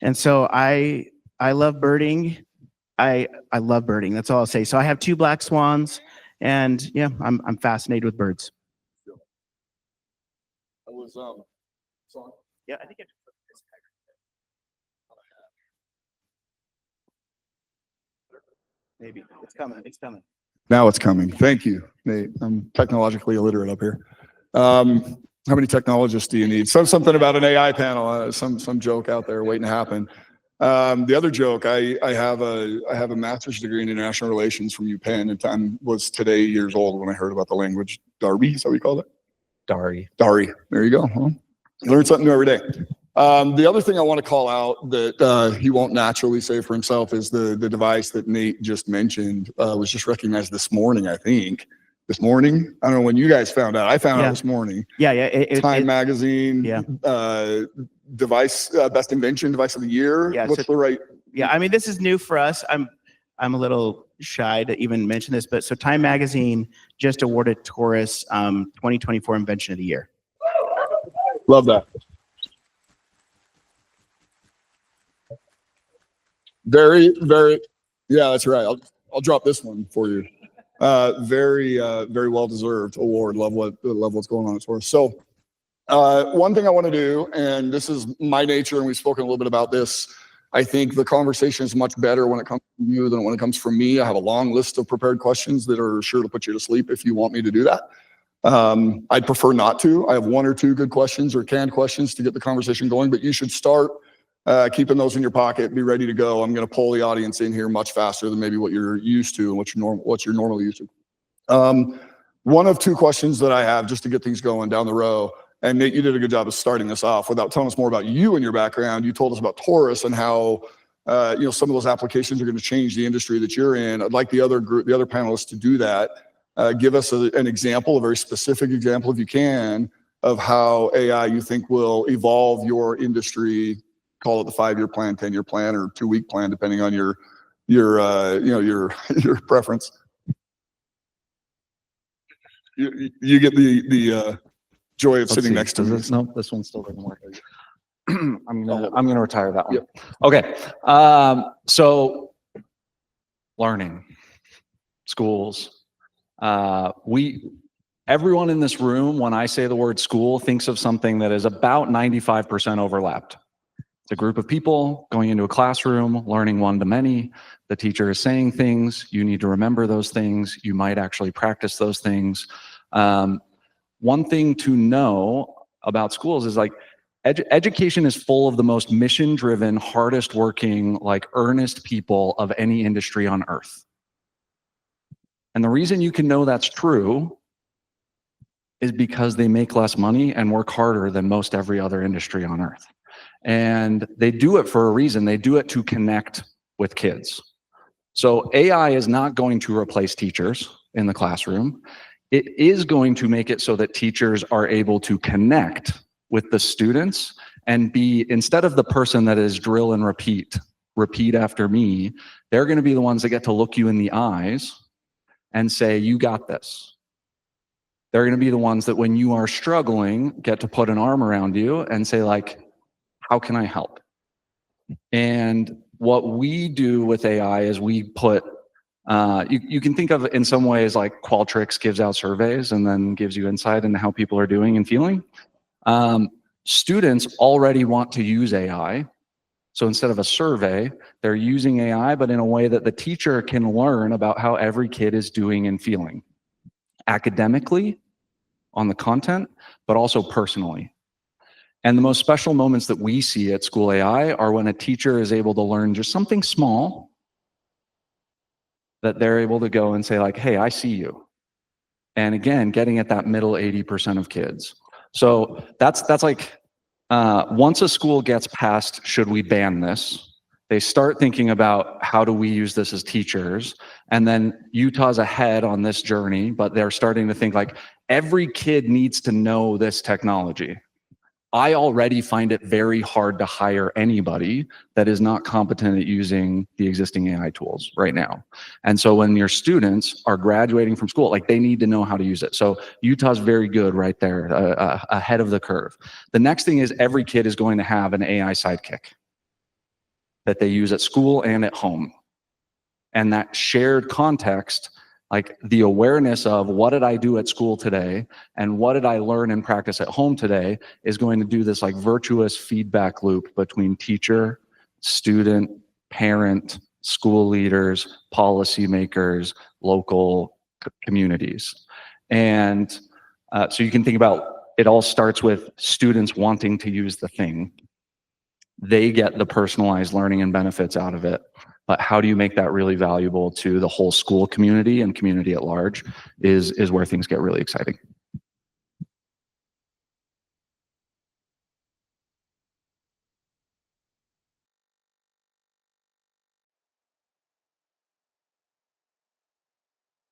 And so I love birding. I love birding. That's all I'll say. So I have 2 black swans, and yeah, I'm fascinated with birds. That was Yeah, I think it. Maybe it's coming. It's coming. Now it's coming. Thank you, Nate. I'm technologically illiterate up here. How many technologists do you need? Something about an AI panel, some joke out there waiting to happen. The other joke, I have a master's degree in international relations from UPenn, and I was today years old when I heard about the language Dari. Is that what you call it? Dari. Dari. There you go. Well, you learn something new every day. The other thing I want to call out that he won't naturally say for himself is the device that Nate just mentioned was just recognized this morning, I think. This morning? I don't know when you guys found out. I found out this morning. Yeah. Time Magazine. Yeah. Device, best invention device of the year. Yeah, What's the right? Yeah, I mean, this is new for us. I'm a little shy to even mention this, but so Time Magazine just awarded Taurus 2024 Invention of the Year. Love that. Very, very. Yeah, that's right. I'll drop this one for you. Very well deserved award. Love what's going on at Taurus. So, one thing I want to do, and this is my nature, and we've spoken a little bit about this. I think the conversation is much better when it comes from you than when it comes from me. I have a long list of prepared questions that are sure to put you to sleep if you want me to do that. I'd prefer not to. I have 1 or 2 good questions or canned questions to get the conversation going, but you should start keeping those in your pocket. Be ready to go. I'm going to pull the audience in here much faster than maybe what you're used to and what you're normally used to. 1 of 2 questions that I have just to get things going down the row. And Nate, you did a good job of starting this off without telling us more about you and your background. You told us about Taurus and how some of those applications are going to change the industry that you're in. I'd like the other panelists to do that. Give us an example, a very specific example, if you can, of how AI you think will evolve your industry. Call it the 5-year plan, 10-year plan, or 2-week plan, depending on your preference. You get the joy of sitting next to me. No, this one still doesn't work. I'm gonna retire that one. Yep. Okay. So learning, schools. Everyone in this room, when I say the word school, thinks of something that is about 95% overlapped. It's a group of people going into a classroom, learning one-to-many. The teacher is saying things. You need to remember those things. You might actually practice those things. One thing to know about schools is education is full of the most mission-driven, hardest working, earnest people of any industry on earth. And the reason you can know that's true is because they make less money and work harder than most every other industry on earth. And they do it for a reason. They do it to connect with kids. So AI is not going to replace teachers in the classroom. it is going to make it so that teachers are able to connect with the students and be, instead of the person that is drill and repeat after me, they're going to be the ones that get to look you in the eyes and say, you got this. They're going to be the ones that when you are struggling, get to put an arm around you and say like, how can I help? And what we do with AI is we put, you can think of it in some ways like Qualtrics gives out surveys and then gives you insight into how people are doing and feeling. Students already want to use AI. So instead of a survey, they're using AI, but in a way that the teacher can learn about how every kid is doing and feeling. Academically, on the content, but also personally. And the most special moments that we see at School AI are when a teacher is able to learn just something small that they're able to go and say like, hey, I see you. And again, getting at that middle 80% of kids. So that's like, once a school gets past, should we ban this? They start thinking about how do we use this as teachers? And then Utah's ahead on this journey, but they're starting to think like every kid needs to know this technology. I already find it very hard to hire anybody that is not competent at using the existing AI tools right now. And so when your students are graduating from school, like they need to know how to use it. So Utah's very good right there, ahead of the curve. The next thing is every kid is going to have an AI sidekick that they use at school and at home. And that shared context, like the awareness of what did I do at school today and what did I learn and practice at home today is going to do this like virtuous feedback loop between teacher, student, parent, school leaders, policymakers, local communities. And so you can think about it all starts with students wanting to use the thing. They get the personalized learning and benefits out of it. But how do you make that really valuable to the whole school community and community at large is where things get really exciting.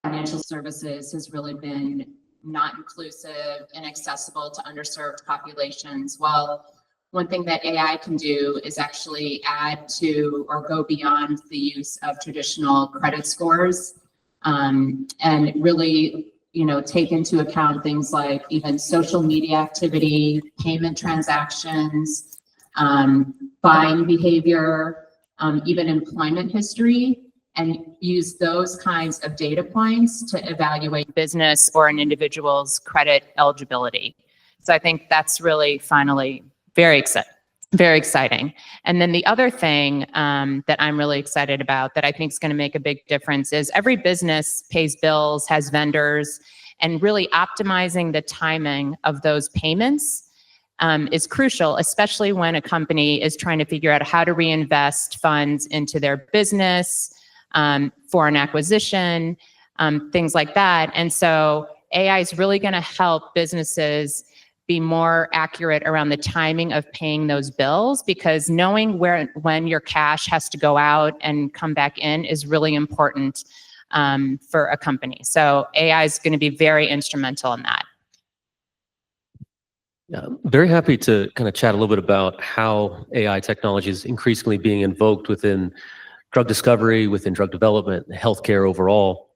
Financial services has really been not inclusive, inaccessible to underserved populations. Well, one thing that AI can do is actually add to or go beyond the use of traditional credit scores, and really, take into account things like even social media activity, payment transactions, buying behavior, even employment history, and use those kinds of data points to evaluate business or an individual's credit eligibility. So I think that's really finally very exciting. And then the other thing that I'm really excited about that I think is going to make a big difference is every business pays bills, has vendors, and really optimizing the timing of those payments is crucial, especially when a company is trying to figure out how to reinvest funds into their business, foreign acquisition, things like that. And so AI is really going to help businesses be more accurate around the timing of paying those bills, because knowing when your cash has to go out and come back in is really important for a company. So AI is going to be very instrumental in that. Yeah, very happy to kind of chat a little bit about how AI technology is increasingly being invoked within drug discovery, within drug development, healthcare overall.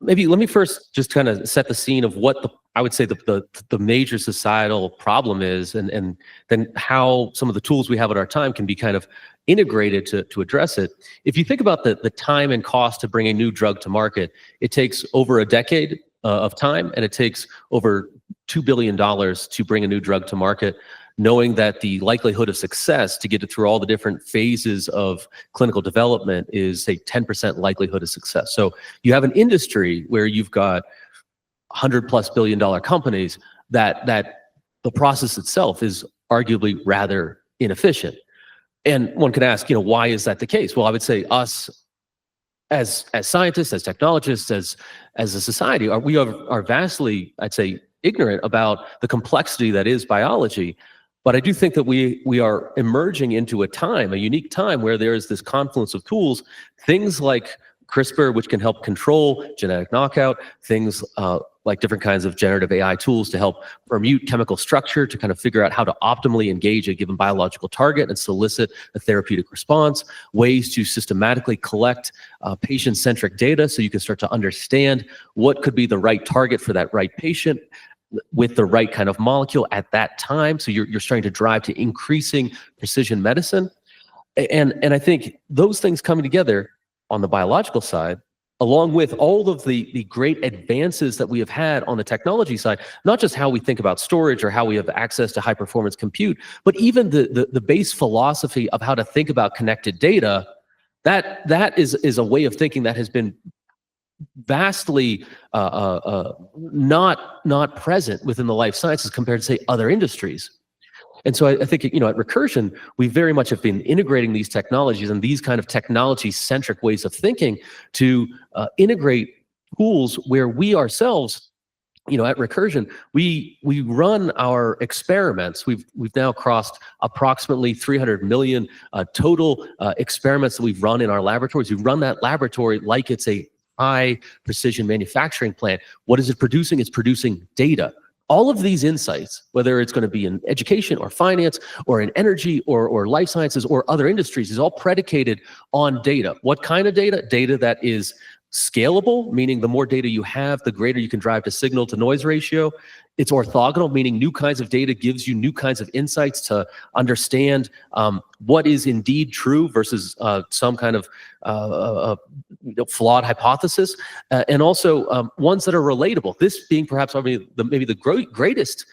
Maybe let me first just kind of set the scene of what I would say the major societal problem is, and then how some of the tools we have at our time can be kind of integrated to address it. If you think about the time and cost to bring a new drug to market, it takes over a decade of time, and it takes over $2 billion to bring a new drug to market, knowing that the likelihood of success to get it through all the different phases of clinical development is a 10% likelihood of success. So you have an industry where you've got $100+ billion companies that the process itself is arguably rather inefficient. And one could ask, why is that the case? Well, I would say us as scientists, as technologists, as a society, we are vastly, I'd say, ignorant about the complexity that is biology. But I do think that we are emerging into a unique time where there is this confluence of tools, things like CRISPR, which can help control genetic knockout, things like different kinds of generative AI tools to help permute chemical structure to kind of figure out how to optimally engage a given biological target and solicit a therapeutic response, ways to systematically collect patient-centric data so you can start to understand what could be the right target for that right patient with the right kind of molecule at that time. So you're starting to drive to increasing precision medicine. And I think those things coming together on the biological side, along with all of the great advances that we have had on the technology side, not just how we think about storage or how we have access to high performance compute, but even the base philosophy of how to think about connected data, that is a way of thinking that has been vastly not present within the life sciences compared to, say, other industries. And so I think, at Recursion, we very much have been integrating these technologies and these kind of technology-centric ways of thinking to integrate tools where we ourselves, at Recursion, we run our experiments. We've now crossed approximately 300 million total experiments that we've run in our laboratories. We run that laboratory like it's a high precision manufacturing plant. What is it producing? It's producing data. All of these insights, whether it's going to be in education or finance or in energy or life sciences or other industries, is all predicated on data. What kind of data? Data that is scalable, meaning the more data you have, the greater you can drive to signal to noise ratio. It's orthogonal, meaning new kinds of data gives you new kinds of insights to understand what is indeed true versus some kind of flawed hypothesis, and also ones that are relatable. This being perhaps maybe the greatest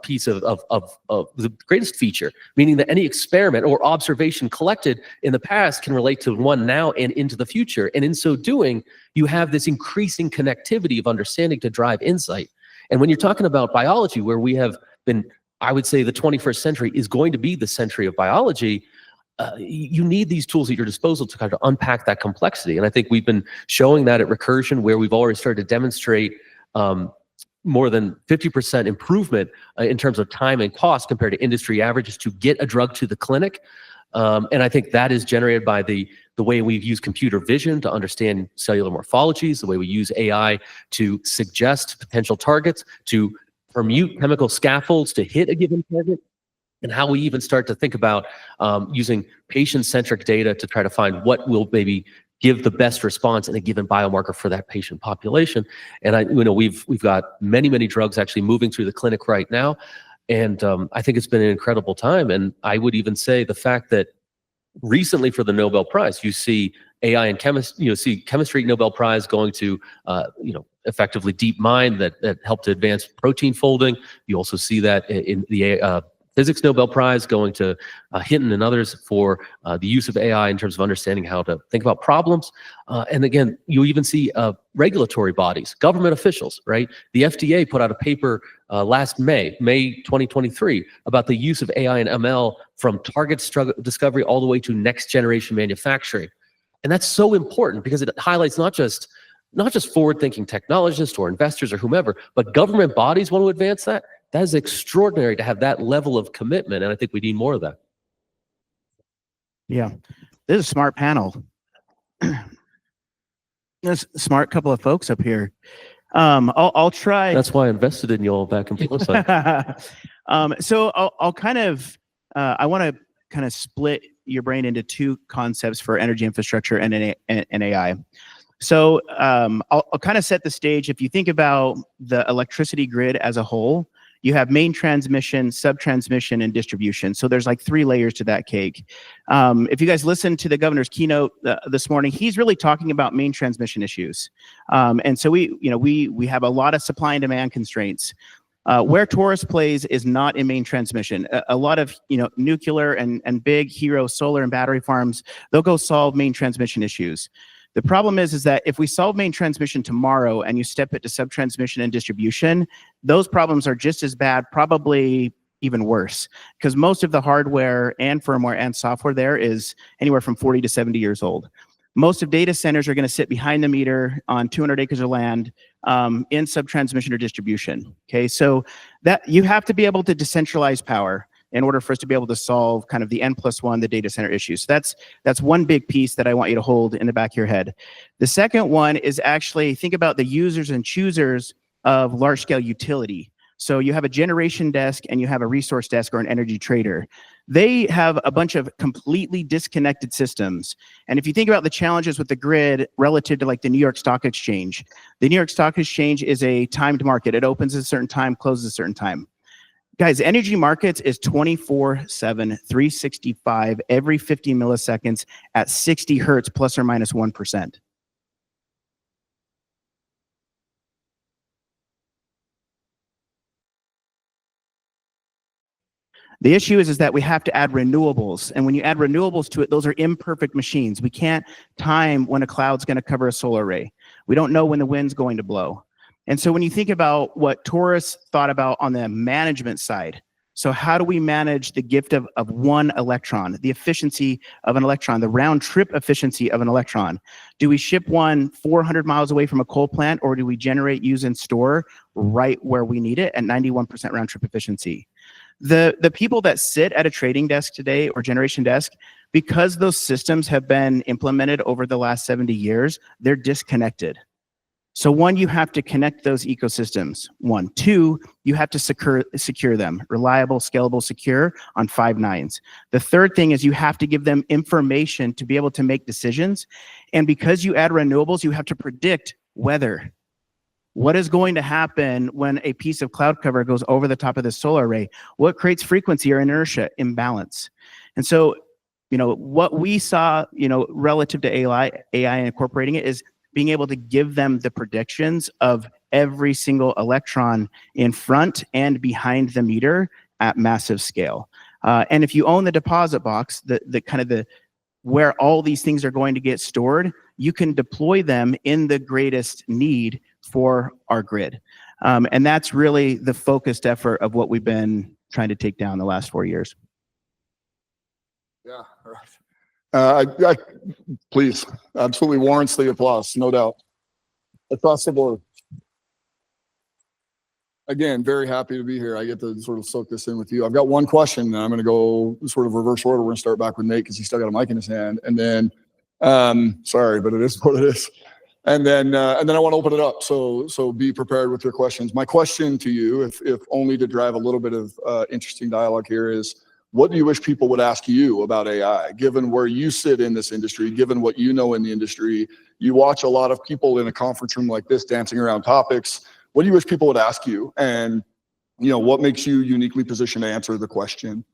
piece of the greatest feature, meaning that any experiment or observation collected in the past can relate to one now and into the future. And in so doing, you have this increasing connectivity of understanding to drive insight. And when you're talking about biology, where we have been, I would say the 21st century is going to be the century of biology, you need these tools at your disposal to kind of unpack that complexity. And I think we've been showing that at Recursion, where we've already started to demonstrate more than 50% improvement in terms of time and cost compared to industry averages to get a drug to the clinic. And I think that is generated by the way we've used computer vision to understand cellular morphologies, the way we use AI to suggest potential targets, to permute chemical scaffolds to hit a given target, and how we even start to think about using patient-centric data to try to find what will maybe give the best response in a given biomarker for that patient population. And we've got many drugs actually moving through the clinic right now. And I think it's been an incredible time. And I would even say the fact that recently for the Nobel Prize, you see AI and see chemistry Nobel Prize going to, effectively DeepMind that helped to advance protein folding. You also see that in the Physics Nobel Prize going to Hinton and others for the use of AI in terms of understanding how to think about problems. And again, you even see regulatory bodies, government officials, right? The FDA put out a paper last May 2023, about the use of AI and ML from target discovery all the way to next generation manufacturing. And that's so important because it highlights not just forward-thinking technologists or investors or whomever, but government bodies want to advance that. That is extraordinary to have that level of commitment, and I think we need more of that. Yeah, this is a smart panel. There's a smart couple of folks up here. I'll try. That's why I invested in you all back in Foresight. So I'll kind of, I want to kind of split your brain into two concepts for energy infrastructure and AI. So I'll kind of set the stage. If you think about the electricity grid as a whole, you have main transmission, sub-transmission, and distribution. So there's like 3 layers to that cake. If you guys listened to the governor's keynote this morning, he's really talking about main transmission issues. And so we have a lot of supply and demand constraints. Where Taurus plays is not in main transmission. A lot of nuclear and big hero solar and battery farms, they'll go solve main transmission issues. The problem is that if we solve main transmission tomorrow and you step it to sub-transmission and distribution, those problems are just as bad, probably even worse, because most of the hardware and firmware and software there is anywhere from 40 to 70 years old. Most of data centers are going to sit behind the meter on 200 acres of land in sub-transmission or distribution. Okay, so that you have to be able to decentralize power. in order for us to be able to solve kind of the N+1, the data center issues. So that's one big piece that I want you to hold in the back of your head. The second one is actually think about the users and choosers of large scale utility. So you have a generation desk and you have a resource desk or an energy trader. They have a bunch of completely disconnected systems. And if you think about the challenges with the grid relative to like the New York Stock Exchange, the New York Stock Exchange is a timed market. It opens at a certain time, closes at a certain time. Guys, energy markets is 24/7, 365, every 50 milliseconds at 60 hertz plus or minus 1%. The issue is that we have to add renewables. And when you add renewables to it, those are imperfect machines. We can't time when a cloud's going to cover a solar array. We don't know when the wind's going to blow. And so when you think about what Taurus thought about on the management side, so how do we manage the gift of one electron, the efficiency of an electron, the round trip efficiency of an electron? Do we ship one 400 miles away from a coal plant, or do we generate, use, and store right where we need it at 91% round trip efficiency? The people that sit at a trading desk today or generation desk, because those systems have been implemented over the last 70 years, they're disconnected. So one, you have to connect those ecosystems. One. Two, you have to secure them. Reliable, scalable, secure on 5 nines. The third thing is you have to give them information to be able to make decisions. And because you add renewables, you have to predict weather. What is going to happen when a piece of cloud cover goes over the top of the solar array? What creates frequency or inertia imbalance? And so, what we saw, relative to AI and incorporating it is being able to give them the predictions of every single electron in front and behind the meter at massive scale. And if you own the deposit box, where all these things are going to get stored, you can deploy them in the greatest need for our grid. And that's really the focused effort of what we've been trying to take down the last 4 years. Yeah, right. Please, absolutely warrants the applause, no doubt. Across the board. Again, very happy to be here. I get to sort of soak this in with you. I've got one question, and I'm going to go sort of reverse order. We're going to start back with Nate because he's still got a mic in his hand. And then, sorry, but it is what it is. And then I want to open it up. So be prepared with your questions. My question to you, if only to drive a little bit of interesting dialogue here, is what do you wish people would ask you about AI? Given where you sit in this industry, given what you know in the industry, you watch a lot of people in a conference room like this dancing around topics. What do you wish people would ask you? And what makes you uniquely positioned to answer the question?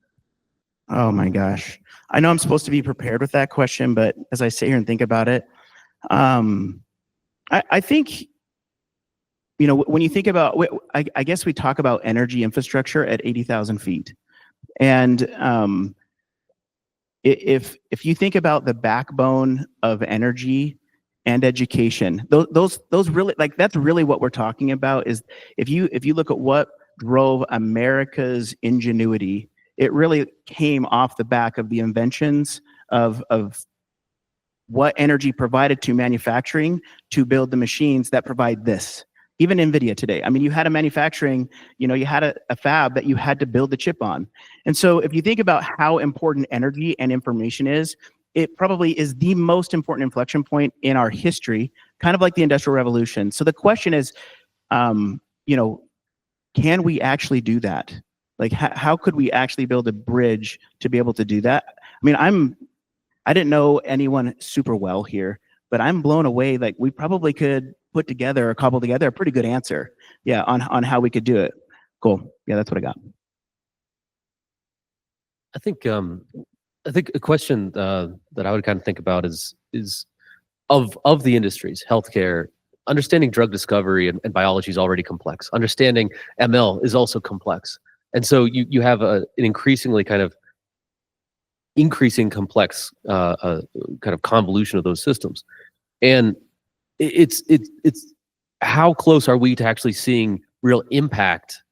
Oh my gosh. I know I'm supposed to be prepared with that question, but as I sit here and think about it, I think, when you think about, I guess we talk about energy infrastructure at 80,000 feet. And if you think about the backbone of energy and education, those really, that's really what we're talking about. Is if you look at what drove America's ingenuity, it really came off the back of the inventions of what energy provided to manufacturing to build the machines that provide this. Even NVIDIA today. I mean, you had a manufacturing, you had a fab that you had to build the chip on. And so if you think about how important energy and information is, it probably is the most important inflection point in our history, kind of like the Industrial Revolution. So the question is, can we actually do that? Like, how could we actually build a bridge to be able to do that? I mean, I didn't know anyone super well here, but I'm blown away. Like, we probably could put together or cobble together a pretty good answer, on how we could do it. Cool. Yeah, that's what I got. I think a question that I would kind of think about is of the industries, healthcare, understanding drug discovery and biology is already complex. Understanding ML is also complex, and so you have an increasingly increasing complex kind of convolution of those systems, and it's how close are we to actually seeing real impact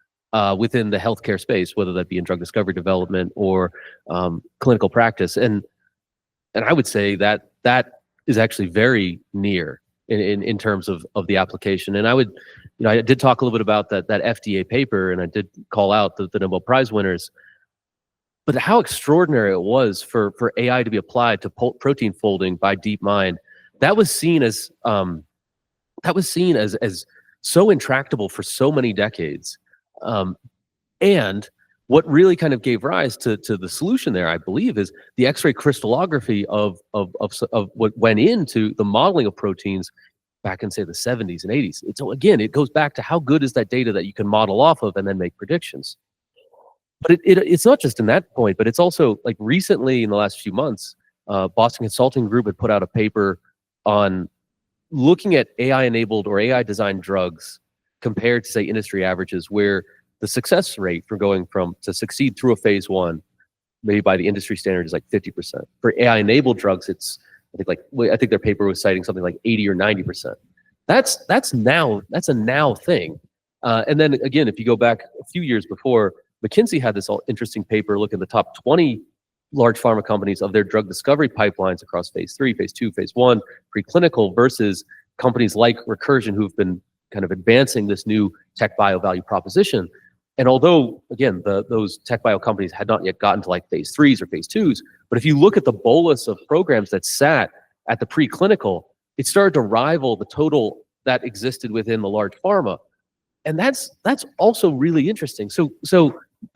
within the healthcare space, whether that be in drug discovery development or clinical practice, and I would say that is actually very near in terms of the application. And I would, I did talk a little bit about that FDA paper, and I did call out the Nobel Prize winners. but how extraordinary it was for AI to be applied to protein folding by DeepMind. That was seen as so intractable for so many decades. And what really kind of gave rise to the solution there, I believe, is the X-ray crystallography of what went into the modeling of proteins back in, say, the 70s and 80s. So again, it goes back to how good is that data that you can model off of and then make predictions. But it's not just in that point, but it's also like recently in the last few months, Boston Consulting Group had put out a paper on looking at AI-enabled or AI-designed drugs compared to, say, industry averages, where the success rate for going to succeed through a phase 1, maybe by the industry standard, is like 50%. For AI-enabled drugs, it's I think their paper was citing something like 80 or 90%. That's a now thing. And then again, if you go back a few years before, McKinsey had this interesting paper looking at the top 20 large pharma companies of their drug discovery pipelines across phase 3, phase 2, phase 1, preclinical, versus companies like Recursion, who've been kind of advancing this new tech bio value proposition. And although, again, those tech bio companies had not yet gotten to like phase 3s or phase 2s, but if you look at the bolus of programs that sat at the preclinical, it started to rival the total that existed within the large pharma. And that's also really interesting. So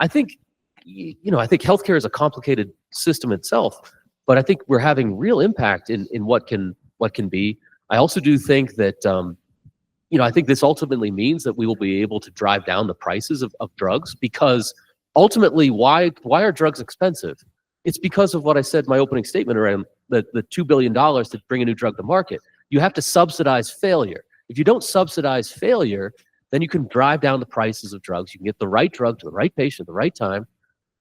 I think, I think healthcare is a complicated system itself, but I think we're having real impact in what can be. I also do think that, I think this ultimately means that we will be able to drive down the prices of drugs, because ultimately, why are drugs expensive? It's because of what I said in my opening statement around the $2 billion to bring a new drug to market. You have to subsidize failure. If you don't subsidize failure, then you can drive down the prices of drugs. You can get the right drug to the right patient at the right time.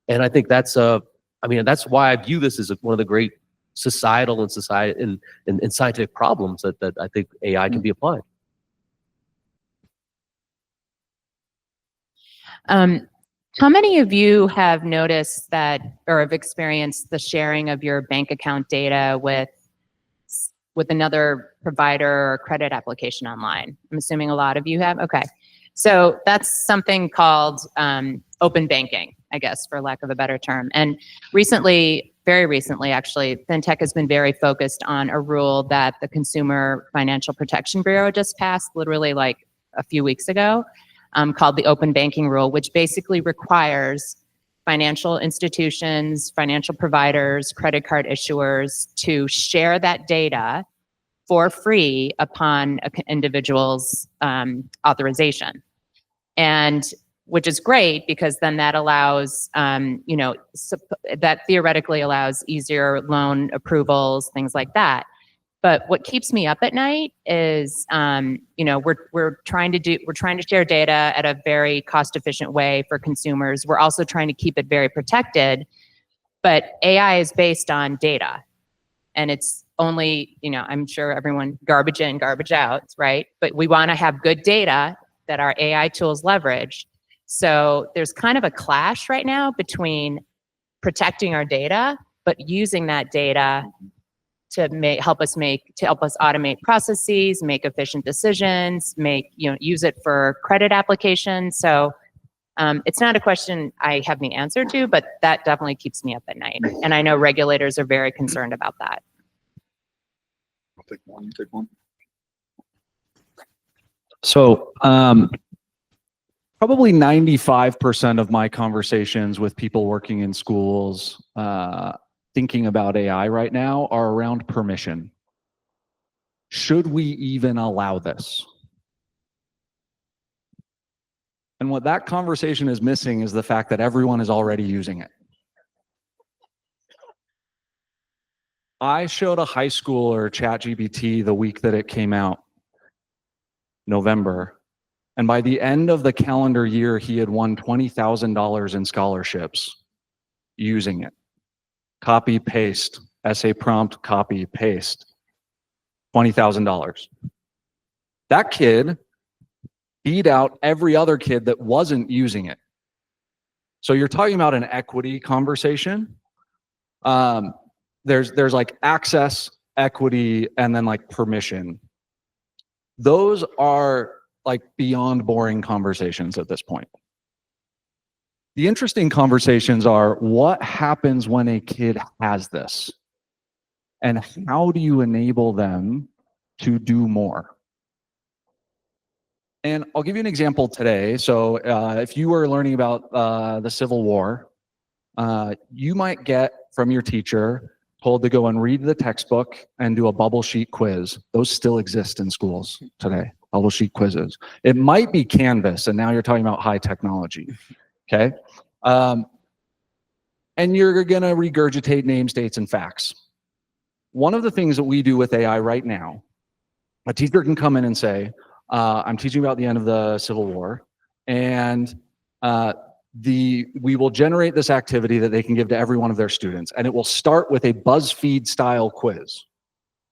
And I think that's why I view this as one of the great societal and scientific problems that I think AI can be applied. How many of you have noticed that or have experienced the sharing of your bank account data with another provider or credit application online? I'm assuming a lot of you have. Okay. So that's something called open banking, I guess, for lack of a better term. And recently, very recently, actually, FinTech has been very focused on a rule that the Consumer Financial Protection Bureau just passed, literally like a few weeks ago, called the Open Banking Rule, which basically requires financial institutions, financial providers, credit card issuers to share that data for free upon an individual's authorization. And which is great, because then that allows, that theoretically allows easier loan approvals, things like that. But what keeps me up at night is, we're trying to share data at a very cost-efficient way for consumers. We're also trying to keep it very protected, but AI is based on data, and it's only, I'm sure everyone garbage in, garbage out, right? But we want to have good data that our AI tools leverage. So there's kind of a clash right now between protecting our data, but using that data to help us automate processes, make efficient decisions, use it for credit applications. So it's not a question I have the answer to, but that definitely keeps me up at night. And I know regulators are very concerned about that. I'll take one. You take one. So probably 95% of my conversations with people working in schools, thinking about AI right now, are around permission. Should we even allow this? And what that conversation is missing is the fact that everyone is already using it. I showed a high schooler ChatGPT the week that it came out, November. And by the end of the calendar year, he had won $20,000 in scholarships using it. Copy, paste, essay prompt, copy, paste. $20,000. That kid beat out every other kid that wasn't using it. So you're talking about an equity conversation. There's like access, equity, and then like permission. Those are like beyond boring conversations at this point. The interesting conversations are what happens when a kid has this? And how do you enable them to do more? And I'll give you an example today. So if you were learning about the Civil War, you might get from your teacher told to go and read the textbook and do a bubble sheet quiz. Those still exist in schools today, bubble sheet quizzes. It might be Canvas, and now you're talking about high technology, okay? And you're gonna regurgitate names, dates, and facts. One of the things that we do with AI right now, a teacher can come in and say, I'm teaching about the end of the Civil War, and we will generate this activity that they can give to every one of their students, and it will start with a BuzzFeed style quiz.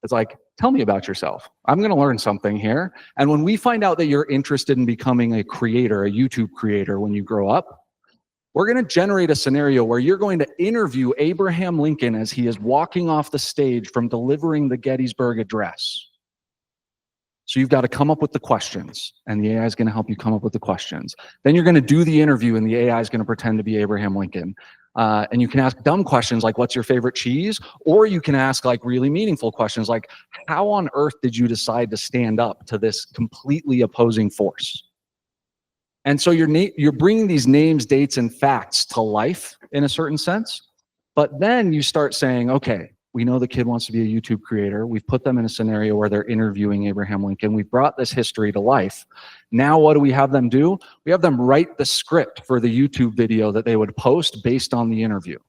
It's like, tell me about yourself. I'm gonna learn something here. And when we find out that you're interested in becoming a creator, a YouTube creator when you grow up, we're gonna generate a scenario where you're going to interview Abraham Lincoln as he is walking off the stage from delivering the Gettysburg Address. So you've got to come up with the questions, and the AI is going to help you come up with the questions. Then you're going to do the interview, and the AI is going to pretend to be Abraham Lincoln. And you can ask dumb questions like, what's your favorite cheese? Or you can ask like really meaningful questions like, how on earth did you decide to stand up to this completely opposing force? And so you're bringing these names, dates, and facts to life in a certain sense. But then you start saying, okay, we know the kid wants to be a YouTube creator. We've put them in a scenario where they're interviewing Abraham Lincoln. We've brought this history to life. Now what do we have them do? We have them write the script for the YouTube video that they would post based on the interview.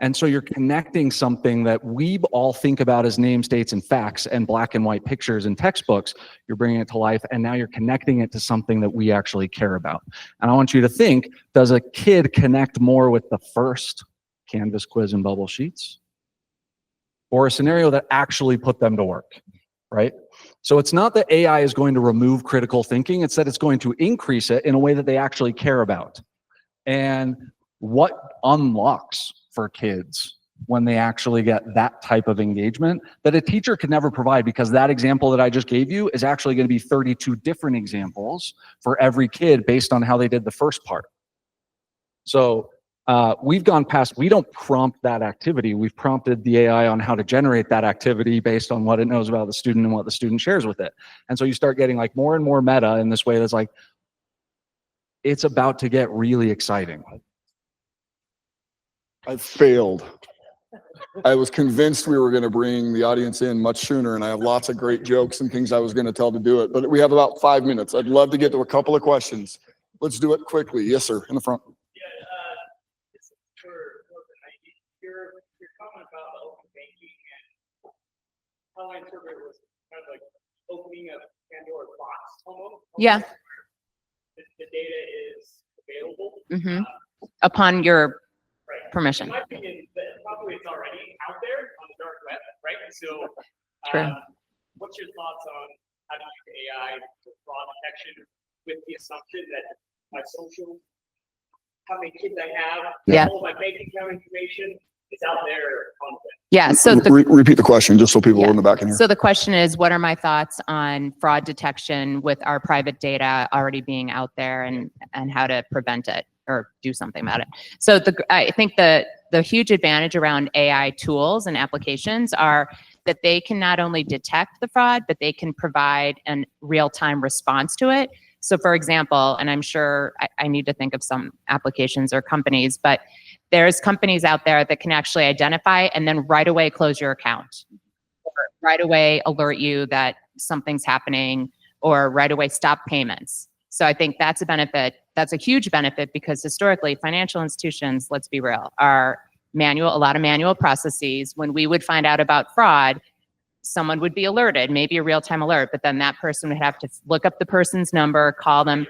And so you're connecting something that we all think about as names, dates, and facts and black and white pictures and textbooks. You're bringing it to life, and now you're connecting it to something that we actually care about. And I want you to think, does a kid connect more with the first Canvas quiz and bubble sheets, or a scenario that actually put them to work, right? So it's not that AI is going to remove critical thinking, it's that it's going to increase it in a way that they actually care about. And what unlocks for kids when they actually get that type of engagement that a teacher could never provide, because that example that I just gave you is actually going to be 32 different examples for every kid based on how they did the first part. So we've gone past, we don't prompt that activity. We've prompted the AI on how to generate that activity based on what it knows about the student and what the student shares with it. And so you start getting like more and more meta in this way that's like, it's about to get really exciting. I failed. I was convinced we were going to bring the audience in much sooner, and I have lots of great jokes and things I was going to tell to do it, but we have about 5 minutes. I'd love to get to a couple of questions. Let's do it quickly. Yes, sir, in the front. Your comment about the open banking and how I interpret it was kind of like opening a Pandora's box almost. Yeah. The data is available. Upon your Right. permission. In my opinion, probably it's already out there on the dark web, right? So, True. what's your thoughts on how to use AI for fraud detection with the assumption that my social, how many kids I have, Yeah. all my bank account information is out there on the web? Yeah. So Repeat the question, just so people in the back can hear. So the question is, what are my thoughts on fraud detection with our private data already being out there, and how to prevent it or do something about it? So I think the huge advantage around AI tools and applications are that they can not only detect the fraud, but they can provide a real-time response to it. So for example, and I'm sure I need to think of some applications or companies, but there's companies out there that can actually identify and then right away close your account, or right away alert you that something's happening, or right away stop payments. So I think that's a benefit. That's a huge benefit, because historically financial institutions, let's be real, are a lot of manual processes. When we would find out about fraud, someone would be alerted, maybe a real-time alert, but then that person would have to look up the person's number, call them.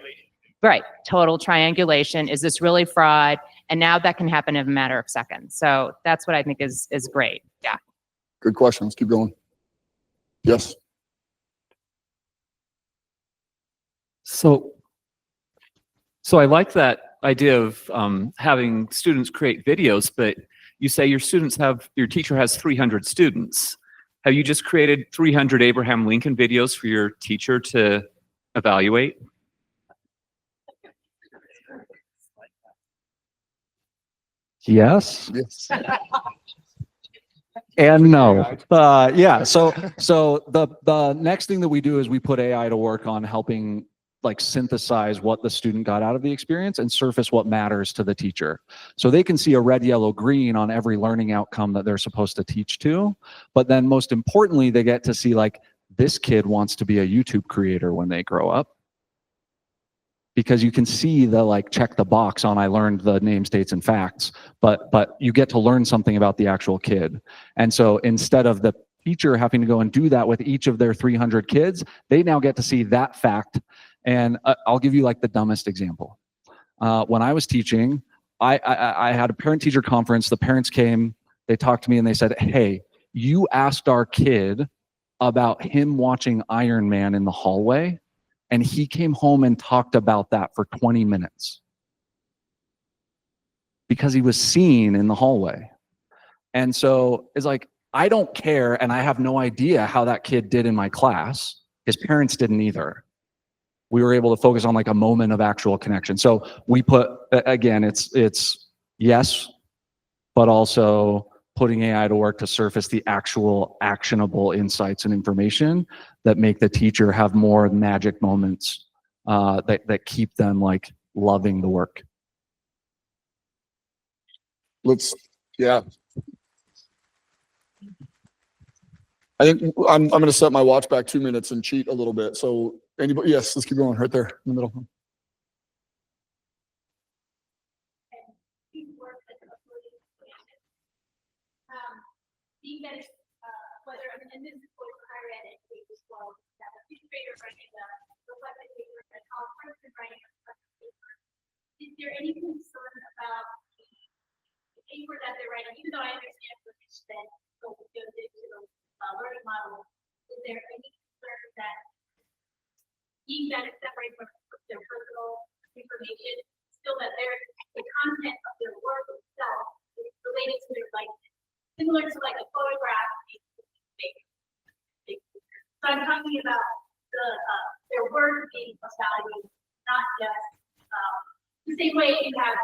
Right, total triangulation. Is this really fraud? And now that can happen in a matter of seconds. So that's what I think is great. Yeah. Good question. Let's keep going. Yes. So I like that idea of having students create videos, but you say your teacher has 300 students. Have you just created 300 Abraham Lincoln videos for your teacher to evaluate? Yes. Yes. And no. Yeah. So the next thing that we do is we put AI to work on helping like synthesize what the student got out of the experience and surface what matters to the teacher. So they can see a red, yellow, green on every learning outcome that they're supposed to teach to. But then most importantly, they get to see like this kid wants to be a YouTube creator when they grow up. Because you can see the like check the box on I learned the names, dates, and facts, but you get to learn something about the actual kid. And so instead of the teacher having to go and do that with each of their 300 kids, they now get to see that fact. And I'll give you like the dumbest example. When I was teaching, I had a parent-teacher conference. The parents came, they talked to me and they said, hey, you asked our kid about him watching Iron Man in the hallway, and he came home and talked about that for 20 minutes because he was seen in the hallway. And so it's like, I don't care, and I have no idea how that kid did in my class. His parents didn't either. We were able to focus on like a moment of actual connection. So we put, again, it's yes, but also putting AI to work to surface the actual actionable insights and information that make the teacher have more magic moments that keep them like loving the work. Yeah. I think I'm going to set my watch back 2 minutes and cheat a little bit. So anybody, yes, let's keep going right there in the middle. Whether and this is for higher ed education as well, that a fifth grader writing a reflective paper and how person writing a reflective paper. Is there any concern about the paper that they're writing, even though I understand what you said, goes into the learning model, is there any concern that being that it's separated from their personal information, still that the content of their work itself is related to their likeness? Similar to like a photograph. So I'm talking about their work being of value, not just the same way you have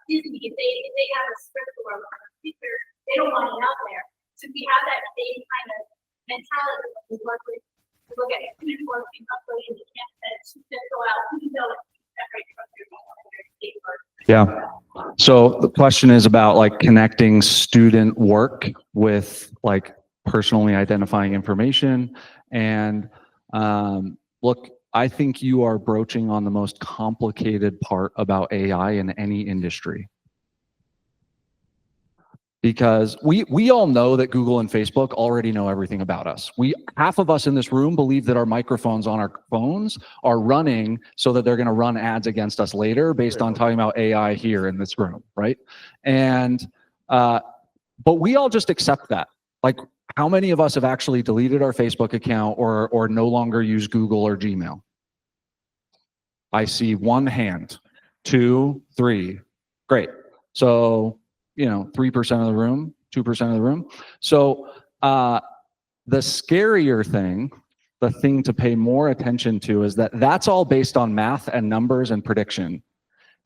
Disney. If they have a script or a speaker, they don't want it out there. So we have that same kind of mentality when we work with. We look at student work being uploaded to campus, just go out, even though it's separate from their state work. Yeah. So the question is about like connecting student work with like personally identifying information. And look, I think you are broaching on the most complicated part about AI in any industry. Because we all know that Google and Facebook already know everything about us. Half of us in this room believe that our microphones on our phones are running so that they're going to run ads against us later based on talking about AI here in this room, right? And but we all just accept that. Like, how many of us have actually deleted our Facebook account or no longer use Google or Gmail? I see one hand, 2, 3. Great. So 3% of the room, 2% of the room. So the scarier thing, the thing to pay more attention to is that that's all based on math and numbers and prediction.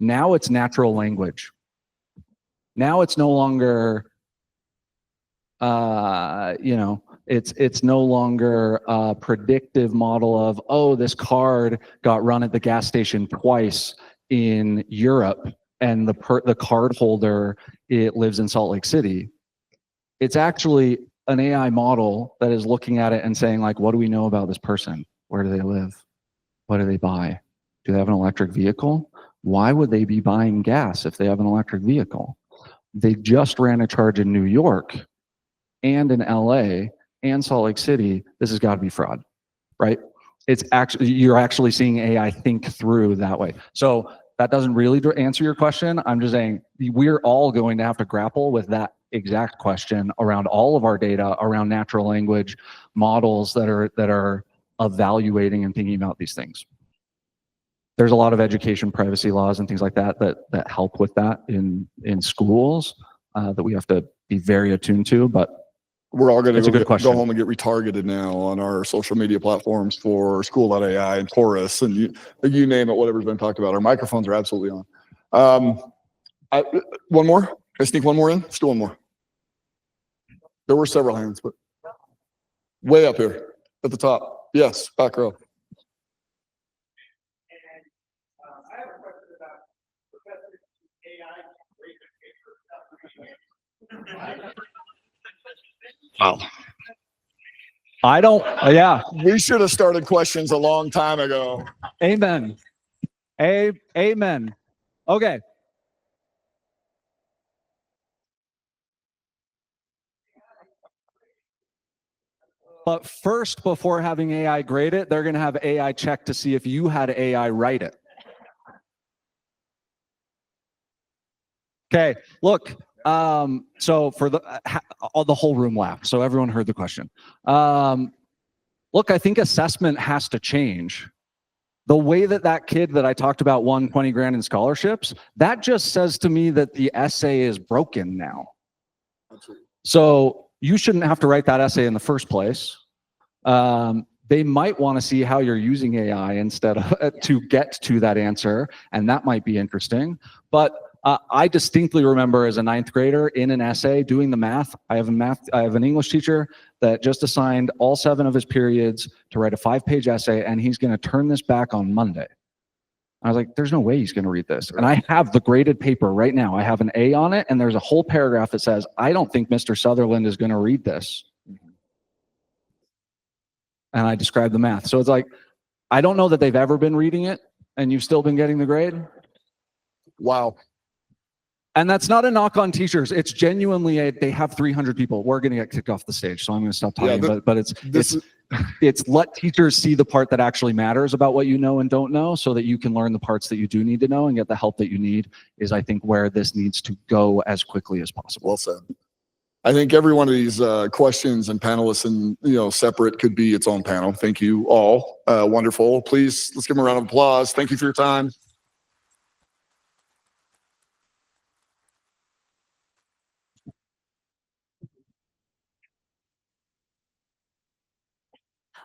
Now it's natural language. Now it's no longer, it's no longer a predictive model of, oh, this card got run at the gas station twice in Europe and the card holder, it lives in Salt Lake City. It's actually an AI model that is looking at it and saying, like, what do we know about this person? Where do they live? What do they buy? Do they have an electric vehicle? Why would they be buying gas if they have an electric vehicle? They just ran a charge in New York and in LA and Salt Lake City. This has got to be fraud, right? You're actually seeing AI think through that way. So that doesn't really answer your question. I'm just saying we're all going to have to grapple with that exact question around all of our data, around natural language models that are evaluating and thinking about these things. There's a lot of education privacy laws and things like that that help with that in schools that we have to be very attuned to, but we're all going to go home and get retargeted now on our social media platforms for School.ai and Taurus and you name it, whatever's been talked about. Our microphones are absolutely on. One more? I sneak one more in? Let's do one more. There were several hands, but way up here at the top. Yes, back row. I have a question about Professor AI. Wow. I don't, yeah. We should have started questions a long time ago. Amen. Amen. Okay. But first, before having AI grade it, they're going to have AI check to see if you had AI write it. Okay, look. So for the whole room laughed, so everyone heard the question. Look, I think assessment has to change. The way that kid that I talked about won 20 grand in scholarships, that just says to me that the essay is broken now. So you shouldn't have to write that essay in the first place. They might want to see how you're using AI instead of to get to that answer, and that might be interesting. But I distinctly remember as a 9th grader in an essay doing the math. I have an English teacher that just assigned all 7 of his periods to write a 5-page essay, and he's going to turn this back on Monday. I was like, there's no way he's going to read this. And I have the graded paper right now. I have an A on it, and there's a whole paragraph that says, I don't think Mr. Sutherland is going to read this. And I describe the math. So it's like, I don't know that they've ever been reading it, and you've still been getting the grade. Wow. And that's not a knock on teachers. It's genuinely they have 300 people. We're going to get kicked off the stage, so I'm going to stop talking. Yeah, but it's let teachers see the part that actually matters about what you know and don't know, so that you can learn the parts that you do need to know and get the help that you need. Is I think where this needs to go as quickly as possible. Well said. I think every one of these questions and panelists and separate could be its own panel. Thank you all. Wonderful. Please let's give them a round of applause. Thank you for your time.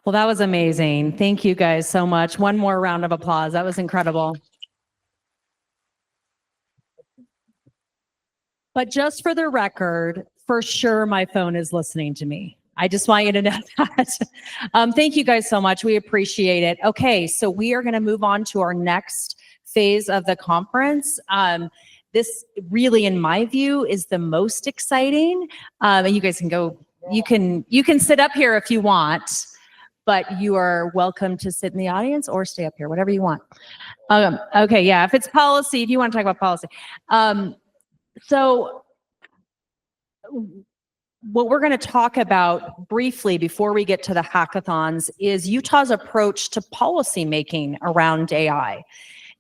Well, that was amazing. Thank you guys so much. One more round of applause. That was incredible. But just for the record, for sure, my phone is listening to me. I just want you to know that. Thank you guys so much. We appreciate it. Okay, so we are going to move on to our next phase of the conference. This really, in my view, is the most exciting. And you guys can go, you can sit up here if you want, but you are welcome to sit in the audience or stay up here, whatever you want. Okay, yeah, if it's policy, if you want to talk about policy. So what we're going to talk about briefly before we get to the hackathons is Utah's approach to policy making around AI.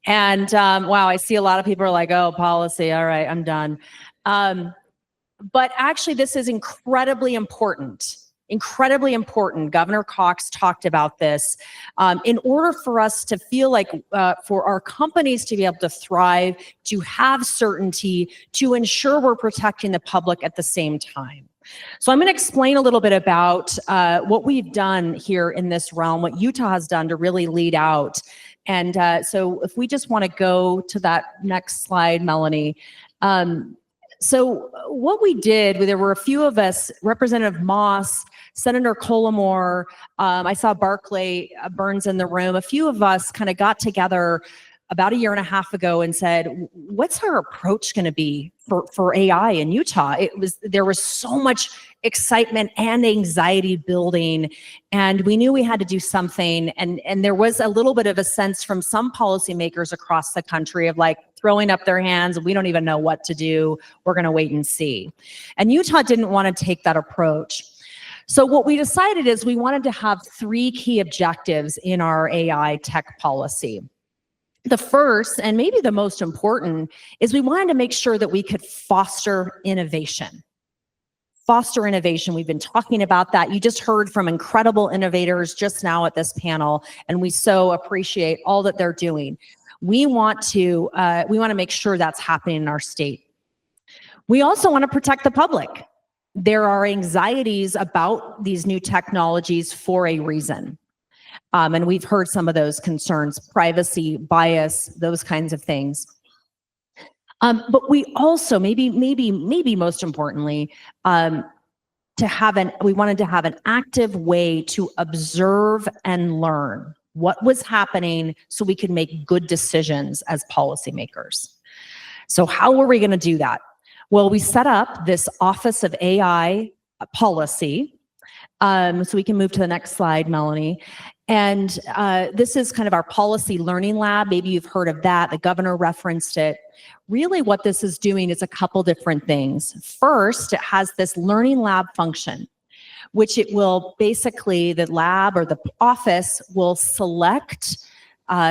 And wow, I see a lot of people are like, oh, policy, all right, I'm done. But actually, this is incredibly important. Incredibly important. Governor Cox talked about this. In order for us to feel like, for our companies to be able to thrive, to have certainty, to ensure we're protecting the public at the same time. So I'm going to explain a little bit about what we've done here in this realm, what Utah has done to really lead out. And so if we just want to go to that next slide, Melanie. So what we did, there were a few of us, Representative Moss, Senator Collimore, I saw Barclay Burns in the room. A few of us kind of got together about 1.5 years ago and said, what's our approach going to be for AI in Utah? There was so much excitement and anxiety building, and we knew we had to do something. And there was a little bit of a sense from some policymakers across the country of like throwing up their hands. We don't even know what to do. We're going to wait and see. And Utah didn't want to take that approach. So what we decided is we wanted to have 3 key objectives in our AI tech policy. The first, and maybe the most important, is we wanted to make sure that we could foster innovation. Foster innovation. We've been talking about that. You just heard from incredible innovators just now at this panel, and we so appreciate all that they're doing. We want to make sure that's happening in our state. We also want to protect the public. There are anxieties about these new technologies for a reason. And we've heard some of those concerns, privacy, bias, those kinds of things. But we also, maybe most importantly, we wanted to have an active way to observe and learn what was happening so we could make good decisions as policymakers. So how were we going to do that? Well, we set up this Office of AI Policy. So we can move to the next slide, Melanie. And this is kind of our policy learning lab. Maybe you've heard of that. The governor referenced it. Really what this is doing is a couple different things. First, it has this learning lab function, which it will basically, the lab or the office will select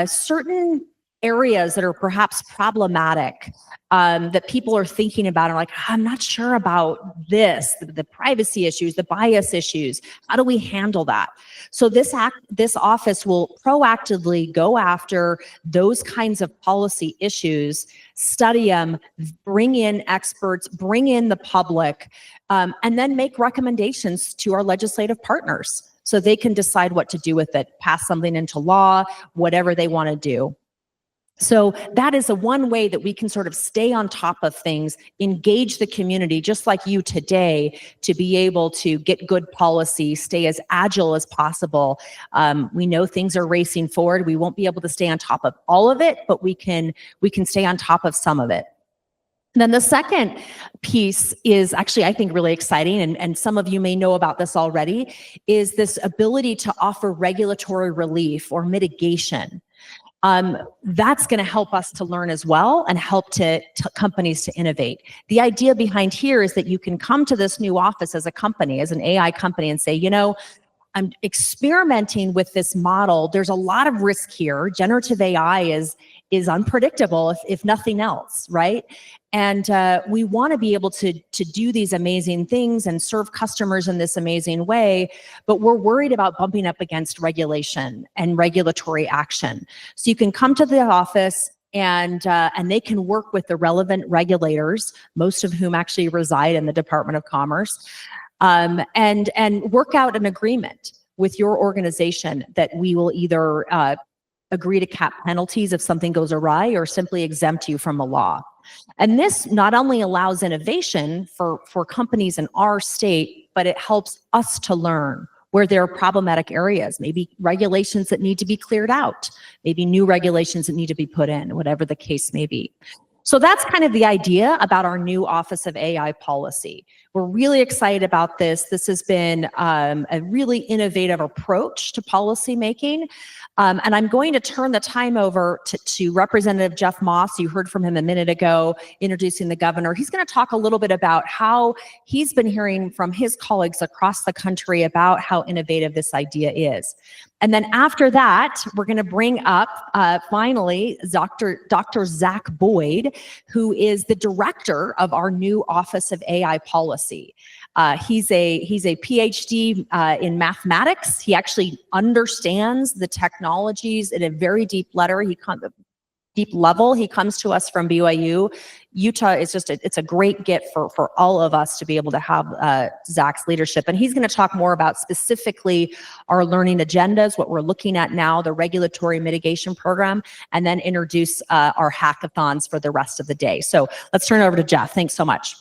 certain areas that are perhaps problematic, that people are thinking about and like, I'm not sure about this, the privacy issues, the bias issues. How do we handle that? So this office will proactively go after those kinds of policy issues, study them, bring in experts, bring in the public, and then make recommendations to our legislative partners so they can decide what to do with it, pass something into law, whatever they want to do. So that is one way that we can sort of stay on top of things, engage the community, just like you today, to be able to get good policy, stay as agile as possible. We know things are racing forward. We won't be able to stay on top of all of it, but we can stay on top of some of it. Then the second piece is actually, I think, really exciting, and some of you may know about this already, is this ability to offer regulatory relief or mitigation. That's going to help us to learn as well and help to companies to innovate. The idea behind here is that you can come to this new office as a company, as an AI company, and say, you know, I'm experimenting with this model. There's a lot of risk here. Generative AI is unpredictable, if nothing else, right? And we want to be able to do these amazing things and serve customers in this amazing way, but we're worried about bumping up against regulation and regulatory action. So you can come to the office and they can work with the relevant regulators, most of whom actually reside in the Department of Commerce, and work out an agreement with your organization that we will either agree to cap penalties if something goes awry or simply exempt you from the law. And this not only allows innovation for companies in our state, but it helps us to learn where there are problematic areas, maybe regulations that need to be cleared out, maybe new regulations that need to be put in, whatever the case may be. So that's kind of the idea about our new Office of AI Policy. We're really excited about this. This has been a really innovative approach to policy making. And I'm going to turn the time over to Representative Jeff Moss. You heard from him a minute ago, introducing the governor. He's going to talk a little bit about how he's been hearing from his colleagues across the country about how innovative this idea is. And then after that, we're going to bring up, finally, Dr. Zach Boyd, who is the director of our new Office of AI Policy. He's a PhD in mathematics. He actually understands the technologies at a very deep level. He comes to us from BYU. Utah is just it's a great get for all of us to be able to have Zach's leadership. And he's going to talk more about specifically our learning agendas, what we're looking at now, the regulatory mitigation program, and then introduce our hackathons for the rest of the day. So let's turn it over to Jeff. Thanks so much.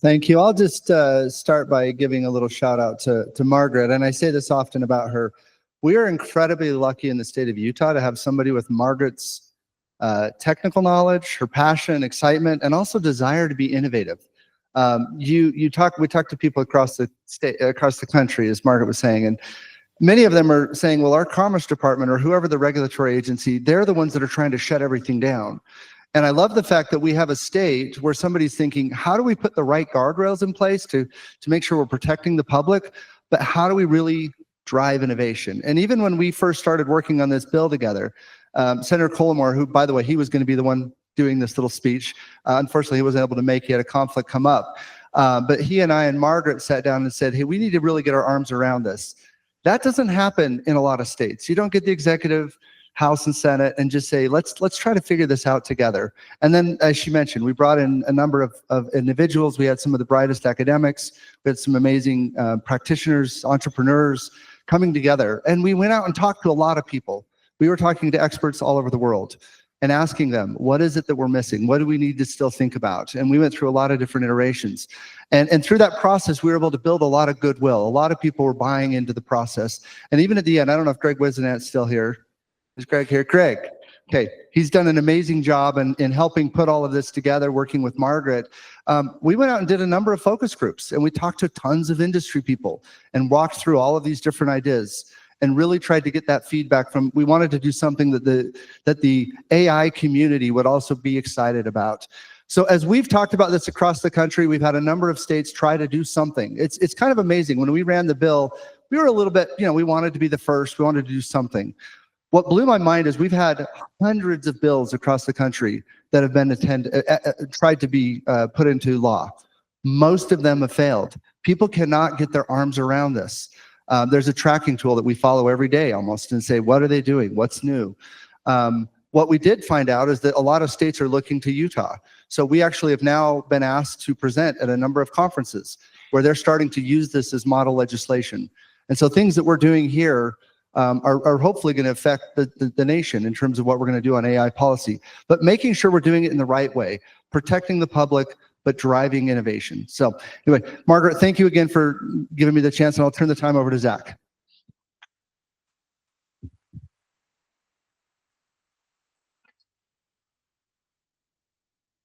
Thank you. I'll just start by giving a little shout out to Margaret. And I say this often about her. We are incredibly lucky in the state of Utah to have somebody with Margaret's technical knowledge, her passion, excitement, and also desire to be innovative. We talk to people across the state, across the country, as Margaret was saying, and many of them are saying, well, our Commerce Department or whoever the regulatory agency, they're the ones that are trying to shut everything down. And I love the fact that we have a state where somebody's thinking, how do we put the right guardrails in place to make sure we're protecting the public, but how do we really drive innovation? And even when we first started working on this bill together, Senator Collimore, who, by the way, he was going to be the one doing this little speech. Unfortunately, he wasn't able to make it. He had a conflict come up. But he and I and Margaret sat down and said, hey, we need to really get our arms around this. That doesn't happen in a lot of states. You don't get the executive, House and Senate and just say, let's try to figure this out together. And then, as she mentioned, we brought in a number of individuals. We had some of the brightest academics. We had some amazing practitioners, entrepreneurs coming together. And we went out and talked to a lot of people. We were talking to experts all over the world and asking them, what is it that we're missing? What do we need to still think about? And we went through a lot of different iterations. And through that process, we were able to build a lot of goodwill. A lot of people were buying into the process. And even at the end, I don't know if Greg Wisenant's still here. Is Greg here? Greg. Okay, he's done an amazing job in helping put all of this together, working with Margaret. We went out and did a number of focus groups, and we talked to tons of industry people and walked through all of these different ideas and really tried to get that feedback from, we wanted to do something that the AI community would also be excited about. So as we've talked about this across the country, we've had a number of states try to do something. It's kind of amazing. When we ran the bill, we were a little bit, we wanted to be the first, we wanted to do something. What blew my mind is we've had hundreds of bills across the country that have been tried to be put into law. Most of them have failed. People cannot get their arms around this. There's a tracking tool that we follow every day almost and say, what are they doing? What's new? What we did find out is that a lot of states are looking to Utah. So we actually have now been asked to present at a number of conferences where they're starting to use this as model legislation. And so things that we're doing here are hopefully going to affect the nation in terms of what we're going to do on AI policy, but making sure we're doing it in the right way, protecting the public, but driving innovation. So anyway, Margaret, thank you again for giving me the chance, and I'll turn the time over to Zach.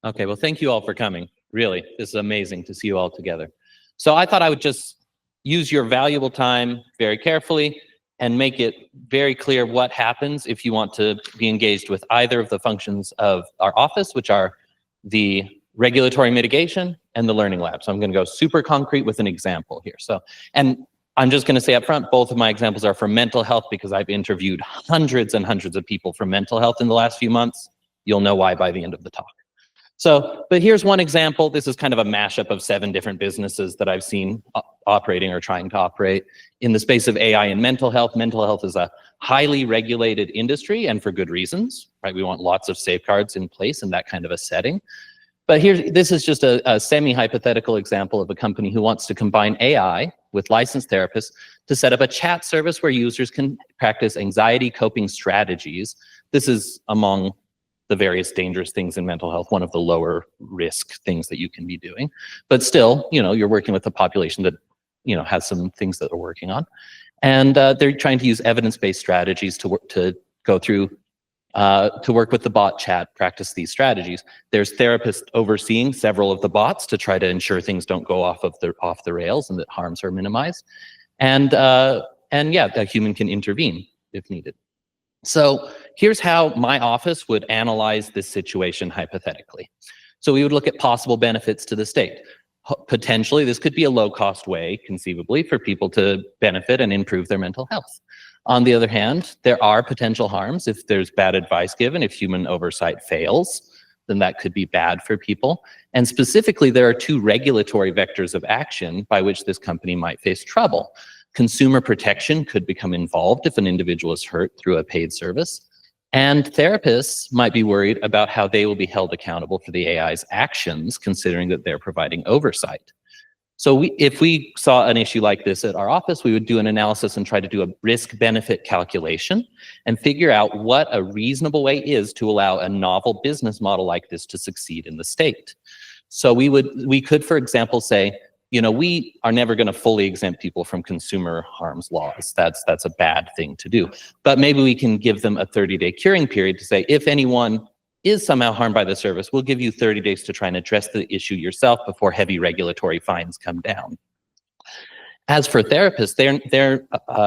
Okay, well, thank you all for coming. Really, this is amazing to see you all together. So I thought I would just use your valuable time very carefully and make it very clear what happens if you want to be engaged with either of the functions of our office, which are the regulatory mitigation and the learning lab. So I'm going to go super concrete with an example here. So, and I'm just going to say up front, both of my examples are for mental health because I've interviewed hundreds and hundreds of people for mental health in the last few months. You'll know why by the end of the talk. So, but here's one example. This is kind of a mashup of 7 different businesses that I've seen operating or trying to operate in the space of AI and mental health. Mental health is a highly regulated industry, and for good reasons, right? We want lots of safeguards in place in that kind of a setting. But this is just a semi-hypothetical example of a company who wants to combine AI with licensed therapists to set up a chat service where users can practice anxiety coping strategies. This is among the various dangerous things in mental health, one of the lower risk things that you can be doing. But still, you're working with a population that, has some things that they're working on. And they're trying to use evidence-based strategies to work with the bot chat, practice these strategies. There's therapists overseeing several of the bots to try to ensure things don't go off the rails and that harms are minimized. And yeah, a human can intervene if needed. So here's how my office would analyze this situation hypothetically. So we would look at possible benefits to the state. Potentially, this could be a low-cost way, conceivably, for people to benefit and improve their mental health. On the other hand, there are potential harms if there's bad advice given, if human oversight fails, then that could be bad for people. And specifically, there are 2 regulatory vectors of action by which this company might face trouble. Consumer protection could become involved if an individual is hurt through a paid service. And therapists might be worried about how they will be held accountable for the AI's actions, considering that they're providing oversight. So if we saw an issue like this at our office, we would do an analysis and try to do a risk-benefit calculation and figure out what a reasonable way is to allow a novel business model like this to succeed in the state. So we could, for example, say, we are never going to fully exempt people from consumer harms laws. That's a bad thing to do. But maybe we can give them a 30-day curing period to say, if anyone is somehow harmed by the service, we'll give you 30 days to try and address the issue yourself before heavy regulatory fines come down. As for therapists, they're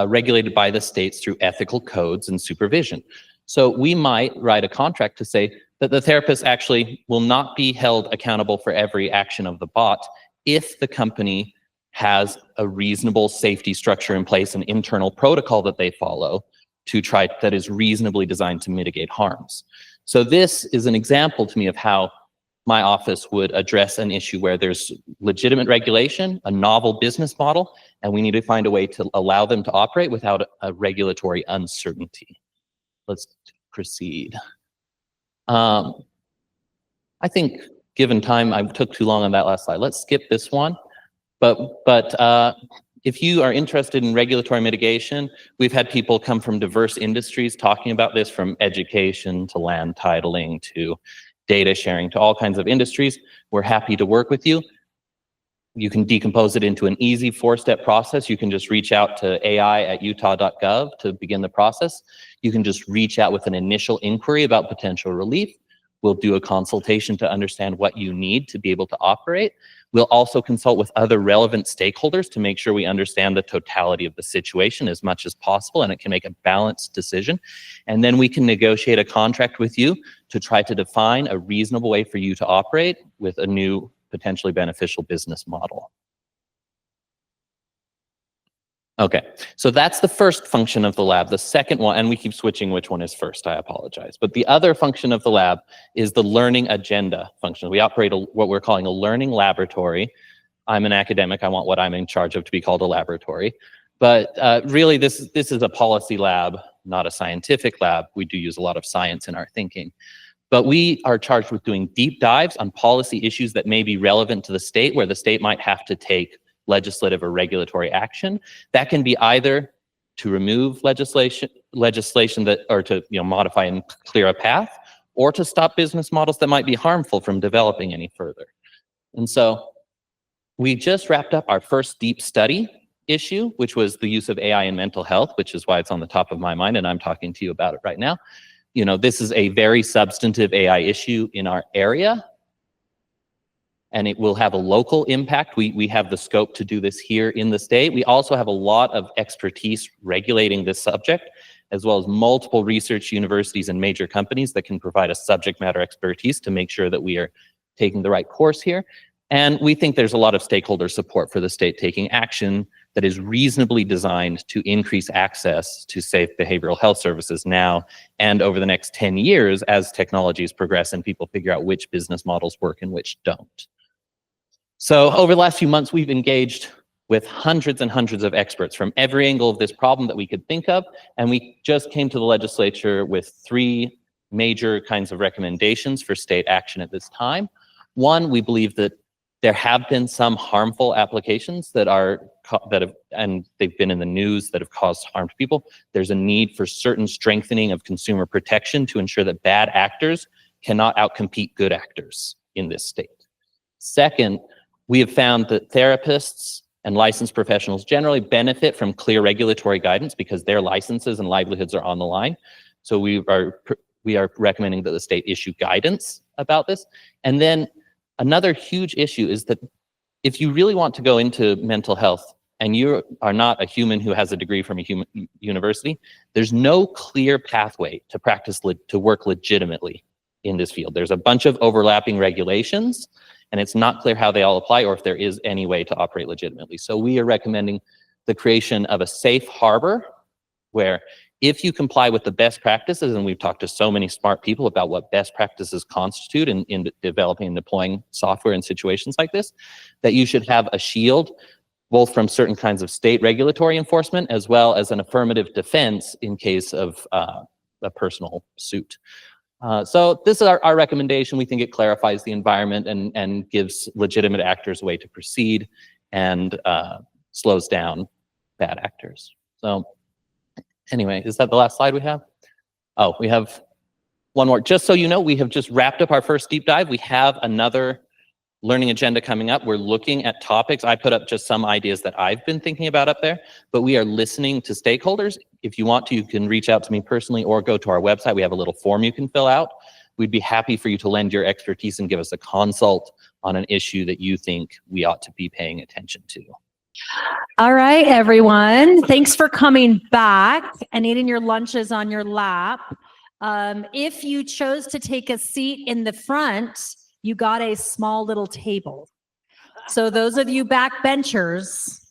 regulated by the states through ethical codes and supervision. So we might write a contract to say that the therapist actually will not be held accountable for every action of the bot if the company has a reasonable safety structure in place, an internal protocol that they follow that is reasonably designed to mitigate harms. So this is an example to me of how my office would address an issue where there's legitimate regulation, a novel business model, and we need to find a way to allow them to operate without a regulatory uncertainty. Let's proceed. I think given time, I took too long on that last slide. Let's skip this one. But If you are interested in regulatory mitigation, we've had people come from diverse industries talking about this, from education to land titling to data sharing to all kinds of industries. We're happy to work with you. You can decompose it into an easy 4-step process. You can just reach out to ai@utah.gov to begin the process. You can just reach out with an initial inquiry about potential relief. We'll do a consultation to understand what you need to be able to operate. We'll also consult with other relevant stakeholders to make sure we understand the totality of the situation as much as possible, and it can make a balanced decision. And then we can negotiate a contract with you to try to define a reasonable way for you to operate with a new, potentially beneficial business model. Okay, so that's the first function of the lab. The second one, and we keep switching which one is first, I apologize. But the other function of the lab is the learning agenda function. We operate what we're calling a learning laboratory. I'm an academic, I want what I'm in charge of to be called a laboratory. But really this is a policy lab, not a scientific lab. We do use a lot of science in our thinking. But we are charged with doing deep dives on policy issues that may be relevant to the state, where the state might have to take legislative or regulatory action. That can be either to remove legislation that, or to modify and clear a path, or to stop business models that might be harmful from developing any further. And so we just wrapped up our first deep study issue, which was the use of AI in mental health, which is why it's on the top of my mind and I'm talking to you about it right now. This is a very substantive AI issue in our area, and it will have a local impact. We have the scope to do this here in the state. We also have a lot of expertise regulating this subject, as well as multiple research universities and major companies that can provide a subject matter expertise to make sure that we are taking the right course here. And we think there's a lot of stakeholder support for the state taking action that is reasonably designed to increase access to safe behavioral health services now and over the next 10 years as technologies progress and people figure out which business models work and which don't. So over the last few months, we've engaged with hundreds and hundreds of experts from every angle of this problem that we could think of. And we just came to the legislature with 3 major kinds of recommendations for state action at this time. One, we believe that there have been some harmful applications that have, and they've been in the news, that have caused harm to people. There's a need for certain strengthening of consumer protection to ensure that bad actors cannot outcompete good actors in this state. Second, we have found that therapists and licensed professionals generally benefit from clear regulatory guidance because their licenses and livelihoods are on the line. So we are recommending that the state issue guidance about this. And then another huge issue is that if you really want to go into mental health and you are not a human who has a degree from a human university, there's no clear pathway to practice, to work legitimately in this field. There's a bunch of overlapping regulations, and it's not clear how they all apply or if there is any way to operate legitimately. So we are recommending the creation of a safe harbor where if you comply with the best practices, and we've talked to so many smart people about what best practices constitute in developing and deploying software in situations like this, that you should have a shield both from certain kinds of state regulatory enforcement as well as an affirmative defense in case of a personal suit. So this is our recommendation. We think it clarifies the environment and gives legitimate actors a way to proceed and slows down bad actors. So anyway, is that the last slide we have? Oh, we have one more. Just so you know, we have just wrapped up our first deep dive. We have another learning agenda coming up. We're looking at topics. I put up just some ideas that I've been thinking about up there, but we are listening to stakeholders. If you want to, you can reach out to me personally or go to our website. We have a little form you can fill out. We'd be happy for you to lend your expertise and give us a consult on an issue that you think we ought to be paying attention to. All right, everyone. Thanks for coming back and eating your lunches on your lap. If you chose to take a seat in the front, you got a small little table. So those of you backbenchers,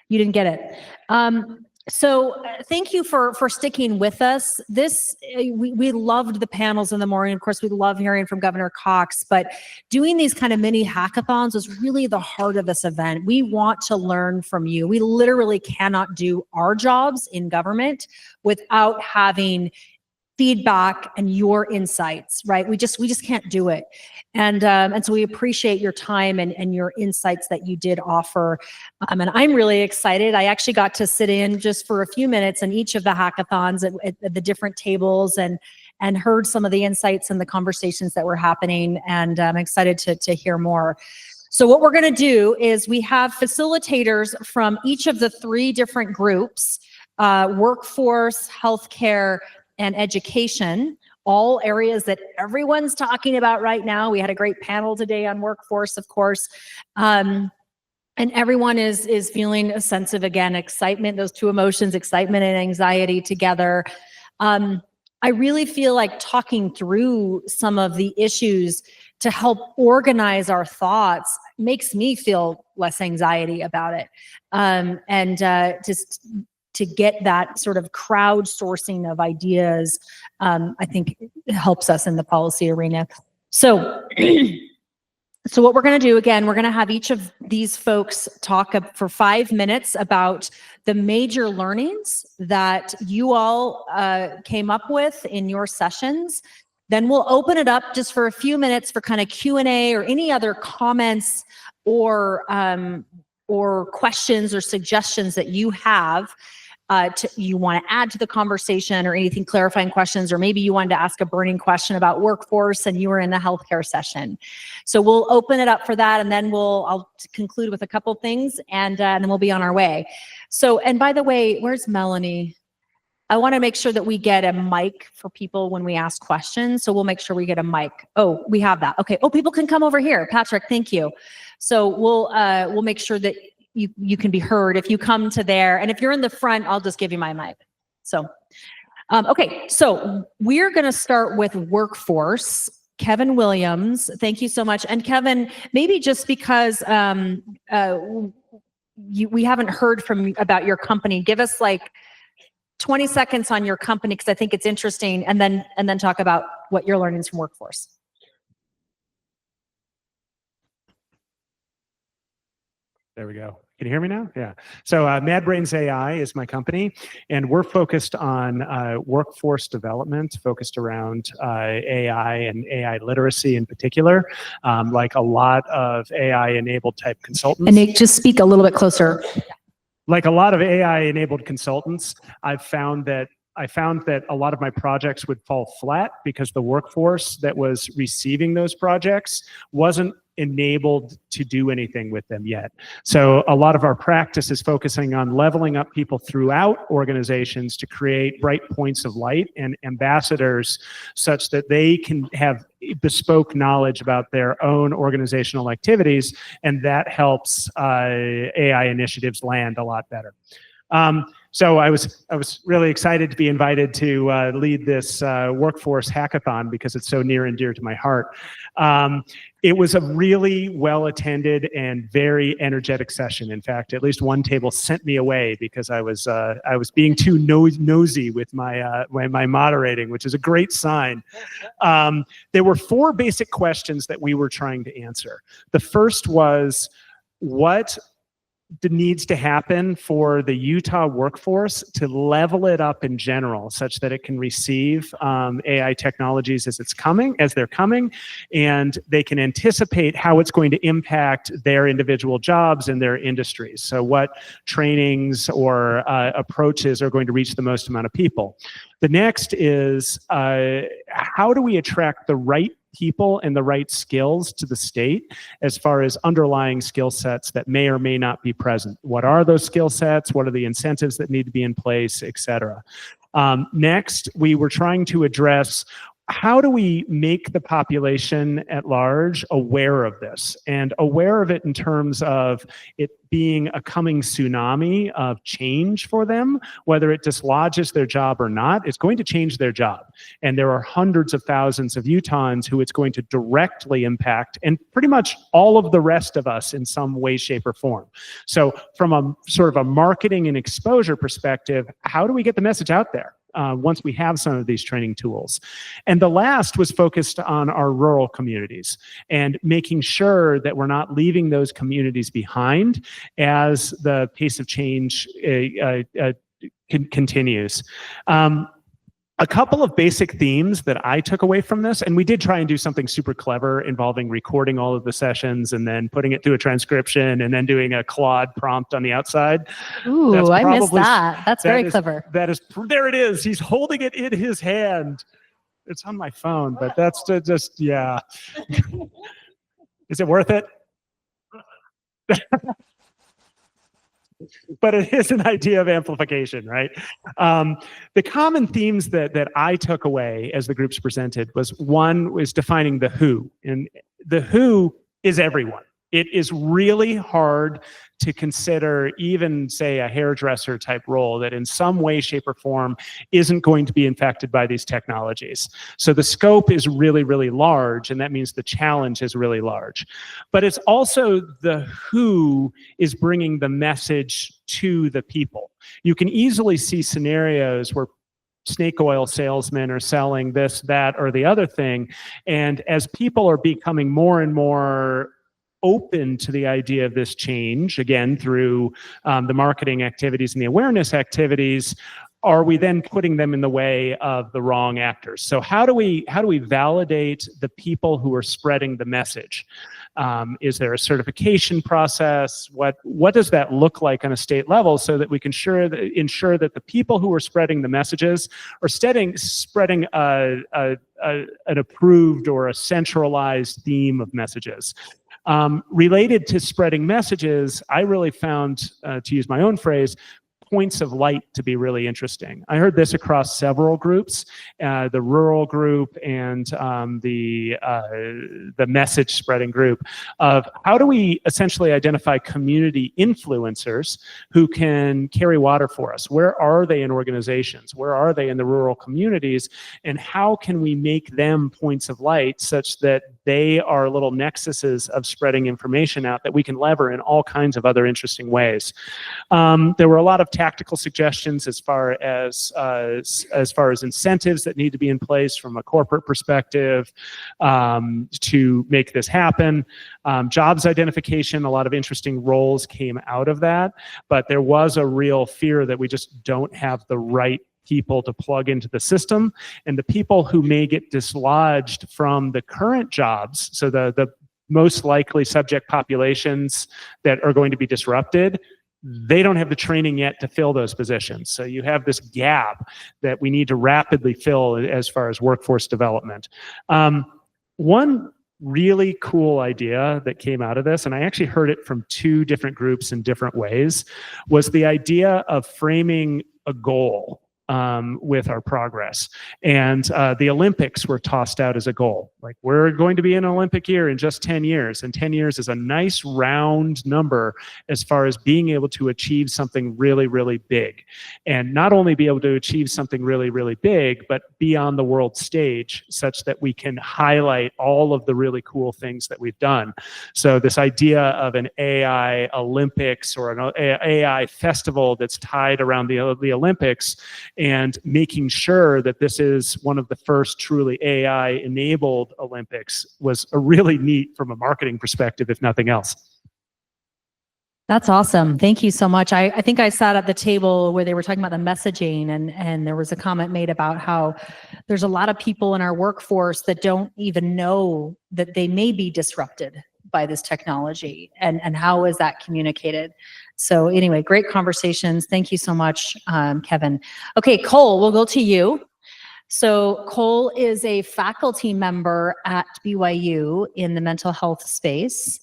you didn't get it. So thank you for sticking with us. We loved the panels in the morning. Of course, we love hearing from Governor Cox, but doing these kind of mini hackathons is really the heart of this event. We want to learn from you. We literally cannot do our jobs in government without having feedback and your insights, right? We just can't do it. And so we appreciate your time and your insights that you did offer. And I'm really excited. I actually got to sit in just for a few minutes in each of the hackathons at the different tables and heard some of the insights and the conversations that were happening. And I'm excited to hear more. So what we're going to do is we have facilitators from each of the 3 different groups, workforce, healthcare, and education, all areas that everyone's talking about right now. We had a great panel today on workforce, of course. And everyone is feeling a sense of, again, excitement, those 2 emotions, excitement and anxiety together. I really feel like talking through some of the issues to help organize our thoughts makes me feel less anxiety about it. Just to get that sort of crowdsourcing of ideas, I think it helps us in the policy arena. So what we're going to do, again, we're going to have each of these folks talk for 5 minutes about the major learnings that you all came up with in your sessions. Then we'll open it up just for a few minutes for kind of Q&A or any other comments or questions or suggestions that you have. You want to add to the conversation or anything, clarifying questions, or maybe you wanted to ask a burning question about workforce and you were in the healthcare session. So we'll open it up for that, and then I'll conclude with a couple things, and then we'll be on our way. So, and by the way, where's Melanie? I want to make sure that we get a mic for people when we ask questions. So we'll make sure we get a mic. Oh, we have that. Okay. Oh, people can come over here. Patrick, thank you. So we'll make sure that you can be heard if you come to there. And if you're in the front, I'll just give you my mic. So, okay. So we're going to start with workforce. Kevin Williams, thank you so much. And Kevin, maybe just because we haven't heard about your company, give us like 20 seconds on your company, because I think it's interesting, and then talk about what your learnings from workforce. There we go. Can you hear me now? Yeah. So MadBrains AI is my company, and we're focused on workforce development, focused around AI and AI literacy in particular, like a lot of AI-enabled type consultants. And Nick, just speak a little bit closer. Like a lot of AI-enabled consultants, I found that a lot of my projects would fall flat because the workforce that was receiving those projects wasn't enabled to do anything with them yet. So a lot of our practice is focusing on leveling up people throughout organizations to create bright points of light and ambassadors such that they can have bespoke knowledge about their own organizational activities, and that helps AI initiatives land a lot better. So I was really excited to be invited to lead this workforce hackathon because it's so near and dear to my heart. It was a really well-attended and very energetic session. In fact, at least one table sent me away because I was being too nosy with my moderating, which is a great sign. There were 4 basic questions that we were trying to answer. The first was, what needs to happen for the Utah workforce to level it up in general such that it can receive AI technologies as they're coming, and they can anticipate how it's going to impact their individual jobs and their industries. So what trainings or approaches are going to reach the most amount of people. The next is how do we attract the right people and the right skills to the state as far as underlying skill sets that may or may not be present? What are those skill sets? What are the incentives that need to be in place, et cetera? Next, we were trying to address how do we make the population at large aware of this, and aware of it in terms of it being a coming tsunami of change for them, whether it dislodges their job or not, it's going to change their job. And there are hundreds of thousands of Utahns who it's going to directly impact, and pretty much all of the rest of us in some way, shape, or form. So from a sort of a marketing and exposure perspective, how do we get the message out there? Once we have some of these training tools. And the last was focused on our rural communities and making sure that we're not leaving those communities behind as the pace of change continues. a couple of basic themes that I took away from this, and we did try and do something super clever involving recording all of the sessions and then putting it through a transcription and then doing a Claude prompt on the outside. Ooh, That's I missed probably- that. That's very clever. That is, there it is. He's holding it in his hand. It's on my phone, but that's just, yeah. Is it worth it? But it is an idea of amplification, right? The common themes that I took away as the groups presented was, one was defining the who, and the who is everyone. It is really hard to consider even, say, a hairdresser type role that in some way, shape, or form isn't going to be infected by these technologies. So the scope is really, really large, and that means the challenge is really large. But it's also the who is bringing the message to the people. You can easily see scenarios where snake oil salesmen are selling this, that, or the other thing, and as people are becoming more and more open to the idea of this change, again, through the marketing activities and the awareness activities, are we then putting them in the way of the wrong actors? So how do we validate the people who are spreading the message? Is there a certification process? What does that look like on a state level so that we can ensure that the people who are spreading the messages are spreading an approved or a centralized theme of messages? Related to spreading messages, I really found, to use my own phrase, points of light to be really interesting. I heard this across several groups, the rural group and the message spreading group, of how do we essentially identify community influencers who can carry water for us? Where are they in organizations? Where are they in the rural communities? And how can we make them points of light such that they are little nexuses of spreading information out that we can lever in all kinds of other interesting ways? There were a lot of tactical suggestions as far as incentives that need to be in place from a corporate perspective to make this happen. Jobs identification, a lot of interesting roles came out of that, but there was a real fear that we just don't have the right people to plug into the system, and the people who may get dislodged from the current jobs, so the most likely subject populations that are going to be disrupted, they don't have the training yet to fill those positions. So you have this gap that we need to rapidly fill as far as workforce development. One really cool idea that came out of this, and I actually heard it from two different groups in different ways, was the idea of framing a goal with our progress. And the Olympics were tossed out as a goal. Like, we're going to be in an Olympic year in just 10 years. And 10 years is a nice round number as far as being able to achieve something really, really big. And not only be able to achieve something really, really big, but be on the world stage such that we can highlight all of the really cool things that we've done. So this idea of an AI Olympics or an AI festival that's tied around the Olympics, and making sure that this is one of the first truly AI-enabled Olympics was a really neat from a marketing perspective, if nothing else. That's awesome. Thank you so much. I think I sat at the table where they were talking about the messaging, and there was a comment made about how there's a lot of people in our workforce that don't even know that they may be disrupted by this technology, and how is that communicated? So anyway, great conversations. Thank you so much, Kevin. Okay, Cole, we'll go to you. So Cole is a faculty member at BYU in the mental health space.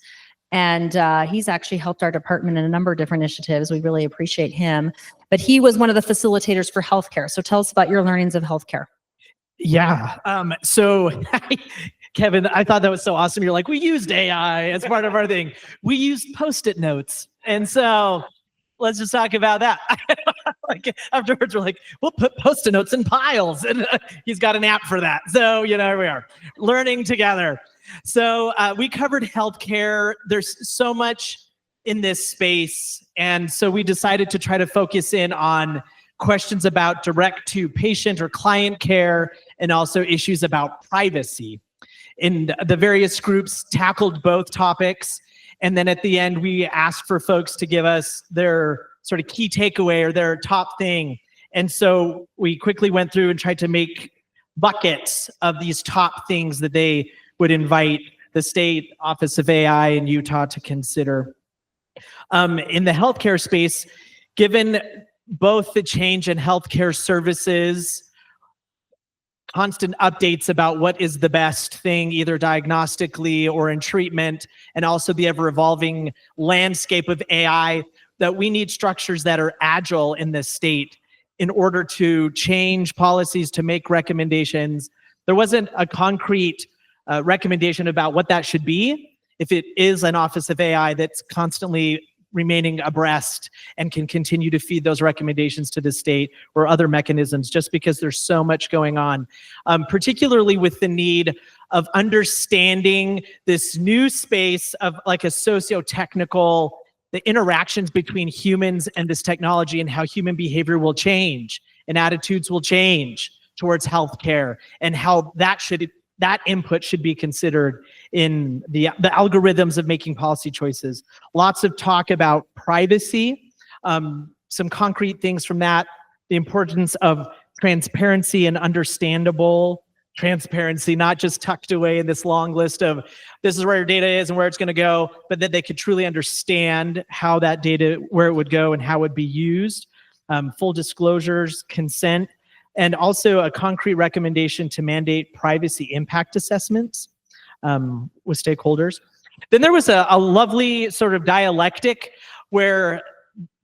And he's actually helped our department in a number of different initiatives. We really appreciate him. But he was one of the facilitators for healthcare. So tell us about your learnings of healthcare. Yeah. So Kevin, I thought that was so awesome. You're like, we used AI as part of our thing. We used Post-it notes. And so let's just talk about that. Like, afterwards, we're like, we'll put Post-it notes in piles. And he's got an app for that. So, here we are, learning together. So we covered healthcare. There's so much in this space. And so we decided to try to focus in on questions about direct to patient or client care, and also issues about privacy. And the various groups tackled both topics. And then at the end, we asked for folks to give us their sort of key takeaway or their top thing. And so we quickly went through and tried to make buckets of these top things that they would invite the State Office of AI in Utah to consider. In the healthcare space, given both the change in healthcare services, constant updates about what is the best thing, either diagnostically or in treatment, and also the ever-evolving landscape of AI, that we need structures that are agile in this state in order to change policies, to make recommendations. There wasn't a concrete recommendation about what that should be. If it is an Office of AI that's constantly remaining abreast and can continue to feed those recommendations to the state or other mechanisms, just because there's so much going on, particularly with the need of understanding this new space of like a socio-technical, the interactions between humans and this technology, and how human behavior will change and attitudes will change towards healthcare, and how that input should be considered in the algorithms of making policy choices. Lots of talk about privacy, some concrete things from that, the importance of transparency and understandable transparency, not just tucked away in this long list of this is where your data is and where it's going to go, but that they could truly understand how that data, where it would go and how it would be used, full disclosures, consent, and also a concrete recommendation to mandate privacy impact assessments with stakeholders. Then there was a lovely sort of dialectic where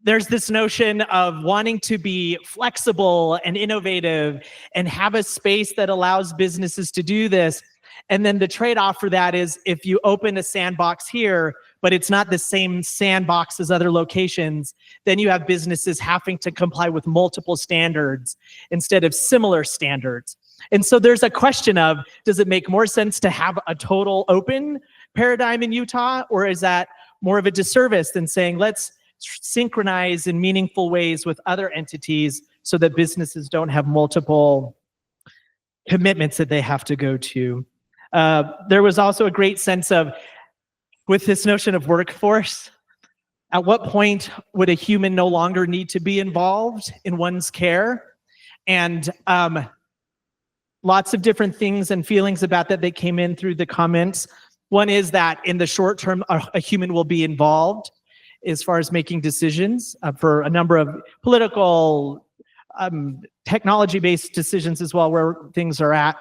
there's this notion of wanting to be flexible and innovative and have a space that allows businesses to do this. And then the trade-off for that is if you open a sandbox here, but it's not the same sandbox as other locations, then you have businesses having to comply with multiple standards instead of similar standards. And so there's a question of, does it make more sense to have a total open paradigm in Utah, or is that more of a disservice than saying, let's synchronize in meaningful ways with other entities so that businesses don't have multiple commitments that they have to go to? There was also a great sense of, with this notion of workforce, at what point would a human no longer need to be involved in one's care? And lots of different things and feelings about that came in through the comments. One is that in the short term, a human will be involved as far as making decisions for a number of political, technology-based decisions as well, where things are at.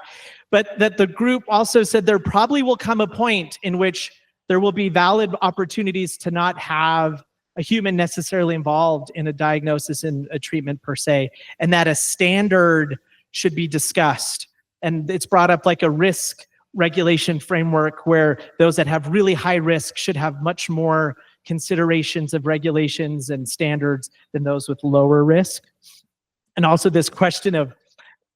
But that the group also said there probably will come a point in which there will be valid opportunities to not have a human necessarily involved in a diagnosis and a treatment per se, and that a standard should be discussed. And it's brought up like a risk regulation framework where those that have really high risk should have much more considerations of regulations and standards than those with lower risk. And also this question of,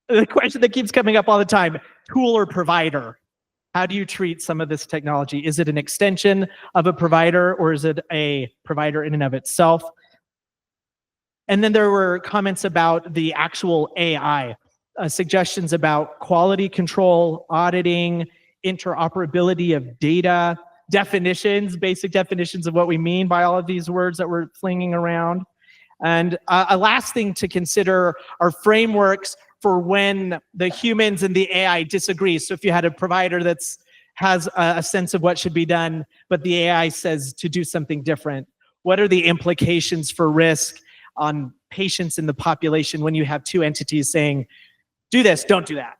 the question that keeps coming up all the time, tool or provider? How do you treat some of this technology? Is it an extension of a provider, or is it a provider in and of itself? And then there were comments about the actual AI, suggestions about quality control, auditing, interoperability of data, definitions, basic definitions of what we mean by all of these words that we're flinging around. And a last thing to consider are frameworks for when the humans and the AI disagree. So if you had a provider that has a sense of what should be done, but the AI says to do something different, what are the implications for risk on patients in the population when you have two entities saying, do this, don't do that?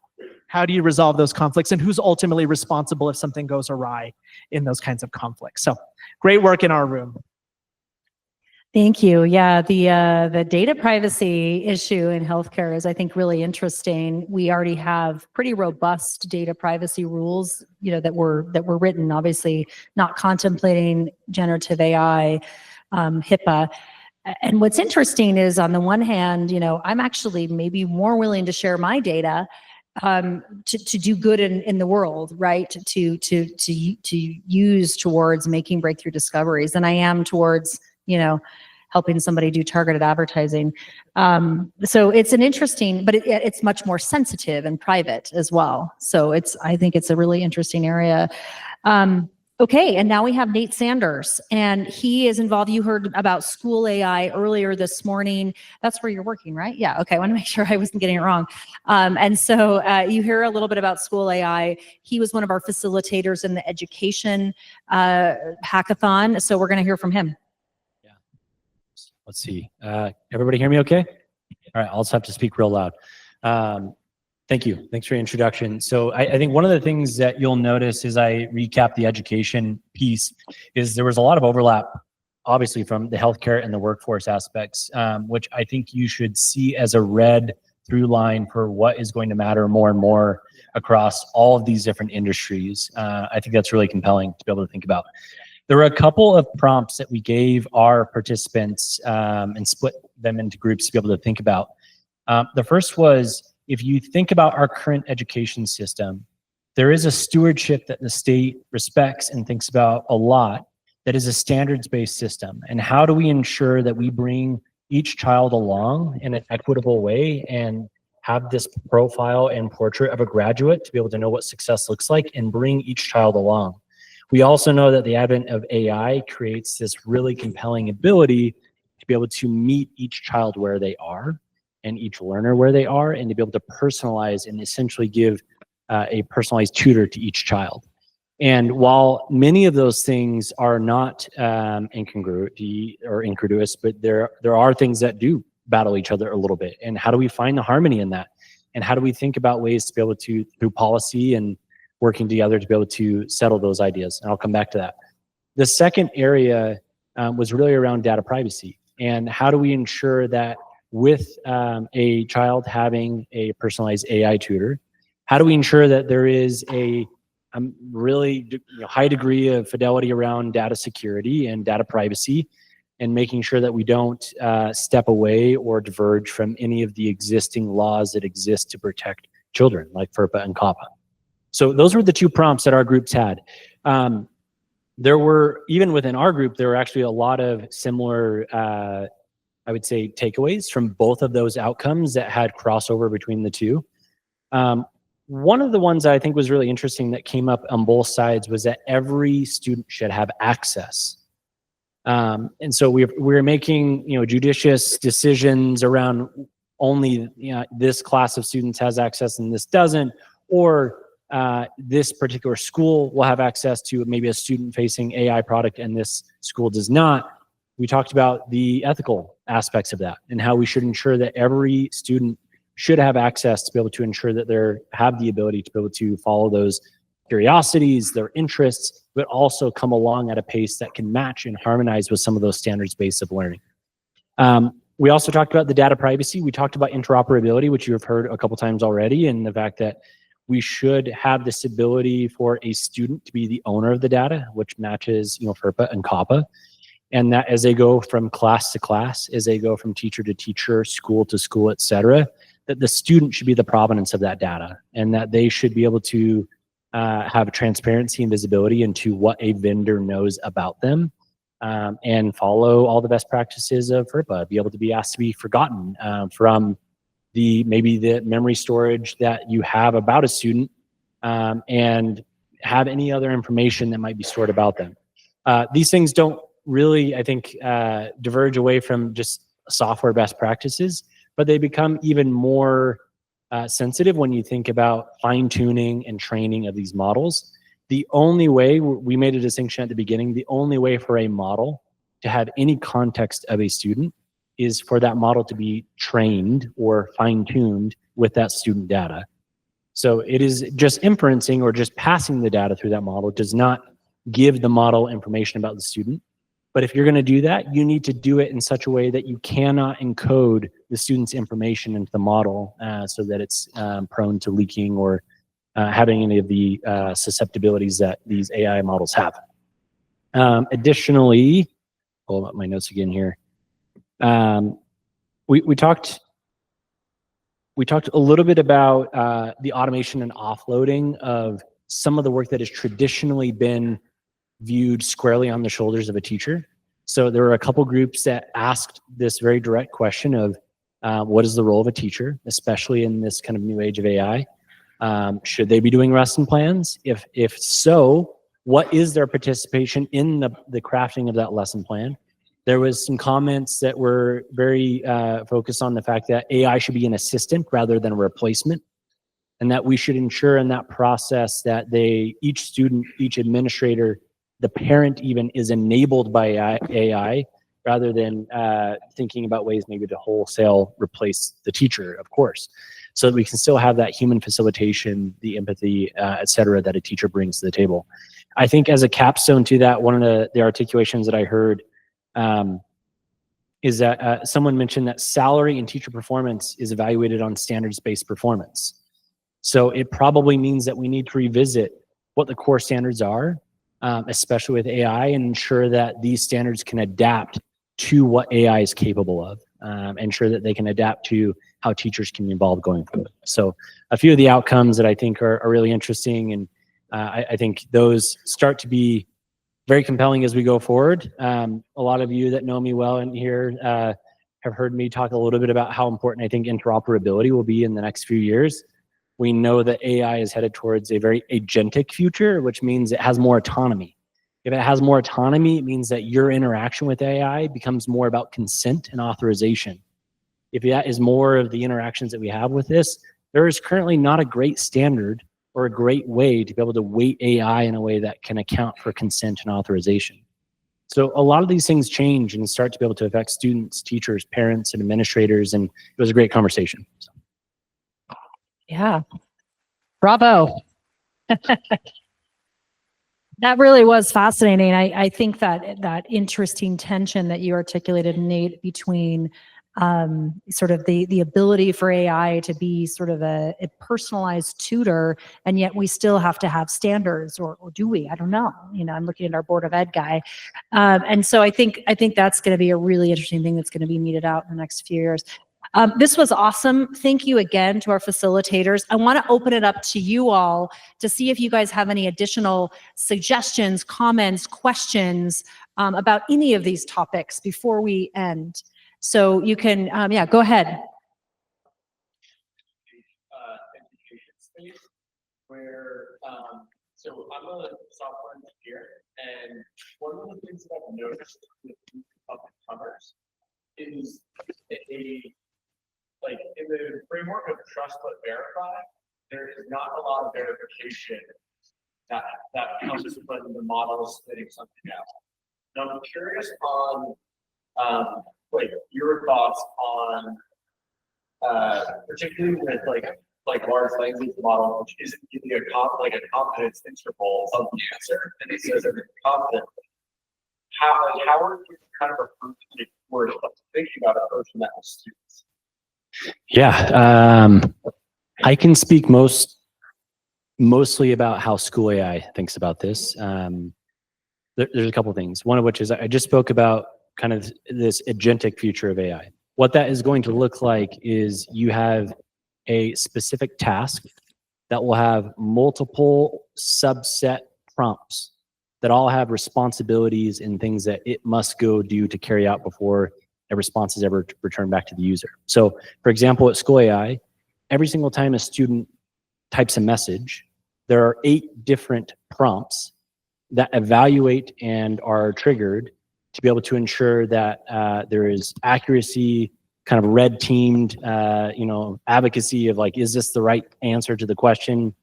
How do you resolve those conflicts, and who's ultimately responsible if something goes awry in those kinds of conflicts? So great work in our room. Thank you. Yeah, the data privacy issue in healthcare is, I think, really interesting. We already have pretty robust data privacy rules, that were written, obviously not contemplating generative AI, HIPAA. And what's interesting is, on the one hand, I'm actually maybe more willing to share my data to do good in the world, right? To use towards making breakthrough discoveries than I am towards helping somebody do targeted advertising. So it's an interesting, but it's much more sensitive and private as well. So I think it's a really interesting area. Okay, and now we have Nate Sanders, and he is involved. You heard about School AI earlier this morning. That's where you're working, right? Yeah, okay. I want to make sure I wasn't getting it wrong. And so you hear a little bit about School AI. He was one of our facilitators in the education hackathon, so we're going to hear from him. Let's see. Everybody hear me okay? All right, I'll just have to speak real loud. Thank you. Thanks for your introduction. So I think one of the things that you'll notice as I recap the education piece is there was a lot of overlap, obviously, from the healthcare and the workforce aspects, which I think you should see as a red through line for what is going to matter more and more across all of these different industries. I think that's really compelling to be able to think about. There were a couple of prompts that we gave our participants and split them into groups to be able to think about. The first was, if you think about our current education system, there is a stewardship that the state respects and thinks about a lot that is a standards-based system. And how do we ensure that we bring each child along in an equitable way and have this profile and portrait of a graduate to be able to know what success looks like and bring each child along? We also know that the advent of AI creates this really compelling ability to be able to meet each child where they are and each learner where they are, and to be able to personalize and essentially give a personalized tutor to each child. And while many of those things are not incongruity or incongruous, but there are things that do battle each other a little bit. And how do we find the harmony in that? And how do we think about ways to be able to, through policy and working together, to be able to settle those ideas? And I'll come back to that. The second area was really around data privacy. And how do we ensure that with a child having a personalized AI tutor, how do we ensure that there is a really high degree of fidelity around data security and data privacy, and making sure that we don't step away or diverge from any of the existing laws that exist to protect children, like FERPA and COPPA? So those were the two prompts that our groups had. There were, even within our group, there were actually a lot of similar I would say takeaways from both of those outcomes that had crossover between the two. One of the ones I think was really interesting that came up on both sides was that every student should have access. And so we're making judicious decisions around only this class of students has access and this doesn't, or this particular school will have access to maybe a student-facing AI product and this school does not. We talked about the ethical aspects of that and how we should ensure that every student should have access to be able to ensure that they have the ability to be able to follow those curiosities, their interests, but also come along at a pace that can match and harmonize with some of those standards base of learning. We also talked about the data privacy. We talked about interoperability, which you have heard a couple times already, and the fact that we should have this ability for a student to be the owner of the data, which matches FERPA and COPPA. And that as they go from class to class, as they go from teacher to teacher, school to school, et cetera, that the student should be the provenance of that data, and that they should be able to have transparency and visibility into what a vendor knows about them, and follow all the best practices of FERPA, be able to be asked to be forgotten from maybe the memory storage that you have about a student, and have any other information that might be stored about them. These things don't really, I think, diverge away from just software best practices, but they become even more sensitive when you think about fine-tuning and training of these models. The only way, we made a distinction at the beginning, the only way for a model to have any context of a student is for that model to be trained or fine-tuned with that student data. So it is just inferencing or just passing the data through that model does not give the model information about the student. But if you're going to do that, you need to do it in such a way that you cannot encode the student's information into the model so that it's prone to leaking or having any of the susceptibilities that these AI models have. Additionally, pull up my notes again here. We talked a little bit about the automation and offloading of some of the work that has traditionally been viewed squarely on the shoulders of a teacher. So there were a couple groups that asked this very direct question of what is the role of a teacher, especially in this kind of new age of AI? Should they be doing lesson plans? If so, what is their participation in the crafting of that lesson plan? There was some comments that were very focused on the fact that AI should be an assistant rather than a replacement, and that we should ensure in that process that each student, each administrator, the parent even is enabled by AI rather than thinking about ways maybe to wholesale replace the teacher, of course, so that we can still have that human facilitation, the empathy, et cetera, that a teacher brings to the table. I think as a capstone to that, one of the articulations that I heard is that someone mentioned that salary and teacher performance is evaluated on standards-based performance. So it probably means that we need to revisit what the core standards are, especially with AI, and ensure that these standards can adapt to what AI is capable of, ensure that they can adapt to how teachers can be involved going forward. So a few of the outcomes that I think are really interesting, and I think those start to be very compelling as we go forward. A lot of you that know me well in here have heard me talk a little bit about how important I think interoperability will be in the next few years. We know that AI is headed towards a very agentic future, which means it has more autonomy. If it has more autonomy, it means that your interaction with AI becomes more about consent and authorization. If that is more of the interactions that we have with this, there is currently not a great standard or a great way to be able to weight AI in a way that can account for consent and authorization. So a lot of these things change and start to be able to affect students, teachers, parents, and administrators, and it was a great conversation. So. Yeah. Bravo. That really was fascinating. I think that interesting tension that you articulated, Nate, between sort of the ability for AI to be sort of a personalized tutor, and yet we still have to have standards, or do we? I don't know. You know, I'm looking at our Board of Ed guy. And so I think that's going to be a really interesting thing that's going to be meted out in the next few years. This was awesome. Thank you again to our facilitators. I want to open it up to you all to see if you guys have any additional suggestions, comments, questions about any of these topics before we end. So you can, yeah, go ahead. Education space where, so I'm a software engineer, and one of the things that I've noticed with up-and-comers is like in the framework of trust but verify, there is not a lot of verification that comes when the model is spitting something out. Now I'm curious on like your thoughts on particularly with like large language model, which isn't giving a confidence interval of the answer, and it says that it's confident. How are you kind of approaching or thinking about approaching that with students? Yeah, I can speak mostly about how School AI thinks about this. There's a couple of things. One of which is I just spoke about kind of this agentic future of AI. What that is going to look like is you have a specific task that will have multiple subset prompts that all have responsibilities and things that it must go do to carry out before a response is ever returned back to the user. So for example, at School AI, every single time a student types a message, there are 8 different prompts that evaluate and are triggered to be able to ensure that there is accuracy, kind of red teamed, advocacy of like, is this the right answer to the question?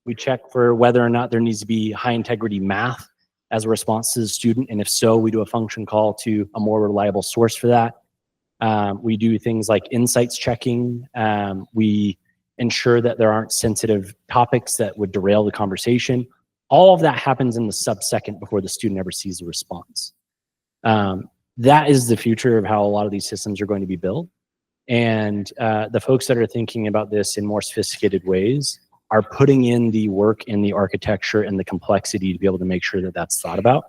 We check for whether or not there needs to be high integrity math as a response to the student. And if so, we do a function call to a more reliable source for that. We do things like insights checking. We ensure that there aren't sensitive topics that would derail the conversation. All of that happens in the sub-second before the student ever sees the response. That is the future of how a lot of these systems are going to be built. And the folks that are thinking about this in more sophisticated ways are putting in the work in the architecture and the complexity to be able to make sure that that's thought about.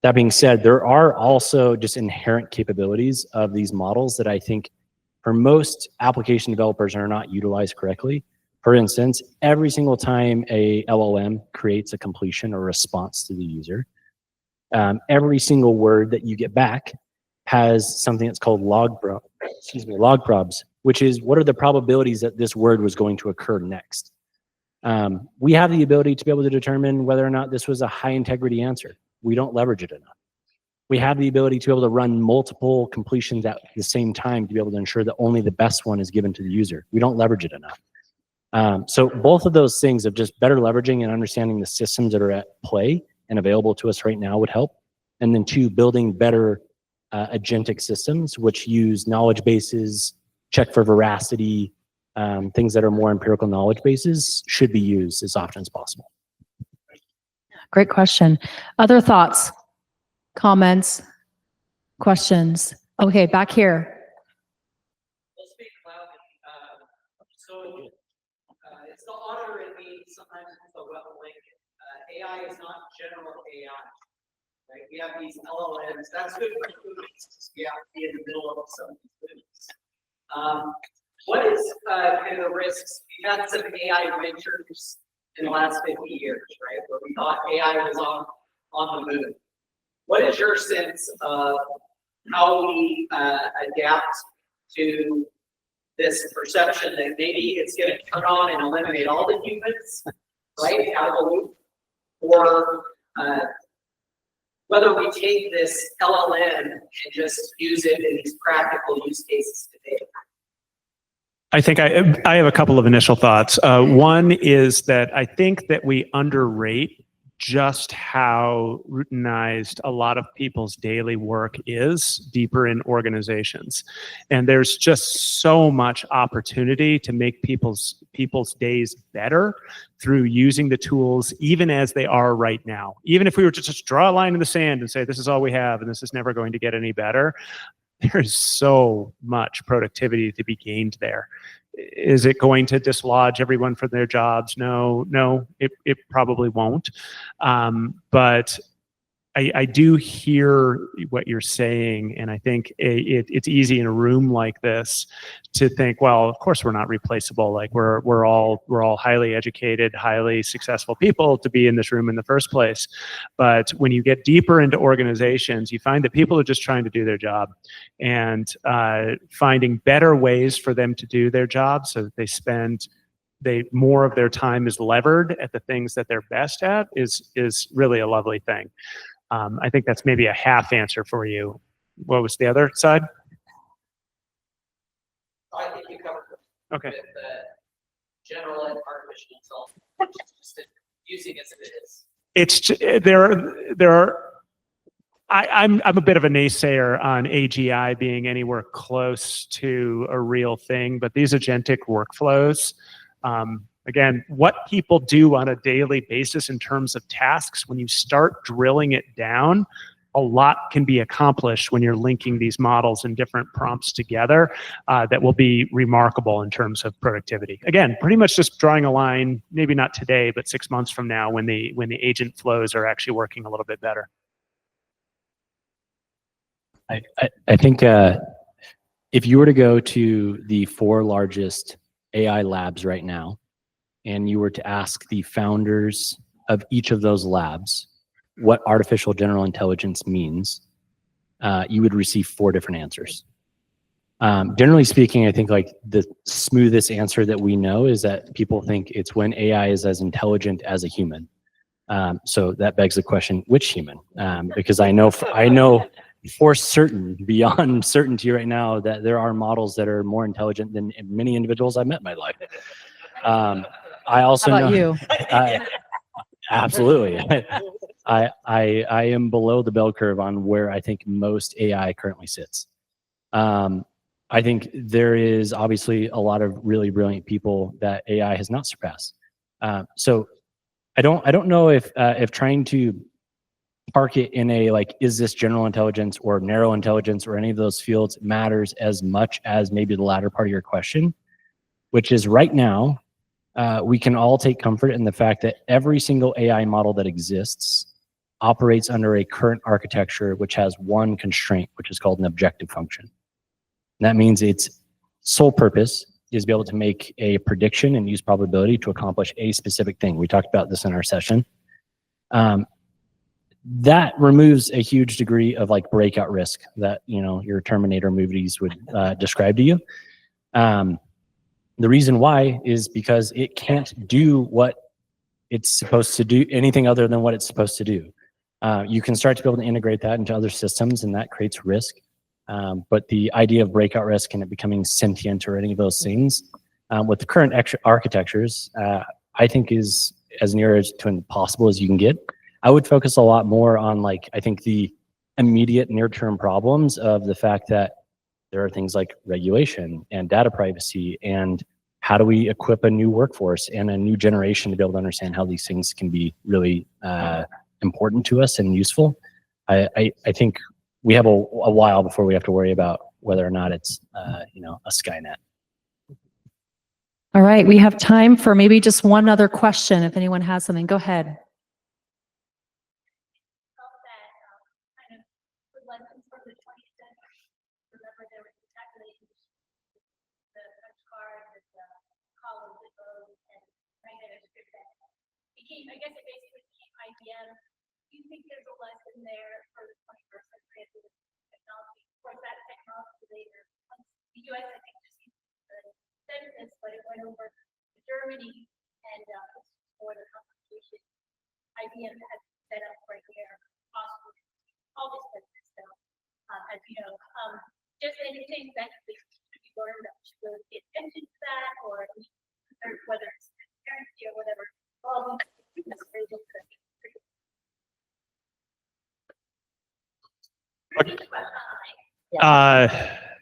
That being said, there are also just inherent capabilities of these models that I think for most application developers are not utilized correctly. For instance, every single time a LLM creates a completion or response to the user, every single word that you get back has something that's called log probs, which is what are the probabilities that this word was going to occur next. We have the ability to be able to determine whether or not this was a high integrity answer. We don't leverage it enough. We have the ability to be able to run multiple completions at the same time to be able to ensure that only the best one is given to the user. We don't leverage it enough. So both of those things of just better leveraging and understanding the systems that are at play and available to us right now would help. And then two, building better agentic systems, which use knowledge bases, check for veracity, things that are more empirical knowledge bases should be used as often as possible. Great question. Other thoughts, comments, questions? Okay, back here. It's the honor in me, sometimes it's the well link. AI is not general AI. Right? We have these LLMs. That's good for students. We have to be in the middle of some of these students. What is kind of the risks? We've had some AI ventures in the last 50 years, right? Where we thought AI was on the moon. What is your sense of how we adapt to this perception that maybe it's going to turn on and eliminate all the humans, right, out of the loop, or whether we take this LLM and just use it in these practical use cases today? I think I have a couple of initial thoughts. One is that I think that we underrate just how routinized a lot of people's daily work is deeper in organizations. And there's just so much opportunity to make people's days better through using the tools, even as they are right now. Even if we were to just draw a line in the sand and say, this is all we have and this is never going to get any better, there's so much productivity to be gained there. Is it going to dislodge everyone from their jobs? No, it probably won't. But I do hear what you're saying, and I think it's easy in a room like this to think, well, of course we're not replaceable. Like we're all highly educated, highly successful people to be in this room in the first place. But when you get deeper into organizations, you find that people are just trying to do their job, and finding better ways for them to do their job so that more of their time is levered at the things that they're best at is really a lovely thing. I think that's maybe a half answer for you. What was the other side? I think you covered it. Okay. With general and artificial intelligence, just using it as it is. It's there are. I'm a bit of a naysayer on AGI being anywhere close to a real thing, but these agentic workflows. Again, what people do on a daily basis in terms of tasks, when you start drilling it down, a lot can be accomplished when you're linking these models and different prompts together that will be remarkable in terms of productivity. Again, pretty much just drawing a line, maybe not today, but 6 months from now when the agent flows are actually working a little bit better. I think if you were to go to the 4 largest AI labs right now, and you were to ask the founders of each of those labs what artificial general intelligence means, you would receive 4 different answers. Generally speaking, I think like the smoothest answer that we know is that people think it's when AI is as intelligent as a human. So that begs the question, which human? Because I know for certain, beyond certainty right now, that there are models that are more intelligent than many individuals I've met in my life. I also How about know, you? Absolutely. I am below the bell curve on where I think most AI currently sits. I think there is obviously a lot of really brilliant people that AI has not surpassed. So I don't know if trying to park it in a like, is this general intelligence or narrow intelligence or any of those fields matters as much as maybe the latter part of your question, which is right now, we can all take comfort in the fact that every single AI model that exists operates under a current architecture which has one constraint, which is called an objective function. And that means its sole purpose is to be able to make a prediction and use probability to accomplish a specific thing. We talked about this in our session. That removes a huge degree of like breakout risk that your Terminator movies would describe to you. The reason why is because it can't do what it's supposed to do, anything other than what it's supposed to do. You can start to be able to integrate that into other systems, and that creates risk. But the idea of breakout risk and it becoming sentient or any of those things, with the current architectures, I think is as near to impossible as you can get. I would focus a lot more on, like, I think the immediate near-term problems of the fact that there are things like regulation and data privacy, and how do we equip a new workforce and a new generation to be able to understand how these things can be really important to us and useful. I think we have a while before we have to worry about whether or not it's a Skynet. All right, we have time for maybe just one other question. If anyone has something, go ahead. I guess it basically became IBM. Do you think there's a lesson there for the 21st century as with technology? Of course, that technology later, the U.S. I think just used the census, but it went over to Germany, and for the competition, IBM had set up right there, possibly all this kind of stuff, as you know. Just anything that we learned that we should really pay attention to that, or whether it's transparency or whatever. Well,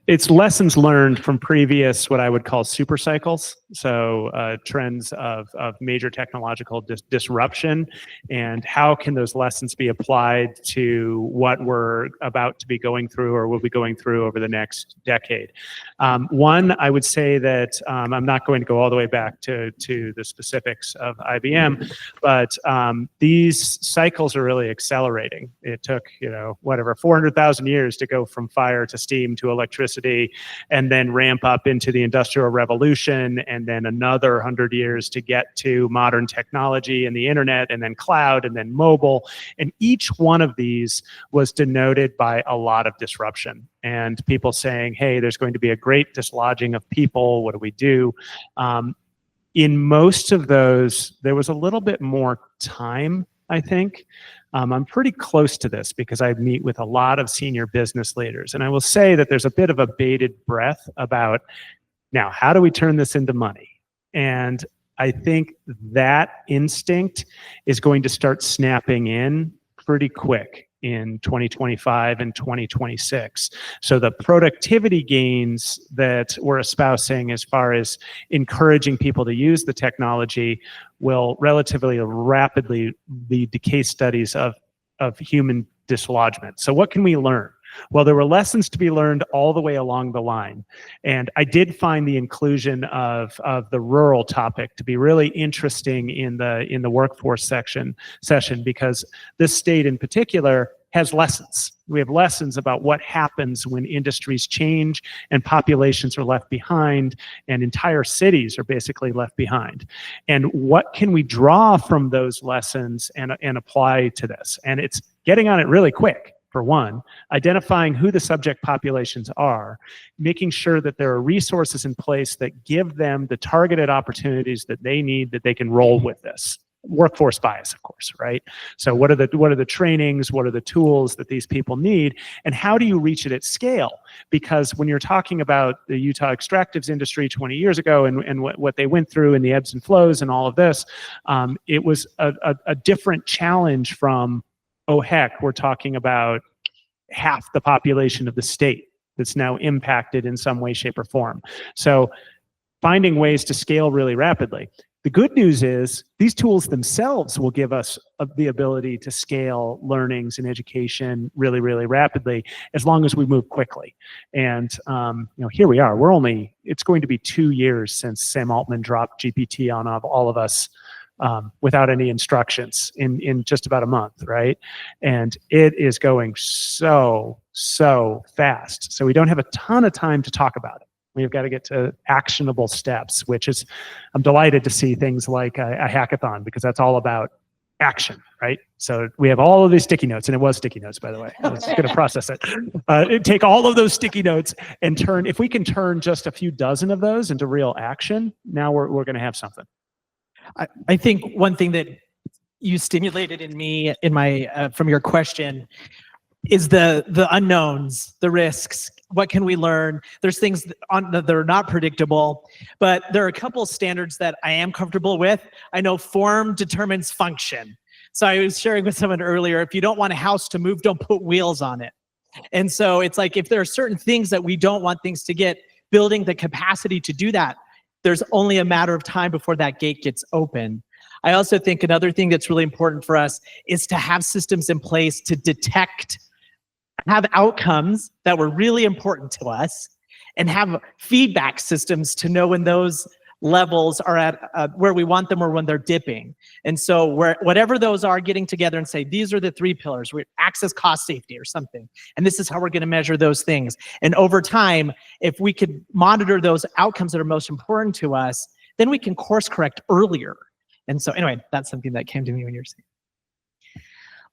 It's lessons learned from previous, what I would call super cycles. So trends of major technological disruption, and how can those lessons be applied to what we're about to be going through or will be going through over the next decade. One, I would say that I'm not going to go all the way back to the specifics of IBM, but these cycles are really accelerating. It took, 400,000 years to go from fire to steam to electricity, and then ramp up into the Industrial Revolution, and then another 100 years to get to modern technology and the internet, and then cloud, and then mobile. And each one of these was denoted by a lot of disruption, and people saying, hey, there's going to be a great dislodging of people. What do we do? In most of those, there was a little bit more time, I think. I'm pretty close to this because I meet with a lot of senior business leaders, and I will say that there's a bit of a bated breath about, now, how do we turn this into money? And I think that instinct is going to start snapping in pretty quick in 2025 and 2026. So the productivity gains that we're espousing as far as encouraging people to use the technology will relatively rapidly lead to case studies of human dislodgement. So what can we learn? Well, there were lessons to be learned all the way along the line. And I did find the inclusion of the rural topic to be really interesting in the workforce session, because this state in particular has lessons. We have lessons about what happens when industries change and populations are left behind and entire cities are basically left behind. And what can we draw from those lessons and apply to this? And it's getting on it really quick. For one, identifying who the subject populations are, making sure that there are resources in place that give them the targeted opportunities that they need, that they can roll with this. Workforce bias, of course, right? So what are the trainings, what are the tools that these people need, and how do you reach it at scale? Because when you're talking about the Utah extractives industry 20 years ago and what they went through and the ebbs and flows and all of this, it was a different challenge from, oh heck, we're talking about half the population of the state that's now impacted in some way, shape, or form. So finding ways to scale really rapidly. The good news is these tools themselves will give us the ability to scale learnings and education really, really rapidly, as long as we move quickly. And here we are. It's going to be 2 years since Sam Altman dropped GPT on all of us without any instructions in just about a month, right? And it is going so fast. So we don't have a ton of time to talk about it. We've got to get to actionable steps, which is, I'm delighted to see things like a hackathon, because that's all about action, right? So we have all of these sticky notes, and it was sticky notes, by the way. I was going to process it. Take all of those sticky notes and if we can turn just a few dozen of those into real action, now we're going to have something. I think one thing that you stimulated in me in my from your question is the unknowns, the risks. What can we learn? There's things that are not predictable, but there are a couple of standards that I am comfortable with. I know form determines function. So I was sharing with someone earlier, if you don't want a house to move, don't put wheels on it. And so it's like, if there are certain things that we don't want things to get, building the capacity to do that, there's only a matter of time before that gate gets open. I also think another thing that's really important for us is to have systems in place to detect, have outcomes that were really important to us, and have feedback systems to know when those levels are at where we want them or when they're dipping. And so whatever those are, getting together and say, these are the 3 pillars, access, cost, safety, or something. And this is how we're going to measure those things. And over time, if we could monitor those outcomes that are most important to us, then we can course correct earlier. And so anyway, that's something that came to me when you were saying.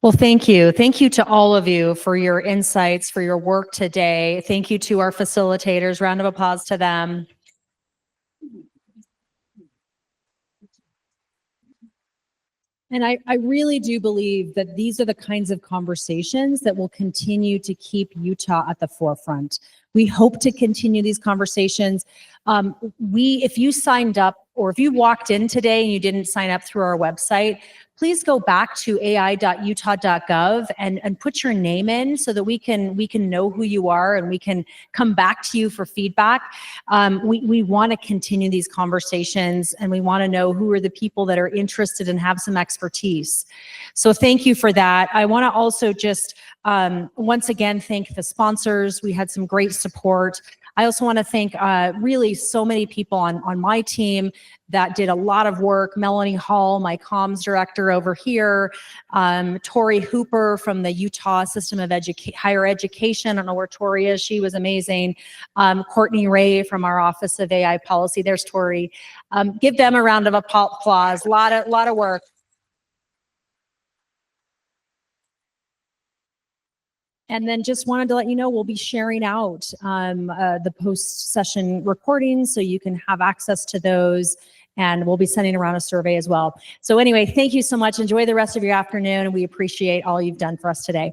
Well, thank you. Thank you to all of you for your insights, for your work today. Thank you to our facilitators. Round of applause to them. And I really do believe that these are the kinds of conversations that will continue to keep Utah at the forefront. We hope to continue these conversations. If you signed up or if you walked in today and you didn't sign up through our website, please go back to ai.utah.gov and put your name in so that we can know who you are and we can come back to you for feedback. We want to continue these conversations, and we want to know who are the people that are interested and have some expertise. So thank you for that. I want to also just once again thank the sponsors. We had some great support. I also want to thank really so many people on my team that did a lot of work. Melanie Hall, my comms director over here, Tori Hooper from the Utah System of Higher Education. I don't know where Tori is. She was amazing. Courtney Ray from our Office of AI Policy. There's Tori. Give them a round of applause. A lot of work. And then just wanted to let you know, we'll be sharing out the post-session recordings so you can have access to those. And we'll be sending around a survey as well. So anyway, thank you so much. Enjoy the rest of your afternoon. And we appreciate all you've done for us today.